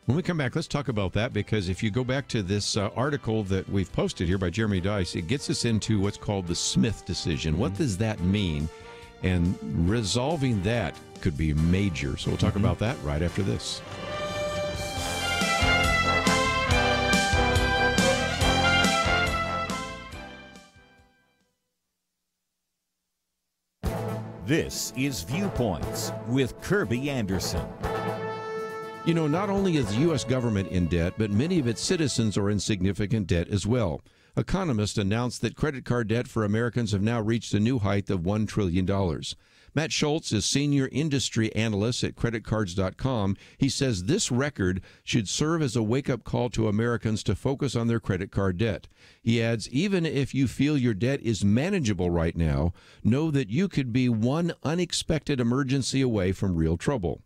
When we come back, let's talk about that, because if you go back to this article that we've posted here by Jeremy Dice, it gets us into what's called the Smith decision. What does that mean? And resolving that could be major. So we'll talk about that right after this. This is Viewpoints with Kerby Anderson. You know, not only is the U.S. government in debt, but many of its citizens are in significant debt as well. Economists announced that credit card debt for Americans have now reached a new height of $1 trillion. Matt Schultz is senior industry analyst at creditcards.com. He says this record should serve as a wake-up call to Americans to focus on their credit card debt. He adds, even if you feel your debt is manageable right now, know that you could be one unexpected emergency away from real trouble.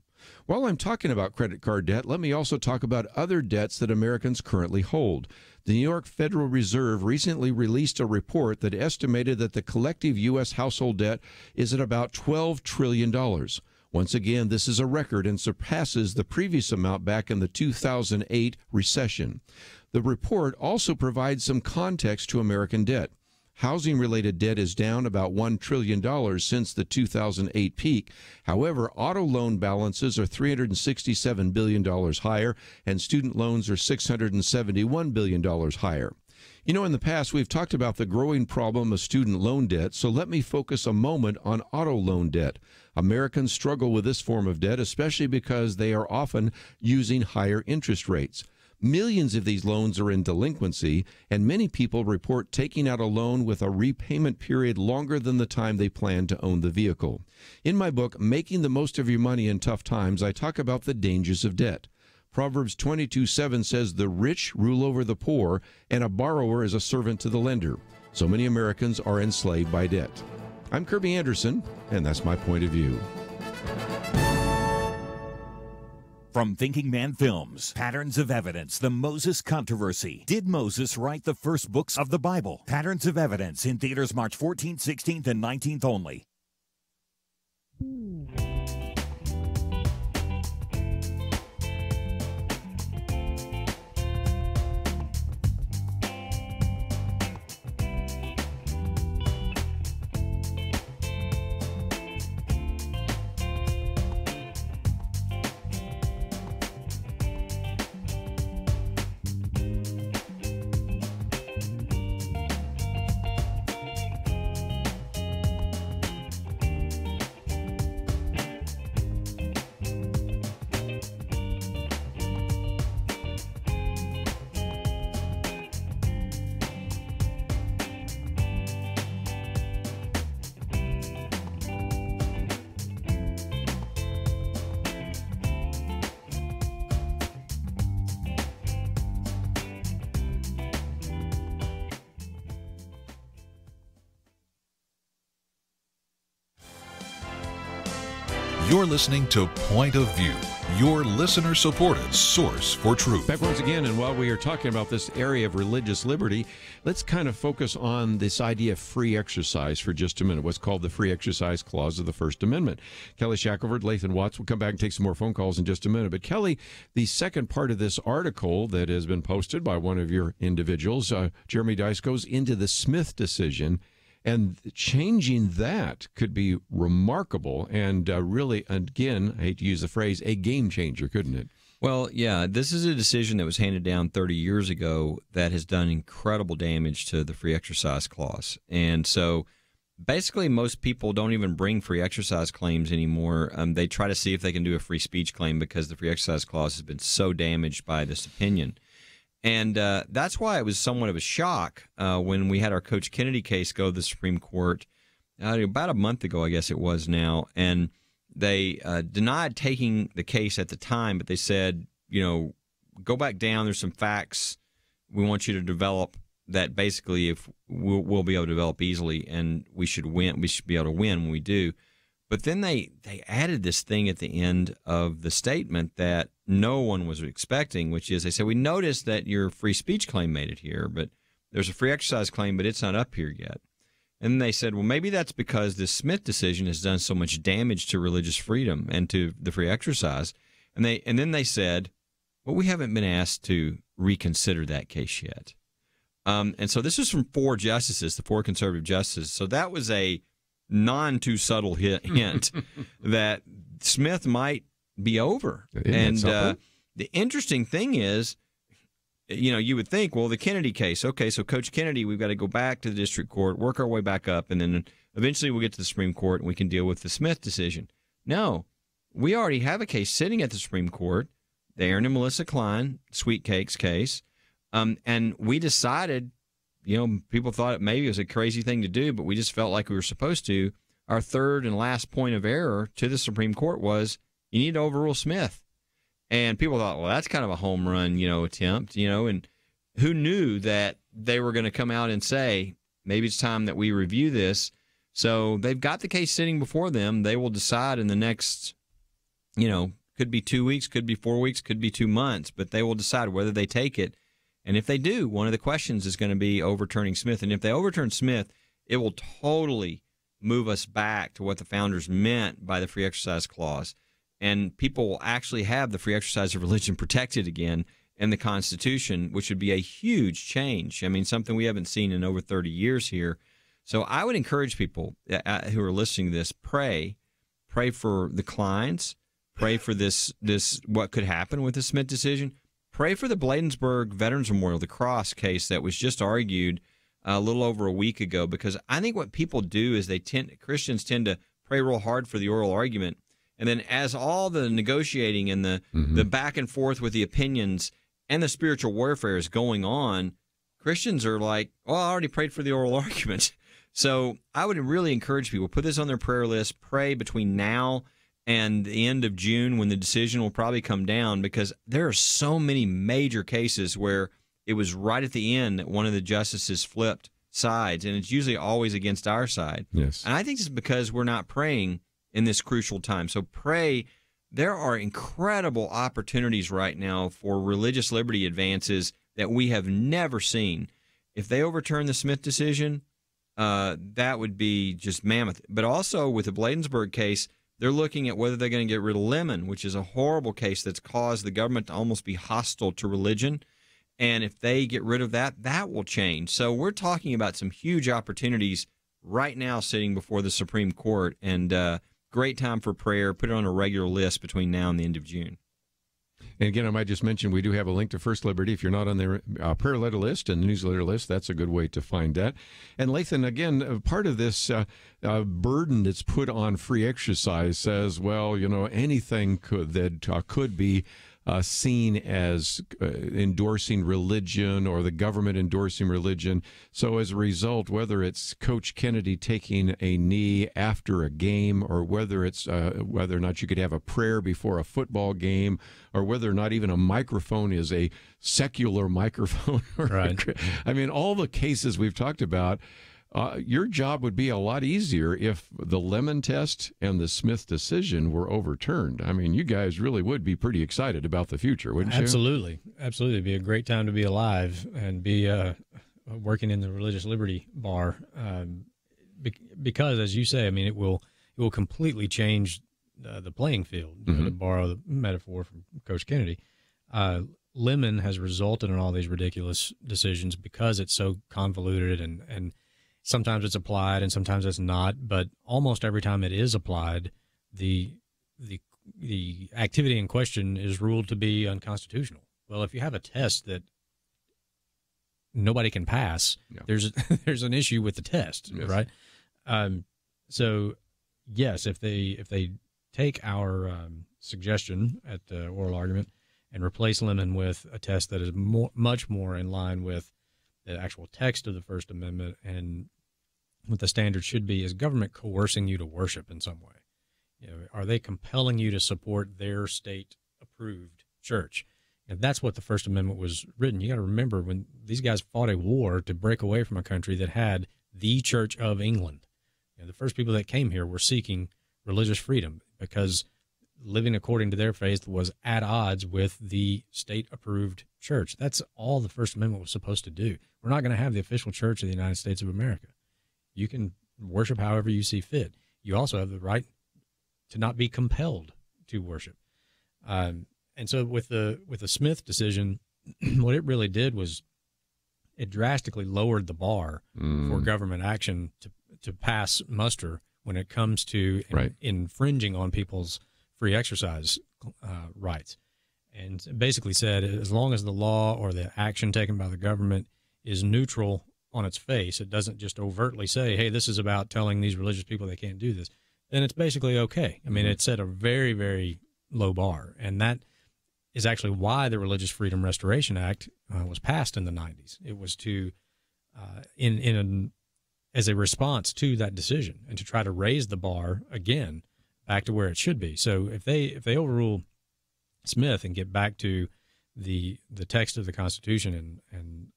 While I'm talking about credit card debt, let me also talk about other debts that Americans currently hold. The New York Federal Reserve recently released a report that estimated that the collective U.S. household debt is at about $12 trillion. Once again, this is a record and surpasses the previous amount back in the 2008 recession. The report also provides some context to American debt. Housing-related debt is down about $1 trillion since the 2008 peak. However, auto loan balances are $367 billion higher, and student loans are $671 billion higher. You know, in the past, we've talked about the growing problem of student loan debt, so let me focus a moment on auto loan debt. Americans struggle with this form of debt, especially because they are often using higher interest rates. Millions of these loans are in delinquency, and many people report taking out a loan with a repayment period longer than the time they plan to own the vehicle. In my book, Making the Most of Your Money in Tough Times, I talk about the dangers of debt. Proverbs 22:7 says, "The rich rule over the poor, and a borrower is a servant to the lender." So many Americans are enslaved by debt. I'm Kerby Anderson, and that's my point of view. From Thinking Man Films, Patterns of Evidence, The Moses Controversy. Did Moses write the first books of the Bible? Patterns of Evidence in theaters March 14th, 16th, and 19th only. You're listening to Point of View, your listener-supported source for truth. Back once again, and while we are talking about this area of religious liberty, let's kind of focus on this idea of free exercise for just a minute, what's called the Free Exercise Clause of the First Amendment. Kelly Shackelford, Lathan Watts will come back and take some more phone calls in just a minute. But Kelly, the second part of this article that has been posted by one of your individuals, Jeremy Dice, goes into the Smith decision. And changing that could be remarkable and really, again, I hate to use the phrase, a game changer, couldn't it? Well, yeah, this is a decision that was handed down 30 years ago that has done incredible damage to the Free Exercise Clause. And so basically most people don't even bring free exercise claims anymore. They try to see if they can do a free speech claim because the Free Exercise Clause has been so damaged by this opinion. And that's why it was somewhat of a shock when we had our Coach Kennedy case go to the Supreme Court about a month ago, I guess it was now. And they denied taking the case at the time, but they said, you know, go back down. There's some facts we want you to develop that basically if we'll be able to develop easily, and we should win. We should be able to win when we do. But then they added this thing at the end of the statement that no one was expecting, which is they said, we noticed that your free speech claim made it here, but there's a free exercise claim, but it's not up here yet. And they said, well, maybe that's because this Smith decision has done so much damage to religious freedom and to the free exercise. And then they said, well, we haven't been asked to reconsider that case yet. And so this is from 4 justices, the 4 conservative justices. So that was a too subtle hint that Smith might be over. And the interesting thing is, you would think, well, the Kennedy case, okay, so Coach Kennedy, we've got to go back to the district court, work our way back up, and then eventually we'll get to the Supreme Court and we can deal with the Smith decision. No, we already have a case sitting at the Supreme Court, the Aaron and Melissa Klein Sweet Cakes case, and we decided, people thought maybe it was a crazy thing to do, but we just felt like we were supposed to. Our third and last point of error to the Supreme Court was you need to overrule Smith. And people thought, well, that's kind of a home run, attempt, and who knew that they were going to come out and say, maybe it's time that we review this. So they've got the case sitting before them. They will decide in the next, could be 2 weeks, could be 4 weeks, could be 2 months, but they will decide whether they take it. And if they do, one of the questions is going to be overturning Smith. And if they overturn Smith, it will totally move us back to what the founders meant by the Free Exercise Clause. And people will actually have the free exercise of religion protected again in the Constitution, which would be a huge change. I mean, something we haven't seen in over 30 years here. So I would encourage people who are listening to this, pray for the Kleins, pray for this what could happen with the Smith decision, pray for the Bladensburg Veterans Memorial, the Cross case that was just argued a little over a week ago, because I think what people do is Christians tend to pray real hard for the oral argument. And then as all the negotiating and the back and forth with the opinions and the spiritual warfare is going on, Christians are like, oh, I already prayed for the oral argument. So I would really encourage people, put this on their prayer list, pray between now and the end of June when the decision will probably come down, because there are so many major cases where it was right at the end that one of the justices flipped sides, and it's usually always against our side. Yes. And I think it's because we're not praying in this crucial time. So pray. There are incredible opportunities right now for religious liberty advances that we have never seen. If they overturn the Smith decision, that would be just mammoth. But also with the Bladensburg case, they're looking at whether they're going to get rid of Lemon, which is a horrible case that's caused the government to almost be hostile to religion. And if they get rid of that, that will change. So we're talking about some huge opportunities right now sitting before the Supreme Court, and great time for prayer. Put it on a regular list between now and the end of June. And again, I might just mention we do have a link to First Liberty. If you're not on their prayer letter list and newsletter list, that's a good way to find that. And Lathan, again, part of this burden that's put on free exercise says, well, anything could be seen as endorsing religion or the government endorsing religion. So as a result, whether it's Coach Kennedy taking a knee after a game, or whether it's whether or not you could have a prayer before a football game, or whether or not even a microphone is a secular microphone. Right. I mean, all the cases we've talked about, your job would be a lot easier if the Lemon test and the Smith decision were overturned. I mean, you guys really would be pretty excited about the future, wouldn't you? Absolutely. Absolutely. It'd be a great time to be alive and be working in the religious liberty bar, because, as you say, I mean, it will completely change the playing field, to borrow the metaphor from Coach Kennedy. Lemon has resulted in all these ridiculous decisions because it's so convoluted, and sometimes it's applied and sometimes it's not, but almost every time it is applied, the activity in question is ruled to be unconstitutional. Well, if you have a test that nobody can pass, there's an issue with the test, right? So, yes, if they take our suggestion at the oral argument and replace Lemon with a test that is much more in line with the actual text of the First Amendment and what the standard should be, is government coercing you to worship in some way? Are they compelling you to support their state-approved church? And that's what the First Amendment was written. You got to remember, when these guys fought a war to break away from a country that had the Church of England, the first people that came here were seeking religious freedom because living according to their faith was at odds with the state-approved church. That's all the First Amendment was supposed to do. We're not going to have the official church of the United States of America. You can worship however you see fit. You also have the right to not be compelled to worship. And so with the Smith decision, what it really did was it drastically lowered the bar for government action to pass muster when it comes to infringing on people's free exercise rights. And basically said, as long as the law or the action taken by the government is neutral on its face, it doesn't just overtly say, hey, this is about telling these religious people they can't do this, then it's basically okay. I mean, it set a very, very low bar. And that is actually why the Religious Freedom Restoration Act was passed in the 90s. It was to, as a response to that decision and to try to raise the bar again back to where it should be. So if they overrule Smith and get back to the text of the Constitution and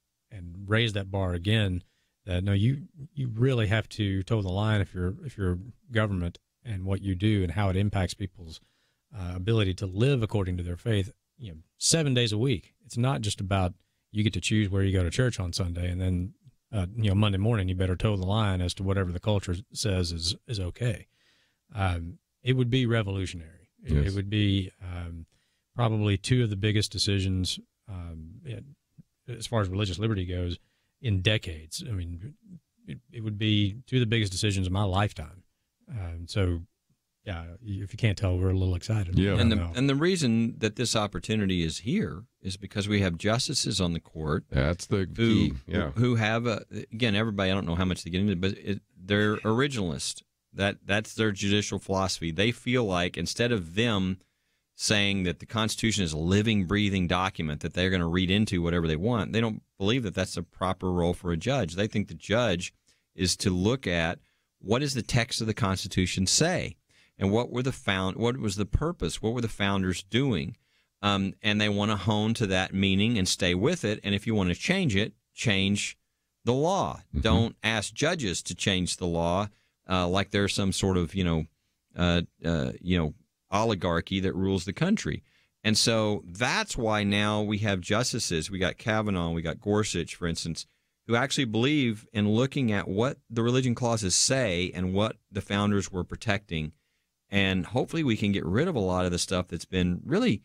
raise that bar again, that no, you really have to toe the line if you're government and what you do and how it impacts people's ability to live according to their faith. 7 days a week. It's not just about you get to choose where you go to church on Sunday and then Monday morning you better toe the line as to whatever the culture says is okay. It would be revolutionary. Yes. It would be probably two of the biggest decisions as far as religious liberty goes in decades. I mean, it would be two of the biggest decisions of my lifetime. So, yeah, if you can't tell, we're a little excited. Yeah. And the reason that this opportunity is here is because we have justices on the court. That's the key. Yeah. Who have, again, everybody, I don't know how much they get into, but they're originalists. That's their judicial philosophy. They feel like instead of them saying that the Constitution is a living, breathing document that they're going to read into whatever they want, they don't believe that that's a proper role for a judge. They think the judge is to look at what does the text of the Constitution say, and what was the purpose, what were the founders doing, and they want to hone to that meaning and stay with it. And if you want to change it, change the law. Mm-hmm. Don't ask judges to change the law like there's some sort of oligarchy that rules the country. And so that's why now we have justices. We got Kavanaugh, we got Gorsuch, for instance, who actually believe in looking at what the religion clauses say and what the founders were protecting. And hopefully we can get rid of a lot of the stuff that's been really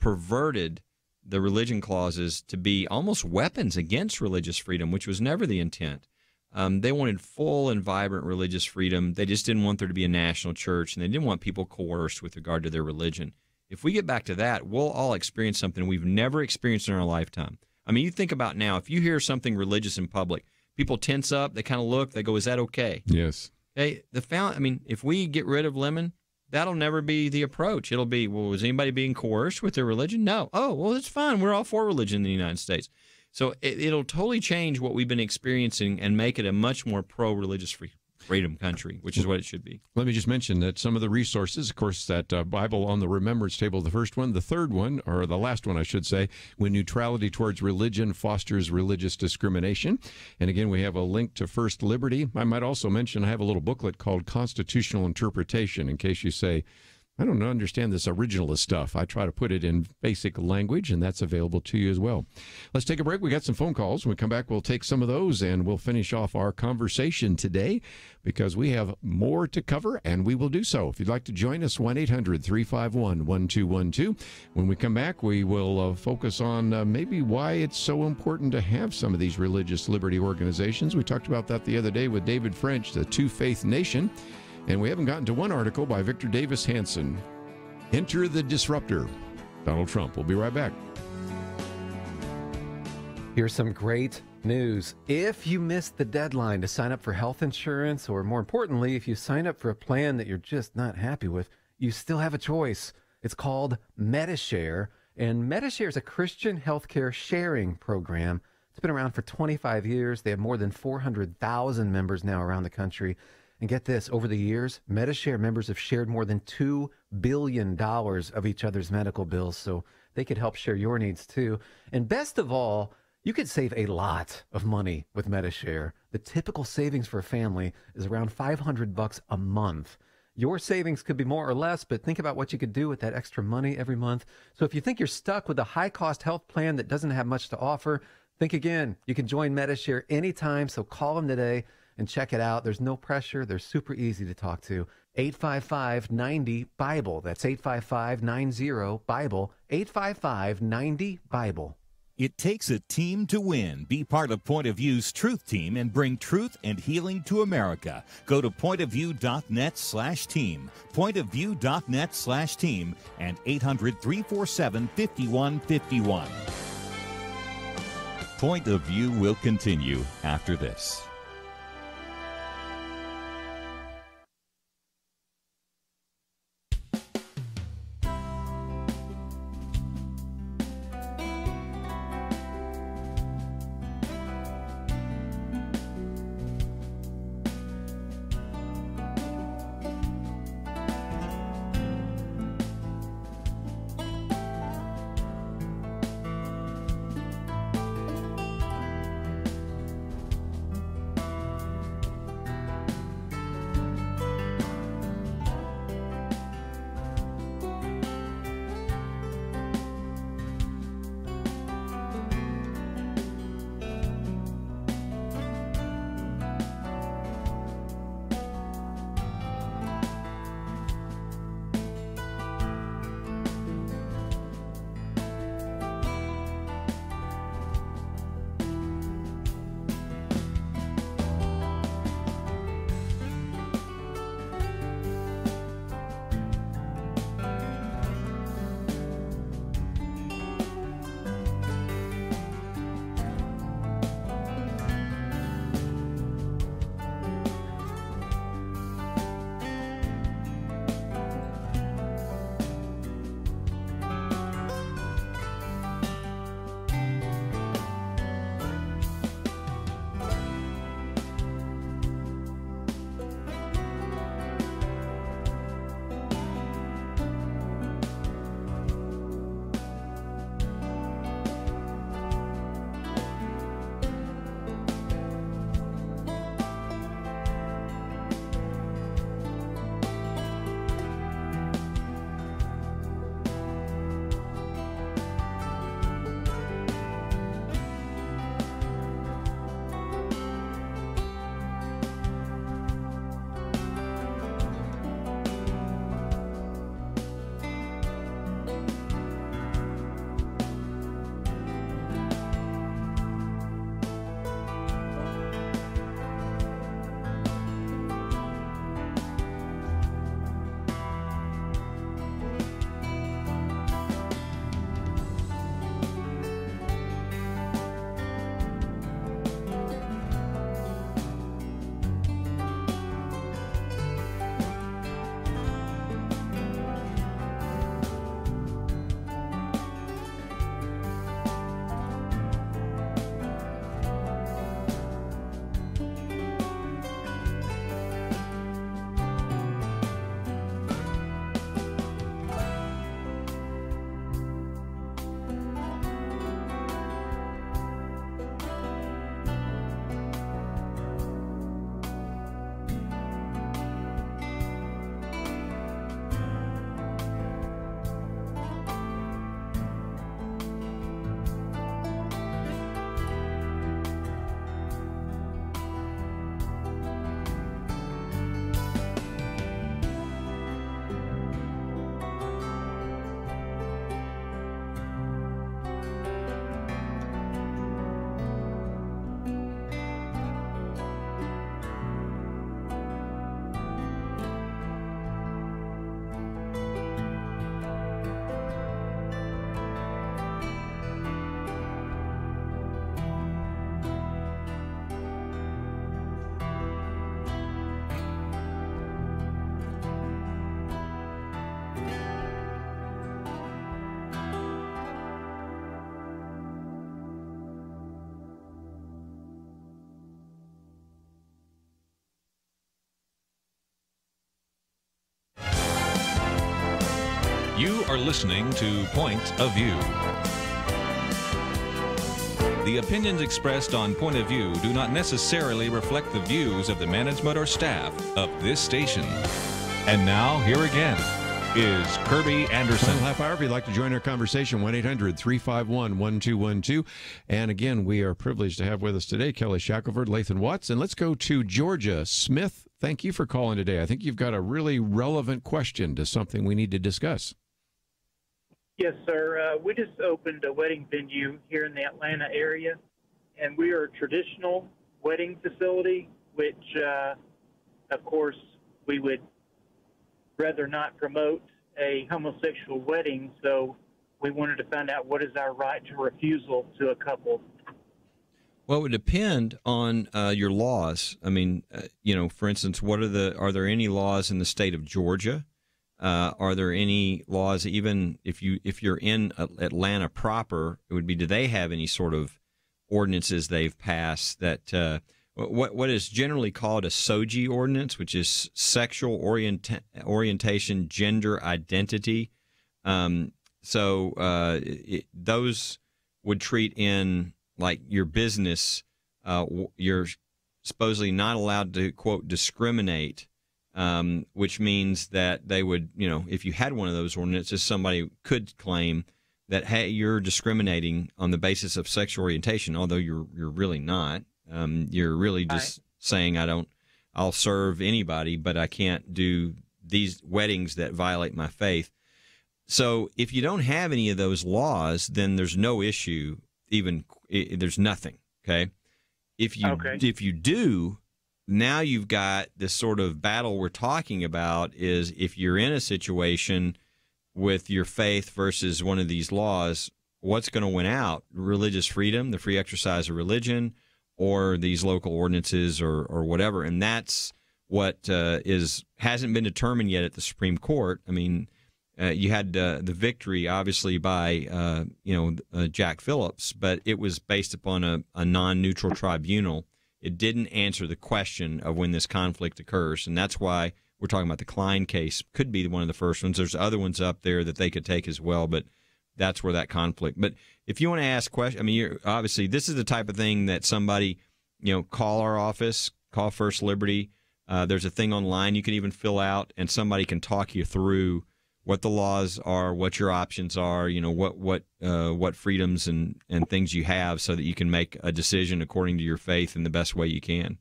perverted the religion clauses to be almost weapons against religious freedom, which was never the intent. They wanted full and vibrant religious freedom. They just didn't want there to be a national church, and they didn't want people coerced with regard to their religion. If we get back to that, we'll all experience something we've never experienced in our lifetime. I mean, you think about now, if you hear something religious in public, people tense up, they kind of look, they go, is that okay? Yes. Hey, if we get rid of Lemon, that'll never be the approach. It'll be, well, was anybody being coerced with their religion? No. Oh, well, that's fine. We're all for religion in the United States. So it'll totally change what we've been experiencing and make it a much more pro-religious freedom country, which is what it should be. Let me just mention that some of the resources, of course, that Bible on the Remembrance Table, the first one, the third one, or the last one, I should say, When Neutrality Towards Religion Fosters Religious Discrimination. And again, we have a link to First Liberty. I might also mention I have a little booklet called Constitutional Interpretation, in case you say, I don't understand this originalist stuff. I try to put it in basic language, and that's available to you as well. Let's take a break. We got some phone calls. When we come back, we'll take some of those, and we'll finish off our conversation today because we have more to cover, and we will do so. If you'd like to join us, 1-800-351-1212. When we come back, we will focus on maybe why it's so important to have some of these religious liberty organizations. We talked about that the other day with David French, the Two-Faith Nation. And we haven't gotten to one article by Victor Davis Hanson. Enter the Disruptor, Donald Trump. We'll be right back. Here's some great news. If you missed the deadline to sign up for health insurance, or more importantly, if you sign up for a plan that you're just not happy with, you still have a choice. It's called Medi-Share, and Medi-Share is a Christian healthcare sharing program. It's been around for 25 years. They have more than 400,000 members now around the country. And get this, over the years, Medi-Share members have shared more than $2 billion of each other's medical bills, so they could help share your needs too. And best of all, you could save a lot of money with Medi-Share. The typical savings for a family is around $500 a month. Your savings could be more or less, but think about what you could do with that extra money every month. So if you think you're stuck with a high-cost health plan that doesn't have much to offer, think again. You can join Medi-Share anytime, so call them today and check it out. There's no pressure. They're super easy to talk to. 855-90-BIBLE. That's 855-90-BIBLE. 855-90-BIBLE. It takes a team to win. Be part of Point of View's Truth Team and bring truth and healing to America. Go to pointofview.net/team, pointofview.net/team, and 800-347-5151. Point of View will continue after this. You are listening to Point of View. The opinions expressed on Point of View do not necessarily reflect the views of the management or staff of this station. And now, here again is Kerby Anderson. Final half hour, if you'd like to join our conversation, 1-800-351-1212. And again, we are privileged to have with us today Kelly Shackelford, Lathan Watts. And let's go to Georgia. Smith, thank you for calling today. I think you've got a really relevant question to something we need to discuss. Yes, sir. We just opened a wedding venue here in the Atlanta area, and we are a traditional wedding facility, which, of course, we would rather not promote a homosexual wedding, so we wanted to find out what is our right to refusal to a couple. Well, it would depend on your laws. I mean, for instance, are there any laws in the state of Georgia? Are there any laws, even if you're in Atlanta proper, it would be, do they have any sort of ordinances they've passed that what is generally called a SOGI ordinance, which is sexual orientation, gender identity. Those would treat in, like, your business, you're supposedly not allowed to, quote, discriminate, which means that they would, if you had one of those ordinances, somebody could claim that, hey, you're discriminating on the basis of sexual orientation, although you're really not. You're really just saying, I'll serve anybody, but I can't do these weddings that violate my faith. So if you don't have any of those laws, then there's no issue. There's nothing. Okay. If you do, now you've got this sort of battle we're talking about, is if you're in a situation with your faith versus one of these laws, what's going to win out? Religious freedom, the free exercise of religion, or these local ordinances, or whatever. And that's what hasn't been determined yet at the Supreme Court. I mean, you had the victory, obviously, by Jack Phillips, but it was based upon a non-neutral tribunal. It didn't answer the question of when this conflict occurs, and that's why we're talking about the Klein case. Could be one of the first ones. There's other ones up there that they could take as well, but that's where that conflict. But if you want to ask questions, I mean, obviously, this is the type of thing that somebody, call our office, call First Liberty. There's a thing online you can even fill out, and somebody can talk you through what the laws are, what your options are, what freedoms and things you have, so that you can make a decision according to your faith in the best way you can.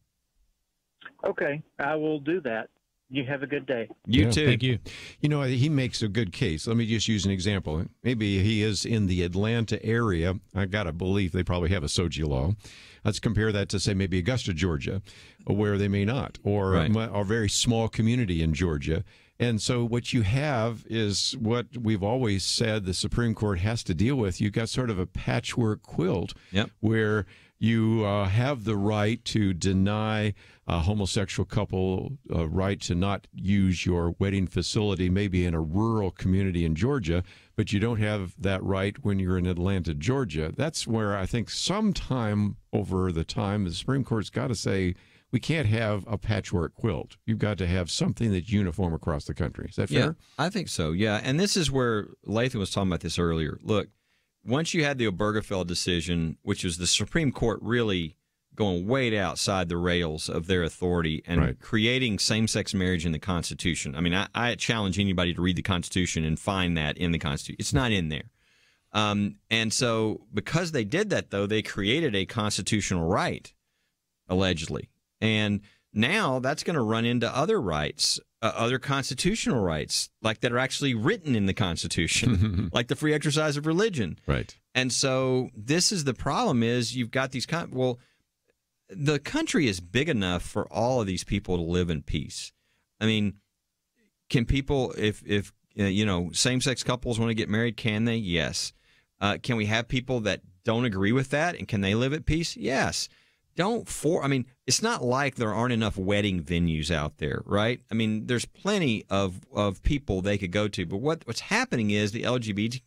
Okay, I will do that. You have a good day. You too. Thank you. He makes a good case. Let me just use an example. Maybe he is in the Atlanta area. I got to believe they probably have a SOGI law. Let's compare that to, say, maybe Augusta, Georgia, where they may not, or a very small community in Georgia. And so what you have is what we've always said the Supreme Court has to deal with. You've got sort of a patchwork quilt where you have the right to deny a homosexual couple a right to not use your wedding facility, maybe in a rural community in Georgia, but you don't have that right when you're in Atlanta, Georgia. That's where I think sometime over the time the Supreme Court's got to say, we can't have a patchwork quilt. You've got to have something that's uniform across the country. Is that fair? Yeah, I think so, yeah. And this is where Lathan was talking about this earlier. Look, once you had the Obergefell decision, which was the Supreme Court really going way outside the rails of their authority and creating same-sex marriage in the Constitution. I mean, I challenge anybody to read the Constitution and find that in the Constitution. It's not in there. And so because they did that, though, they created a constitutional right, allegedly. And now that's going to run into other rights, other constitutional rights, like that are actually written in the Constitution, like the free exercise of religion. Right. And so this is the problem: is you've got these the country is big enough for all of these people to live in peace. I mean, can people, if same-sex couples want to get married, can they? Yes. Can we have people that don't agree with that, and can they live at peace? Yes. It's not like there aren't enough wedding venues out there, right? I mean, there's plenty of people they could go to. But what's happening is the LGBT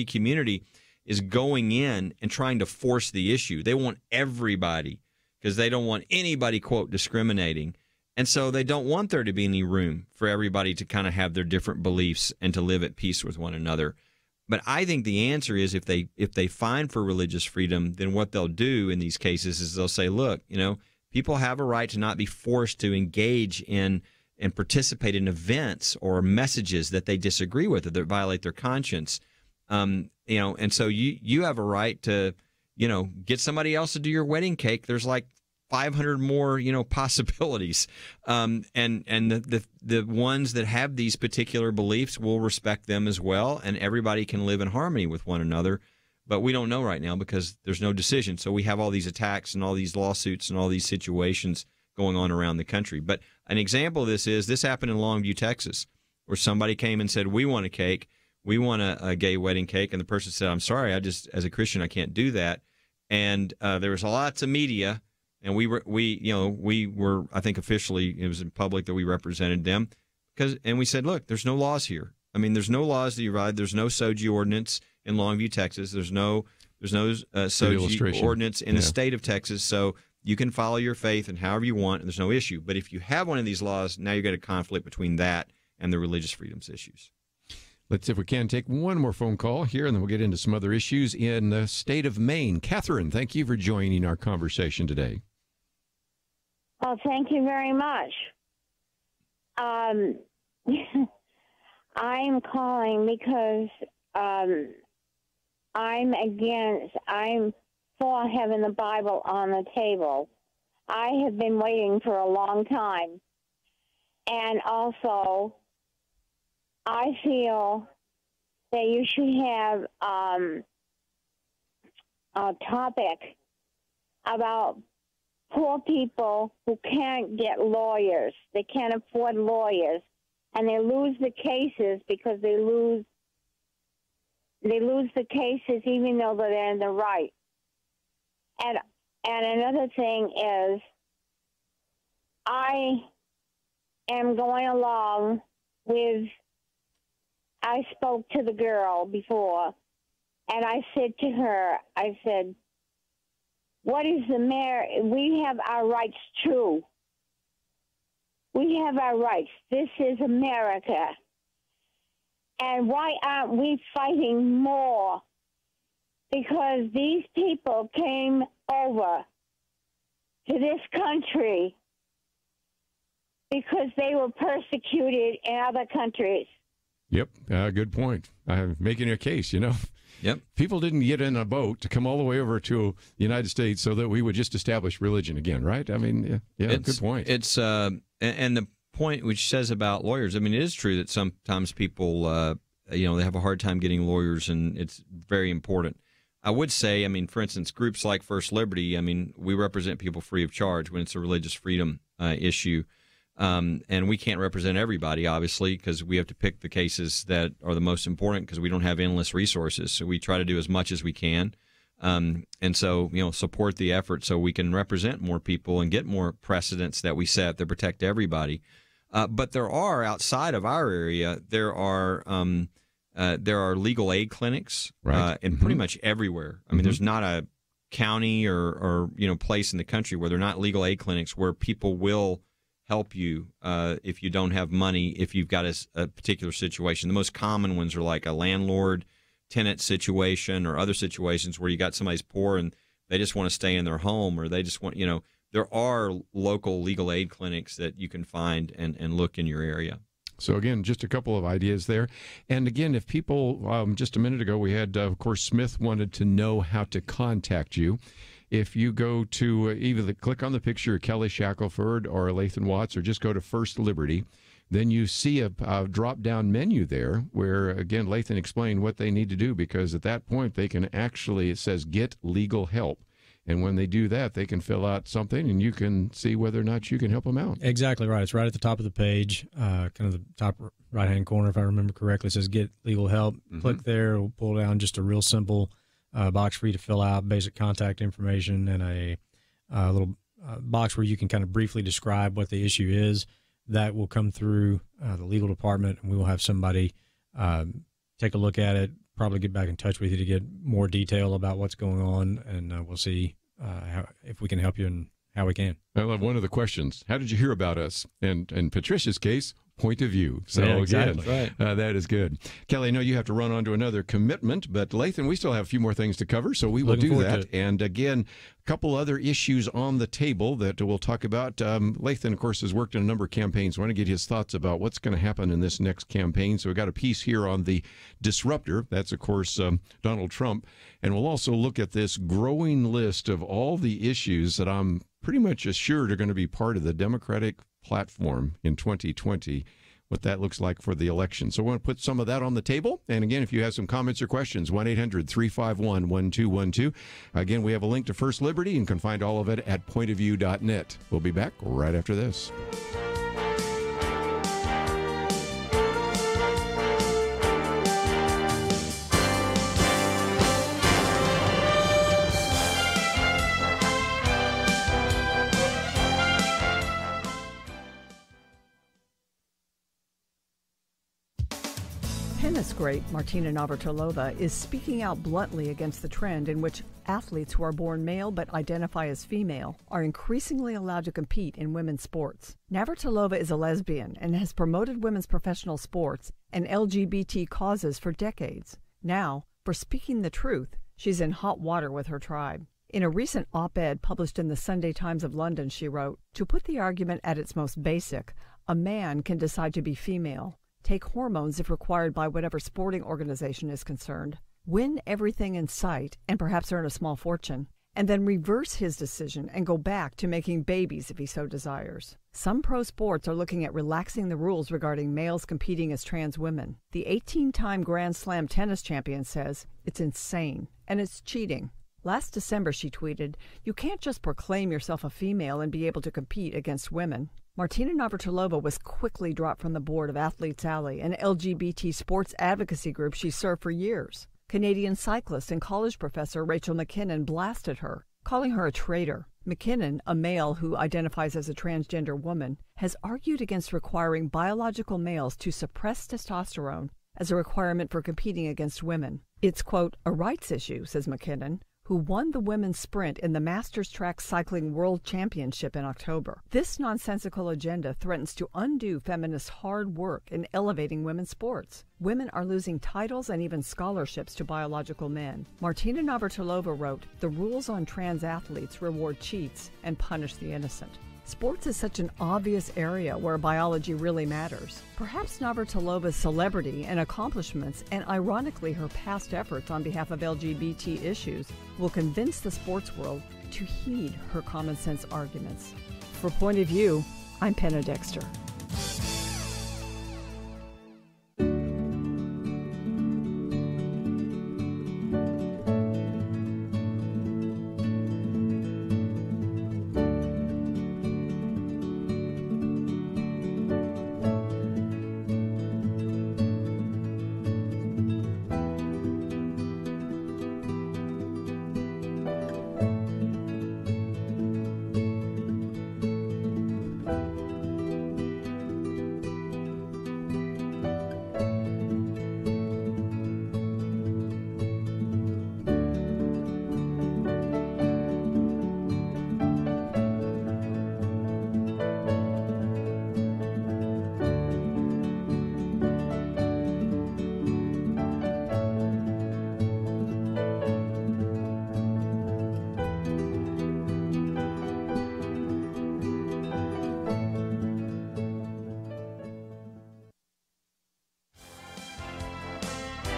community is going in and trying to force the issue. They want everybody, because they don't want anybody, quote, discriminating. And so they don't want there to be any room for everybody to kind of have their different beliefs and to live at peace with one another. But I think the answer is if they find for religious freedom, then what they'll do in these cases is they'll say, look, people have a right to not be forced to engage in and participate in events or messages that they disagree with or that violate their conscience. And so you have a right to, get somebody else to do your wedding cake. There's like 500 more, possibilities. And the ones that have these particular beliefs, will respect them as well, and everybody can live in harmony with one another. But we don't know right now because there's no decision. So we have all these attacks and all these lawsuits and all these situations going on around the country. But an example of this happened in Longview, Texas, where somebody came and said, we want a cake. We want a gay wedding cake. And the person said, I'm sorry, as a Christian, I can't do that. And there was lots of media, and we were, I think officially, it was in public that we represented them, and we said, look, there's no laws here. I mean, there's no laws that you ride. There's no SOGI ordinance in Longview, Texas. There's no SOGI ordinance in the state of Texas. So you can follow your faith and however you want, and there's no issue. But if you have one of these laws, now you've got a conflict between that and the religious freedoms issues. Let's see if we can take one more phone call here, and then we'll get into some other issues in the state of Maine. Catherine, thank you for joining our conversation today. Oh, thank you very much. I'm calling because I'm for having the Bible on the table. I have been waiting for a long time. And also, I feel that you should have a topic about poor people who can't get lawyers. They can't afford lawyers, and they lose the cases because they lose the cases even though they're in the right. And another thing is, I am going along with, I spoke to the girl before, and I said to her, I said, what is the matter? We have our rights too. We have our rights. This is America. And why aren't we fighting more? Because these people came over to this country because they were persecuted in other countries. Yep, good point. Making a case, Yep. People didn't get in a boat to come all the way over to the United States so that we would just establish religion again, right? I mean, good point. It's and the point which says about lawyers, I mean, it is true that sometimes people, they have a hard time getting lawyers, and it's very important. I would say, I mean, for instance, groups like First Liberty, I mean, we represent people free of charge when it's a religious freedom issue. And we can't represent everybody, obviously, because we have to pick the cases that are the most important because we don't have endless resources. So we try to do as much as we can. And so, support the effort so we can represent more people and get more precedents that we set that protect everybody. But there are, outside of our area, there are legal aid clinics in pretty much everywhere. I mean, there's not a county or place in the country where there are not legal aid clinics where people will help you if you don't have money, if you've got a particular situation. The most common ones are like a landlord-tenant situation or other situations where you got somebody's poor and they just want to stay in their home, or they just want, there are local legal aid clinics that you can find and look in your area. So, again, just a couple of ideas there. And, again, if people, just a minute ago, we had, of course, Smith wanted to know how to contact you. If you go to either click on the picture of Kelly Shackelford or Lathan Watts, or just go to First Liberty, then you see a drop-down menu there where, again, Lathan explained what they need to do, because at that point they can actually, it says, get legal help. And when they do that, they can fill out something, and you can see whether or not you can help them out. Exactly right. It's right at the top of the page, kind of the top right-hand corner, if I remember correctly. It says get legal help. Mm-hmm. Click there. It'll pull down just a real simple box for you to fill out, basic contact information, and a little box where you can kind of briefly describe what the issue is. That will come through the legal department, and we will have somebody take a look at it, probably get back in touch with you to get more detail about what's going on, and we'll see if we can help you and how we can. I love one of the questions. How did you hear about us? And in Patricia's case, point of view. So, yeah, exactly. Again, that is good. Kelly, I know you have to run on to another commitment, but Lathan, we still have a few more things to cover, so we will do that. And again, a couple other issues on the table that we'll talk about. Lathan, of course, has worked in a number of campaigns. I want to get his thoughts about what's going to happen in this next campaign. So we've got a piece here on the disruptor. That's, of course, Donald Trump. And we'll also look at this growing list of all the issues that I'm pretty much assured are going to be part of the Democratic platform in 2020, what that looks like for the election. So I want to put some of that on the table. And again, if you have some comments or questions, 1-800-351-1212. Again, we have a link to First Liberty and can find all of it at pointofview.net. We'll be back right after this. Tennis great Martina Navratilova is speaking out bluntly against the trend in which athletes who are born male but identify as female are increasingly allowed to compete in women's sports. Navratilova is a lesbian and has promoted women's professional sports and LGBT causes for decades. Now, for speaking the truth, she's in hot water with her tribe. In a recent op-ed published in the Sunday Times of London, she wrote, "To put the argument at its most basic, a man can decide to be female, take hormones if required by whatever sporting organization is concerned, win everything in sight and perhaps earn a small fortune, and then reverse his decision and go back to making babies if he so desires. Some pro sports are looking at relaxing the rules regarding males competing as trans women. The 18-time Grand Slam tennis champion says it's insane and it's cheating." Last December, she tweeted, "You can't just proclaim yourself a female and be able to compete against women." Martina Navratilova was quickly dropped from the board of Athletes Alley, an LGBT sports advocacy group she served for years. Canadian cyclist and college professor Rachel McKinnon blasted her, calling her a traitor. McKinnon, a male who identifies as a transgender woman, has argued against requiring biological males to suppress testosterone as a requirement for competing against women. It's, quote, "a rights issue," says McKinnon, who won the women's sprint in the Masters Track Cycling World Championship in October. This nonsensical agenda threatens to undo feminists' hard work in elevating women's sports. Women are losing titles and even scholarships to biological men. Martina Navratilova wrote, "The rules on trans athletes reward cheats and punish the innocent." Sports is such an obvious area where biology really matters. Perhaps Navratilova's celebrity and accomplishments, and ironically her past efforts on behalf of LGBT issues, will convince the sports world to heed her common sense arguments. For Point of View, I'm Penna Dexter.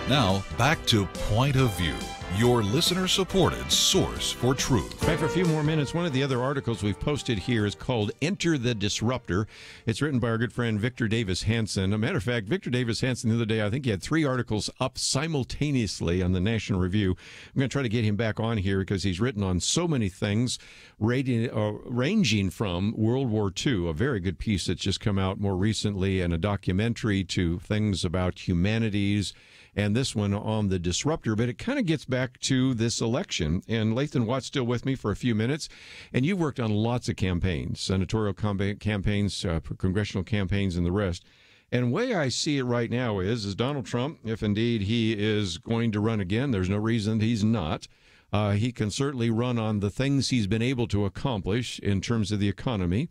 Now, back to Point of View, your listener-supported source for truth. Back for a few more minutes. One of the other articles we've posted here is called Enter the Disruptor. It's written by our good friend Victor Davis Hanson. A matter of fact, Victor Davis Hanson the other day, I think he had 3 articles up simultaneously on the National Review. I'm going to try to get him back on here because he's written on so many things, ranging from World War II, a very good piece that's just come out more recently, and a documentary, to things about humanities, and this one on the disruptor. But it kind of gets back to this election. And Lathan Watt's still with me for a few minutes. And you've worked on lots of campaigns, senatorial campaigns, congressional campaigns, and the rest. And the way I see it right now is Donald Trump, if indeed he is going to run again, there's no reason he's not. He can certainly run on the things he's been able to accomplish in terms of the economy.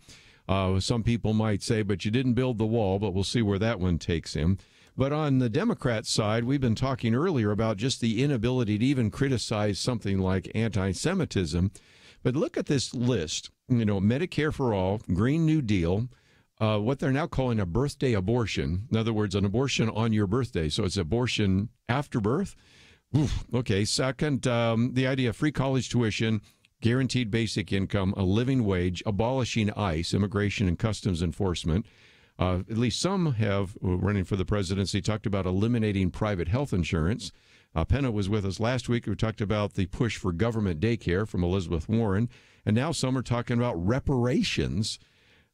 Some people might say, but you didn't build the wall, but we'll see where that one takes him. But on the Democrat side, we've been talking earlier about just the inability to even criticize something like anti-Semitism. But look at this list. You know, Medicare for all, Green New Deal, what they're now calling a birthday abortion. In other words, an abortion on your birthday. So it's abortion after birth. Oof, okay. Second, the idea of free college tuition, guaranteed basic income, a living wage, abolishing ICE, Immigration and Customs Enforcement. At least some have, running for the presidency, talked about eliminating private health insurance. Penna was with us last week. We talked about the push for government daycare from Elizabeth Warren. And now some are talking about reparations.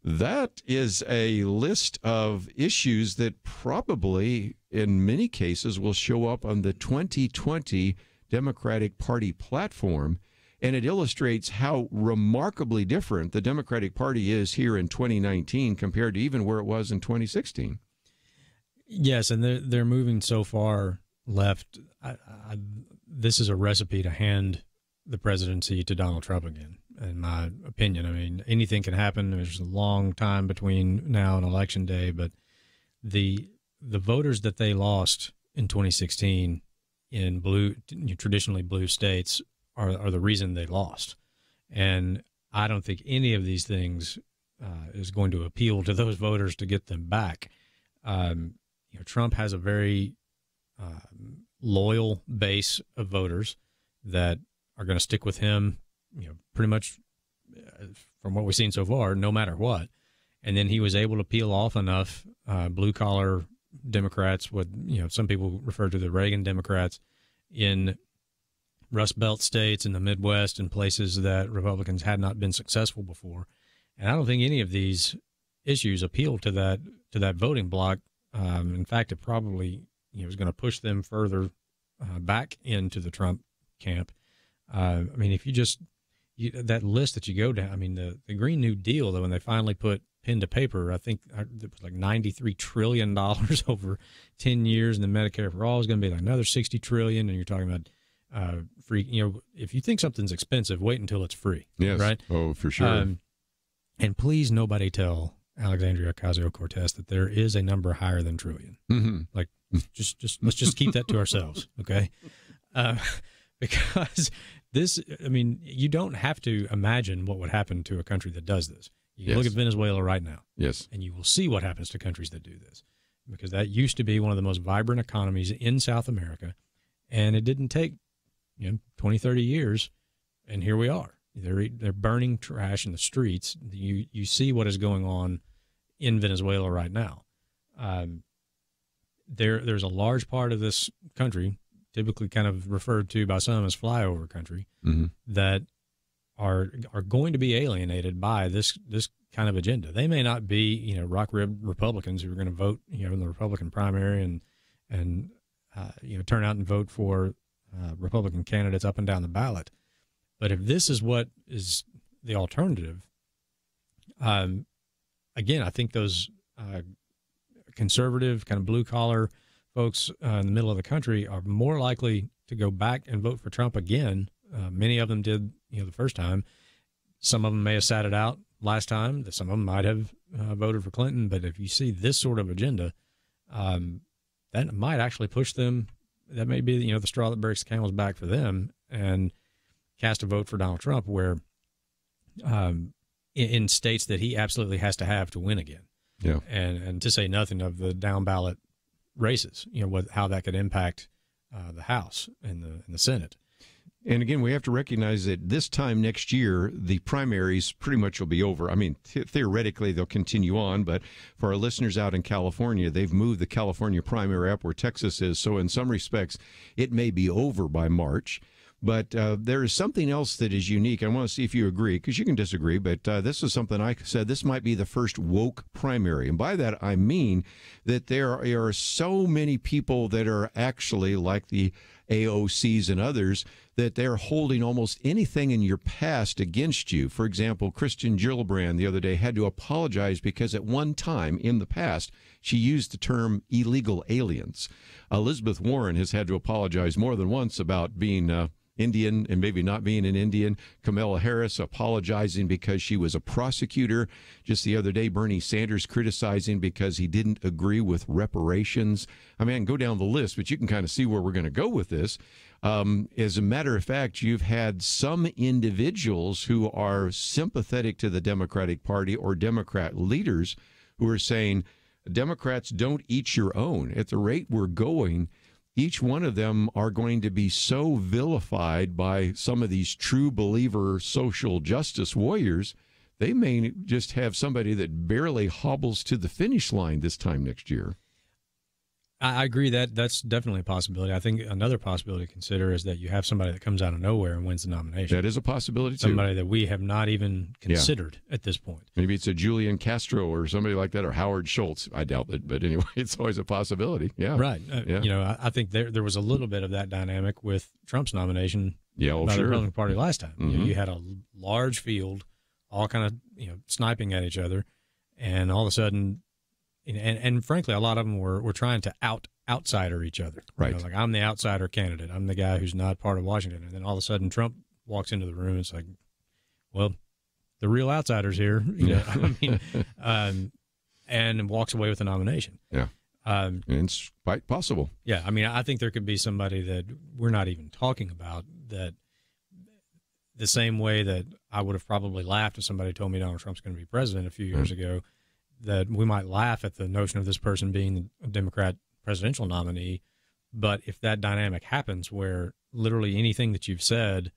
That is a list of issues that probably, in many cases, will show up on the 2020 Democratic Party platform. And it illustrates how remarkably different the Democratic Party is here in 2019 compared to even where it was in 2016. Yes, and they're moving so far left. This is a recipe to hand the presidency to Donald Trump again, in my opinion. I mean, anything can happen. There's a long time between now and Election Day, but the voters that they lost in 2016 in traditionally blue states are the reason they lost. And I don't think any of these things is going to appeal to those voters to get them back. Trump has a very loyal base of voters that are going to stick with him, pretty much from what we've seen so far, no matter what. And then he was able to peel off enough blue-collar Democrats, what some people refer to the Reagan Democrats, in Rust Belt states in the Midwest and places that Republicans had not been successful before. And I don't think any of these issues appeal to that voting bloc. In fact, it probably is going to push them further back into the Trump camp. I mean, if that list that you go down, I mean, the Green New Deal, though, when they finally put pen to paper, I think it was like $93 trillion over 10 years, and the Medicare for All is going to be like another $60 trillion, and you're talking about free. If you think something's expensive, wait until it's free. Yes. Right? Oh, for sure. And please, nobody tell Alexandria Ocasio-Cortez that there is a number higher than trillion. Mm-hmm. Like, let's just keep that to ourselves, okay? Because this, I mean, you don't have to imagine what would happen to a country that does this. You can look at Venezuela right now. Yes. And you will see what happens to countries that do this. Because that used to be one of the most vibrant economies in South America. And it didn't take 20, 30 years, and here we are. They're burning trash in the streets. You see what is going on in Venezuela right now. There's a large part of this country, typically kind of referred to by some as flyover country, mm-hmm. that are going to be alienated by this kind of agenda. They may not be rock-ribbed Republicans who are going to vote in the Republican primary and turn out and vote for Republican candidates up and down the ballot. But if this is what is the alternative, again, I think those conservative, kind of blue-collar folks in the middle of the country are more likely to go back and vote for Trump again. Many of them did, the first time. Some of them may have sat it out last time. Some of them might have voted for Clinton. But if you see this sort of agenda, that might actually push them. That may be, the straw that breaks the camel's back for them, and cast a vote for Donald Trump, where in states that he absolutely has to have to win again. Yeah. And to say nothing of the down ballot races, how that could impact the House and the Senate. And again, we have to recognize that this time next year, the primaries pretty much will be over. I mean, theoretically, they'll continue on, but for our listeners out in California, they've moved the California primary up where Texas is. So in some respects, it may be over by March. But there is something else that is unique. I want to see if you agree, because you can disagree, but this is something I said. This might be the first woke primary. And by that, I mean that there are so many people that are actually like the AOCs and others, that they're holding almost anything in your past against you. For example, Kristen Gillibrand the other day had to apologize because at one time in the past, she used the term illegal aliens. Elizabeth Warren has had to apologize more than once about being Indian and maybe not being an Indian. Kamala Harris apologizing because she was a prosecutor. Just the other day, Bernie Sanders criticizing because he didn't agree with reparations. I mean, I can go down the list, but you can kind of see where we're going to go with this. As a matter of fact, you've had some individuals who are sympathetic to the Democratic Party or Democrat leaders who are saying, Democrats, don't eat your own. At the rate we're going, each one of them are going to be so vilified by some of these true believer social justice warriors, they may just have somebody that barely hobbles to the finish line this time next year. I agree that's definitely a possibility. I think another possibility to consider is that you have somebody that comes out of nowhere and wins the nomination. That is a possibility, too. Somebody that we have not even considered at this point. Maybe it's a Julian Castro or somebody like that, or Howard Schultz. I doubt it, but anyway, it's always a possibility. Yeah, right. Yeah. You know, I think there was a little bit of that dynamic with Trump's nomination by the sure. Republican Party last time. Mm-hmm. You had a large field, all kind of sniping at each other, and all of a sudden, and frankly, a lot of them were trying to outsider each other. Right. Like, I'm the outsider candidate. I'm the guy who's not part of Washington. And then all of a sudden Trump walks into the room and it's like, well, the real outsider's here. And walks away with the nomination. Yeah. And it's quite possible. Yeah. I mean, I think there could be somebody that we're not even talking about, that the same way that I would have probably laughed if somebody told me Donald Trump's going to be president a few years ago, that we might laugh at the notion of this person being a Democrat presidential nominee. But if that dynamic happens where literally anything that you've said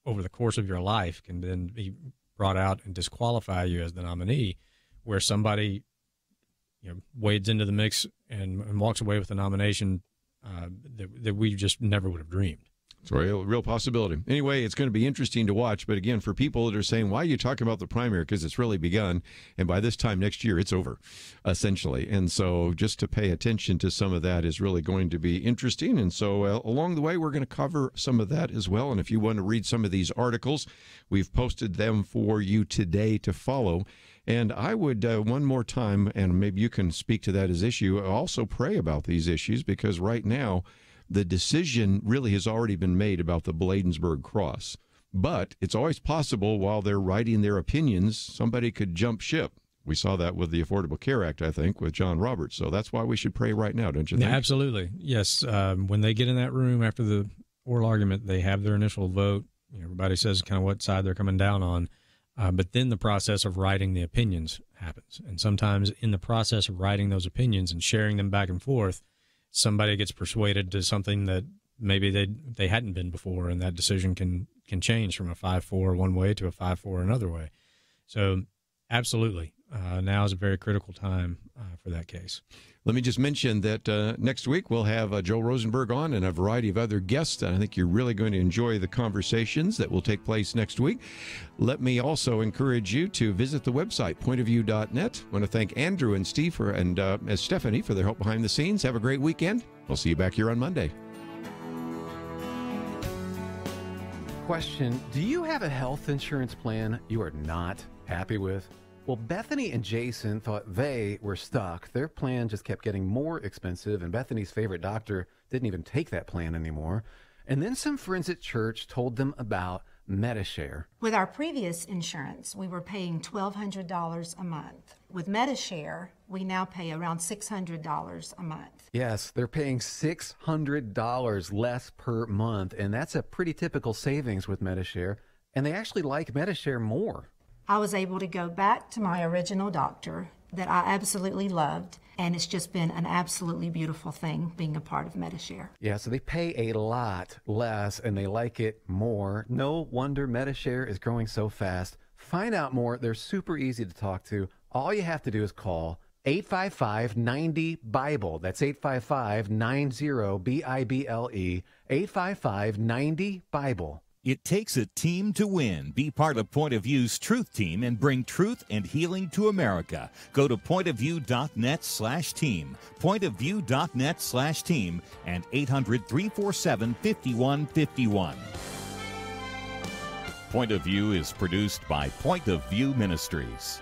over the course of your life can then be brought out and disqualify you as the nominee, where somebody wades into the mix and walks away with a nomination that we just never would have dreamed. It's a real possibility. Anyway, it's going to be interesting to watch. But again, for people that are saying, why are you talking about the primary? Because it's really begun. And by this time next year, it's over, essentially. And so just to pay attention to some of that is really going to be interesting. And so along the way, we're going to cover some of that as well. And if you want to read some of these articles, we've posted them for you today to follow. And I would, one more time, and maybe you can speak to that as issue, also pray about these issues, because right now, the decision really has already been made about the Bladensburg cross. But it's always possible while they're writing their opinions, somebody could jump ship. We saw that with the Affordable Care Act, I think, with John Roberts. So that's why we should pray right now, don't you think? Absolutely. Yes. When they get in that room after the oral argument, they have their initial vote. Everybody says kind of what side they're coming down on. But then the process of writing the opinions happens. And sometimes in the process of writing those opinions and sharing them back and forth, somebody gets persuaded to something that maybe they hadn't been before, and that decision can change from a 5-4 one way to a 5-4 another way. So absolutely, now is a very critical time for that case. Let me just mention that next week we'll have Joe Rosenberg on and a variety of other guests. And I think you're really going to enjoy the conversations that will take place next week. Let me also encourage you to visit the website, pointofview.net. I want to thank Andrew and Steve and Stephanie for their help behind the scenes. Have a great weekend. We'll see you back here on Monday. Question: do you have a health insurance plan you are not happy with? Well, Bethany and Jason thought they were stuck. Their plan just kept getting more expensive, and Bethany's favorite doctor didn't even take that plan anymore. And then some friends at church told them about MediShare. With our previous insurance, we were paying $1,200 a month. With MediShare, we now pay around $600 a month. Yes, they're paying $600 less per month, and that's a pretty typical savings with MediShare. And they actually like MediShare more. I was able to go back to my original doctor that I absolutely loved, and it's just been an absolutely beautiful thing being a part of MediShare. Yeah, so they pay a lot less and they like it more. No wonder MediShare is growing so fast. Find out more. They're super easy to talk to. All you have to do is call 855-90-BIBLE. That's 855-90-BIBLE. 855-90-BIBLE. It takes a team to win. Be part of Point of View's Truth Team and bring truth and healing to America. Go to pointofview.net/team, pointofview.net/team, and 800-347-5151. Point of View is produced by Point of View Ministries.